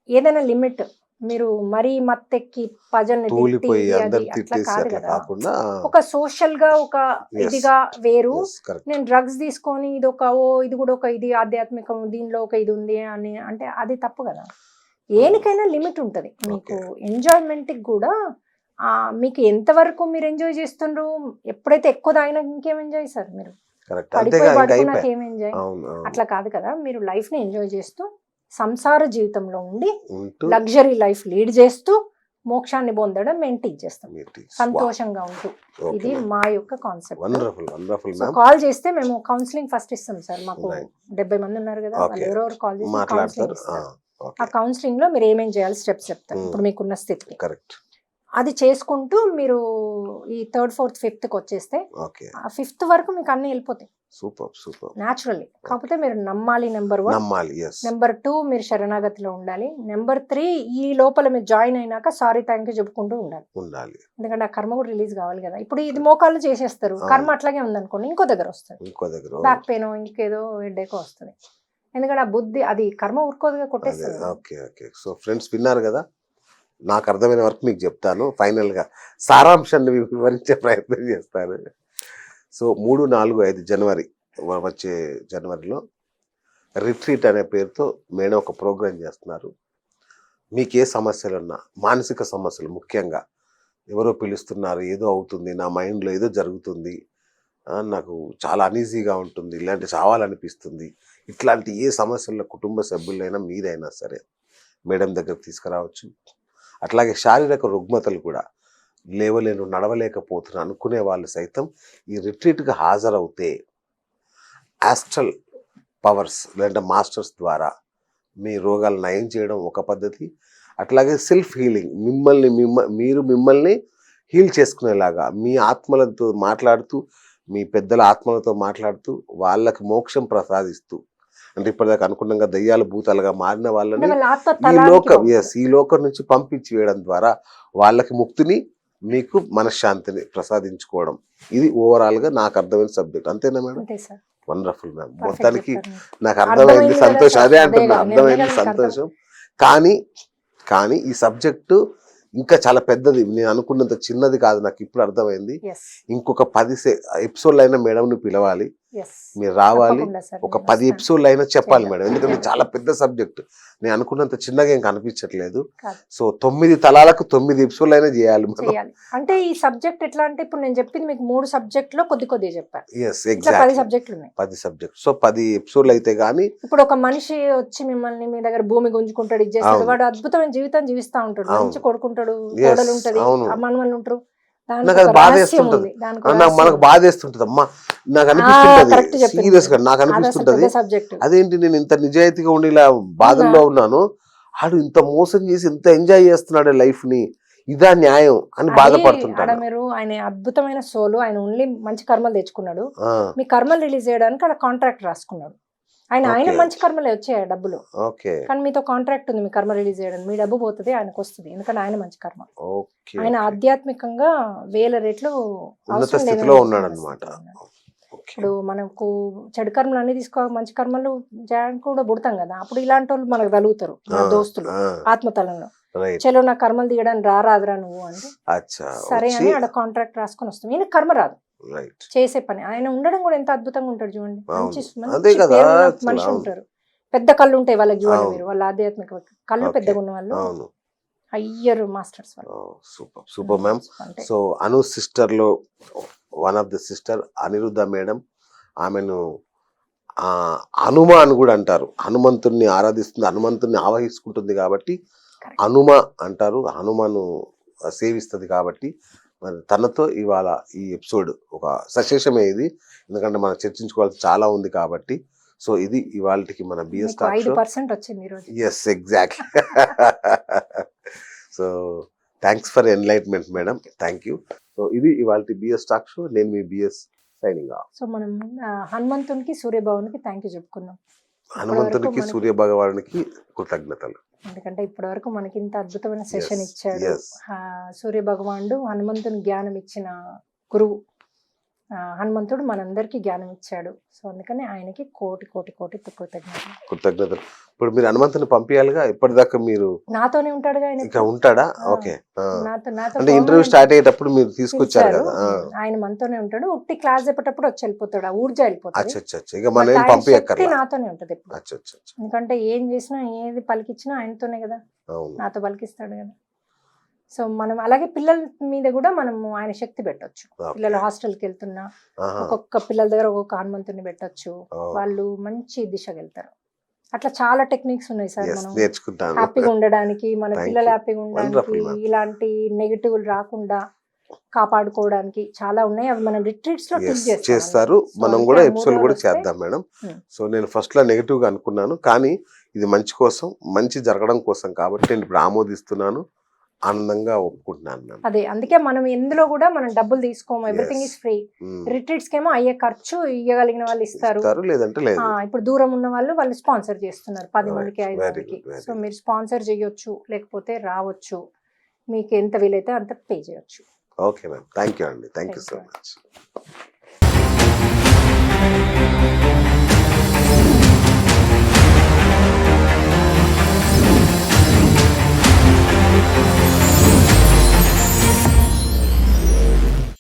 ఏదైనా లిమిట్. మీరు మరీ మత్తెక్కి ప్రజల్ని తిట్టి తూలిపోయి అది అందరు అట్లా తిట్టేసి కాదు అట్లా కదా. కాకుండా ఒక సోషల్ గా ఒక Yes. ఇదిగా వేరు. కరెక్ట్. నేను డ్రగ్స్ తీసుకొని ఇది కూడా ఒక ఇది ఆధ్యాత్మికం, దీనిలో ఒక ఇది ఉంది అని అంటే అది తప్పు కదా. ఏనికైనా లిమిట్ ఉంటది. మీకు ఎంజాయ్మెంట్ కి కూడా మీకు ఎంతవరకు మీరు ఎంజాయ్ చేస్తుండ్రు, ఎప్పుడైతే ఎక్కువ తాగినా ఇంకేం ఎంజాయ్ సార్, మీరు కరెక్ట్. పడిపోయి అంతేగా ఇంకా పడుకున్నాక అయిపోయి. ఏం ఎంజాయ్, అవును అవును. అట్లా కాదు కదా. మీరు లైఫ్ ని ఎంజాయ్ చేస్తూ సంసార జీవితంలో ఉండి ఉంటూ లగ్జరీ లైఫ్ లీడ్ చేస్తూ మోక్షాన్ని పొందడం మేము టీచ్ చేస్తాం, మీరు సంతోషంగా ఉంటూ. ఇది మా యొక్క concept. Wonderful wonderful so ma'am. Call చేస్తే మేము కౌన్సిలింగ్ ఫస్ట్ ఇస్తాం సార్. మాకు Right. 70 మంది ఉన్నారు కదా, వాళ్ళు Okay. ఎవరెవరు కాల్ చేసి కౌన్సిలింగ్ మాట్లాడతారు. ఇస్తారు. ఆ ఓకే, కౌన్సిలింగ్ లో మీరు ఏమేం చేయాలి స్టెప్స్ చెప్తారు. Hmm. ఇప్పుడు మీకున్న స్థితికి కరెక్ట్. అది చేసుకుంటూ మీరు ఈ 3rd, 4th, 5th కి వచ్చేస్తే ఓకే, ఆ 5th వరకు మీకు అన్ని వెళ్ళిపోతాయి సూపర్ సూపర్. న్యాచురల్లీ. కాకపోతే మీరు నమ్మాలి, నెంబర్ 1. నమ్మాలి. ఎస్. నెంబర్ 2 మీరు శరణాగతిలో ఉండాలి. నెంబర్ 3 ఈ లోపల మీరు జాయిన్ అయినాక సారీ థ్యాంక్ యూ చెప్పుకుంటూ ఉండాలి. ఉండాలి. ఎందుకంటే ఆ కర్మ కూడా రిలీజ్ కావాలి కదా. ఇప్పుడు ఇది మోకాళ్ళు చేసేస్తారు, కర్మ అట్లాగే ఉందనుకోండి ఇంకో దగ్గర వస్తుంది, ఇంకో దగ్గర. బ్యాక్ పెయిన్ ఇంకేదో హెడ్ఏకో వస్తుంది. ఎందుకంటే ఆ బుద్ధి అది కర్మ ఊరుకోదుగా, కొట్టేస్తుంది. Okay okay. సో ఫ్రెండ్స్ విన్నారు కదా, నాకు అర్థమైన వరకు మీకు చెప్తాను. ఫైనల్గా సారాంశాన్ని వివరించే ప్రయత్నం చేస్తాను. సో 3, 4, 5 జనవరి వచ్చే జనవరిలో రిట్రీట్ అనే పేరుతో మేడం ఒక ప్రోగ్రాం చేస్తున్నారు. మీకు ఏ సమస్యలు ఉన్నా, మానసిక సమస్యలు ముఖ్యంగా, ఎవరో పిలుస్తున్నారు, ఏదో అవుతుంది, నా మైండ్లో ఏదో జరుగుతుంది, నాకు చాలా అనీజీగా ఉంటుంది, ఇలాంటి చావాలనిపిస్తుంది, ఇట్లాంటి ఏ సమస్యల్లో కుటుంబ సభ్యులైనా మీరైనా సరే మేడం దగ్గర తీసుకురావచ్చు. అట్లాగే శారీరక రుగ్మతలు కూడా లేవలేను, నడవలేకపోతున్నా అనుకునే వాళ్ళు సైతం ఈ రిట్రీట్కి హాజరవుతే ఆస్ట్రల్ పవర్స్ లేదంటే మాస్టర్స్ ద్వారా మీ రోగాలు నయం చేయడం ఒక పద్ధతి. అట్లాగే సెల్ఫ్ హీలింగ్, మీరు మిమ్మల్ని హీల్ చేసుకునేలాగా మీ ఆత్మలతో మాట్లాడుతూ, మీ పెద్దల ఆత్మలతో మాట్లాడుతూ వాళ్ళకి మోక్షం ప్రసాదిస్తూ, అంటే ఇప్పటిదాకా అనుకున్నాగా దయ్యాలు భూతాలుగా మారిన అంటే వాళ్ళని వాళ్ళ ఆత్మ ఈ తలానికి లోకం పంపుతారు. ఈ లోకం నుంచి పంపించి వేయడం ద్వారా వాళ్ళకి ముక్తిని, మీకు మనశ్శాంతిని ప్రసాదించుకోవడం. ఇది ఓవరాల్ గా నాకు అర్థమైన సబ్జెక్ట్. అంతేనా మేడం? అంతే సార్. Wonderful ma'am. పర్ఫెక్ట్ మొత్తానికి చెప్పారు మీరు. నాకు అర్థమైంది, అర్థమైంది కదా సంతోషం. సార్. అదే అదే అంటున్నా, కదా, అర్థమైంది, నిర్ణయం మీకు అర్థం. సంతోషం. కానీ ఈ సబ్జెక్టు ఇంకా చాలా పెద్దది. నేను అనుకున్నంత చిన్నది కాదు, నాకు ఇప్పుడు అర్థమైంది. ఎస్ ఇంకొక 10 ఎపిసోడ్లు అయినా మేడంని పిలవాలి, ఎస్ మీరు రావాలి, తప్పకుండా సార్, ఒక నేను 10 వస్తాను. ఎపిసోడ్లు అయినా చెప్పాలి చేద్దాం. మేడం. ఎందుకంటే చేద్దాం. చాలా పెద్ద సబ్జెక్ట్. నేను అనుకున్నంత చిన్నగా ఏం కనిపించట్లేదు. కాదు. సో 9 తలాలకు 9 ఎపిసోడ్లు అయినా చేయాలి మనం. చేయాలి అంటే ఈ సబ్జెక్ట్ ఎట్లా అంటే ఇప్పుడు నేను చెప్పింది మీకు 3 సబ్జెక్టులో కొద్దిగా చెప్పాను. ఎస్, ఇట్లా 10 ఎగ్జాక్ట్లీ. సబ్జెక్టులు ఉన్నాయి. 10 సబ్జెక్ట్. సో 10 ఎపిసోడ్లు అయితే గానీ ఇప్పుడు ఒక మనిషి వచ్చి మిమ్మల్ని మీ దగ్గర భూమి గుంజుకుంటాడు, ఇది చేస్తాడు, అవును. వాడు అద్భుతమైన జీవితం జీవిస్తా ఉంటాడు, అవును. మంచి కొడుకుంటాడు, Yes, కోడలు ఉంటది, అవును. మనవళ్ళు ఉంటారు. దానికి నాకు అది ఒక బాధ రహస్యం వేస్తుంటది. ఉంది. దానికి ఆ, ఒక నాకు రహస్యం మనకు ఉంది. బాధ వేస్తుంటది అమ్మా, నాకు కరెక్ట్ అనిపిస్తుంటది చెప్పింది సీరియస్ గా, మీరు. నాకు అది అసలు అనిపిస్తుంటది పెద్ద సబ్జెక్ట్. అదేంటి నేను ఇంత నిజాయితీగా ఉండి ఇలా బాధల్లో ఉన్నాను, ఆడు ఇంత మోసం చేసి ఇంత ఎంజాయ్ చేస్తున్నాడు లైఫ్ ని, ఇదా న్యాయం అని అది ఆడ బాధపడుతుంటాను. మీరు ఆయన అద్భుతమైన సోలు, ఆయన ఓన్లీ మంచి కర్మలు తెచ్చుకున్నాడు. ఆ, మీ కర్మలు రిలీజ్ చేయడానికి అక్కడ కాంట్రాక్ట్ రాసుకున్నాడు. ఆయన ఓకే మంచి కర్మలే వచ్చాయి డబ్బులు, ఓకే కానీ మీతో కాంట్రాక్ట్ ఉంది, మీ కర్మ రిలీజ్ చేయడానికి. మీ డబ్బు పోతుంది, ఆయనకు వస్తుంది, ఎందుకంటే ఆయన మంచి కర్మ. ఓకే ఆయన ఆధ్యాత్మికంగా 1000 రెట్లు ఉన్నత అవసరం లేని స్థితిలో ఉన్నత ఉన్నాడు అనమాట. స్థితిలో ఉన్నాడు. ఇప్పుడు మనకు చెడు కర్మలు అన్ని తీసుకో, మంచి కర్మలు చేయడానికి కూడా పుడతాం కదా, అప్పుడు ఇలాంటి వాళ్ళు మనకు తగులుతారు, మన దోస్తులు ఆత్మతలంలో. రైట్. చలో నా కర్మలు తీయడానికి రారాదురా నువ్వు అంటే, అచ్చా, సరే అని ఆడ కాంట్రాక్ట్ రాసుకొని వస్తాం. ఈయన కర్మ రాదు, రైట్. చేసే పని. ఆయన ఉండడం కూడా ఎంత అద్భుతంగా ఉంటాడు చూడండి, మంచి అవును. అదే మంచి కదా, పేరున్న అసలు మనిషి అవును. ఉంటారు. పెద్ద కళ్ళు ఉంటాయి వాళ్ళకి చూడండి అవును. మీరు, వాళ్ళ ఆధ్యాత్మిక కళ్ళు ఓకే. పెద్దగా ఉన్న వాళ్ళు అవును. హయ్యర్ మాస్టర్స్ వాళ్ళు. Super super ma'am. అంటే సో అను సిస్టర్ లో one of the sister Aniruddha madam, ఆమెను హనుమ అని కూడా అంటారు. హనుమంతుణ్ణి ఆరాధిస్తుంది, హనుమంతుణ్ణి ఆవహించుకుంటుంది కాబట్టి Correct. హనుమ అంటారు. హనుమను సేవిస్తుంది కాబట్టి మరి తనతో ఇవాళ ఈ ఎపిసోడ్ ఒక సశేషమే ఇది, ఎందుకంటే మనం చర్చించుకోవాల్సి చాలా ఉంది కాబట్టి. సో ఇది ఇవాళకి మన బిఎస్ మీకు టాక్ షో. 5% వచ్చింది ఈరోజు. Yes, exactly. So thanks for enlightenment madam, thank you. So ఇది ఇవాళ బిఎస్ టాక్ షో. నేను మీ బిఎస్ సైనింగ్ ఆఫ్. సో మనం హనుమంతునికి, సూర్యభవన్కి థ్యాంక్ యూ చెప్పుకుందాం. హనుమంతునికి, సూర్య భగవానునికి కృతజ్ఞతలు. ఎందుకంటే ఇప్పటి వరకు మనకి ఇంత అద్భుతమైన సెషన్ Yes, ఇచ్చాడు. yes. సూర్య భగవానుడు హనుమంతుని జ్ఞానం ఇచ్చిన గురువు. హనుమంతుడు మనందరికీ జ్ఞానం ఇచ్చాడు. సో అందుకని ఆయనకి కోటి కోటి కోటి కృతజ్ఞతలు. కృతజ్ఞతలు. ఇప్పుడు మీరు హనుమంతుని పంపించాలిగా, ఇప్పటిదాకా మీరు నాతోనే ఉంటాడుగా ఆయన. ఇక ఉంటాడా? ఆ, ఓకే. నాతో అంటే ఇంటర్వ్యూ స్టార్ట్ అయ్యేటప్పుడు మీరు తీసుకొచ్చారు పిలిచారు. కదా. ఆయన మనతోనే ఉంటాడు. ఉట్టి క్లాస్ చెప్పేటప్పుడు వచ్చి వెళ్ళిపోతాడు, ఆ ఊర్జా వెళ్ళిపోతాడు. అచ్చచ్చ, ఇక మనం ఏం శక్తి పంపించక్కర్లా. నాతోనే ఉంటది ఎప్పుడు. అచ్చచ్చ, ఎందుకంటే ఏం చేసినా, ఏది పలికిచ్చినా ఆయనతోనే కదా, అవును. నాతో పలికిస్తాడు కదా. సో మనం అలాగే పిల్లల మీద కూడా మనము ఆయన శక్తి పెట్టొచ్చు. Okay. పిల్లలు హాస్టల్కి వెళ్తున్నా ఆహా. ఒక్కొక్క పిల్లల దగ్గర ఒక్కొక్క హనుమంతుని పెట్టొచ్చు, Oh. వాళ్ళు మంచి దిశకి వెళ్తారు. అట్లా చాలా టెక్నిక్స్ ఉన్నాయి సార్. Yes, మనం నేర్చుకుంటాను. హ్యాపీగా ఉండడానికి, మన Thank పిల్లలు you. హ్యాపీగా ఉండడానికి, Wonderful, ma'am. ఇలాంటి నెగిటివ్ రాకుండా కాపాడుకోవడానికి చాలా ఉన్నాయి. అవి మనం రిట్రీట్స్ లో టీచ్ Yes, చేస్తారు. మనం కూడా ఎపిసోడ్ కూడా చేద్దాం మేడం. సో నేను ఫస్ట్ లో నెగిటివ్ గా అనుకున్నాను, కానీ ఇది మంచి కోసం, మంచి జరగడం కోసం కాబట్టి నేను ఇప్పుడు ఆమోదిస్తున్నాను, ఆనందంగా ఒప్పుకుంటున్నాను మ్యామ్. అదే, అందుకే మనం ఎందులో కూడా మనం డబ్బులు తీసుకోము, ఎవ్రీథింగ్ ఇస్ ఫ్రీ. రిట్రీట్స్ కేమో అయ్యే ఖర్చు ఇవ్వగలిగిన వాళ్ళు ఇస్తారు, లేదంటే లేదు. ఇప్పుడు దూరం ఉన్న వాళ్ళు స్పాన్సర్ చేస్తున్నారు 10 మందికి, 5 Very మందికి. good, very సో మీరు స్పాన్సర్ చేయొచ్చు, లేకపోతే రావచ్చు, మీకు ఎంత వీలైతే అంత పే చేయొచ్చు. ఓకే మ్యామ్, థ్యాంక్ యూ అండి, thank you Thank so you. Much.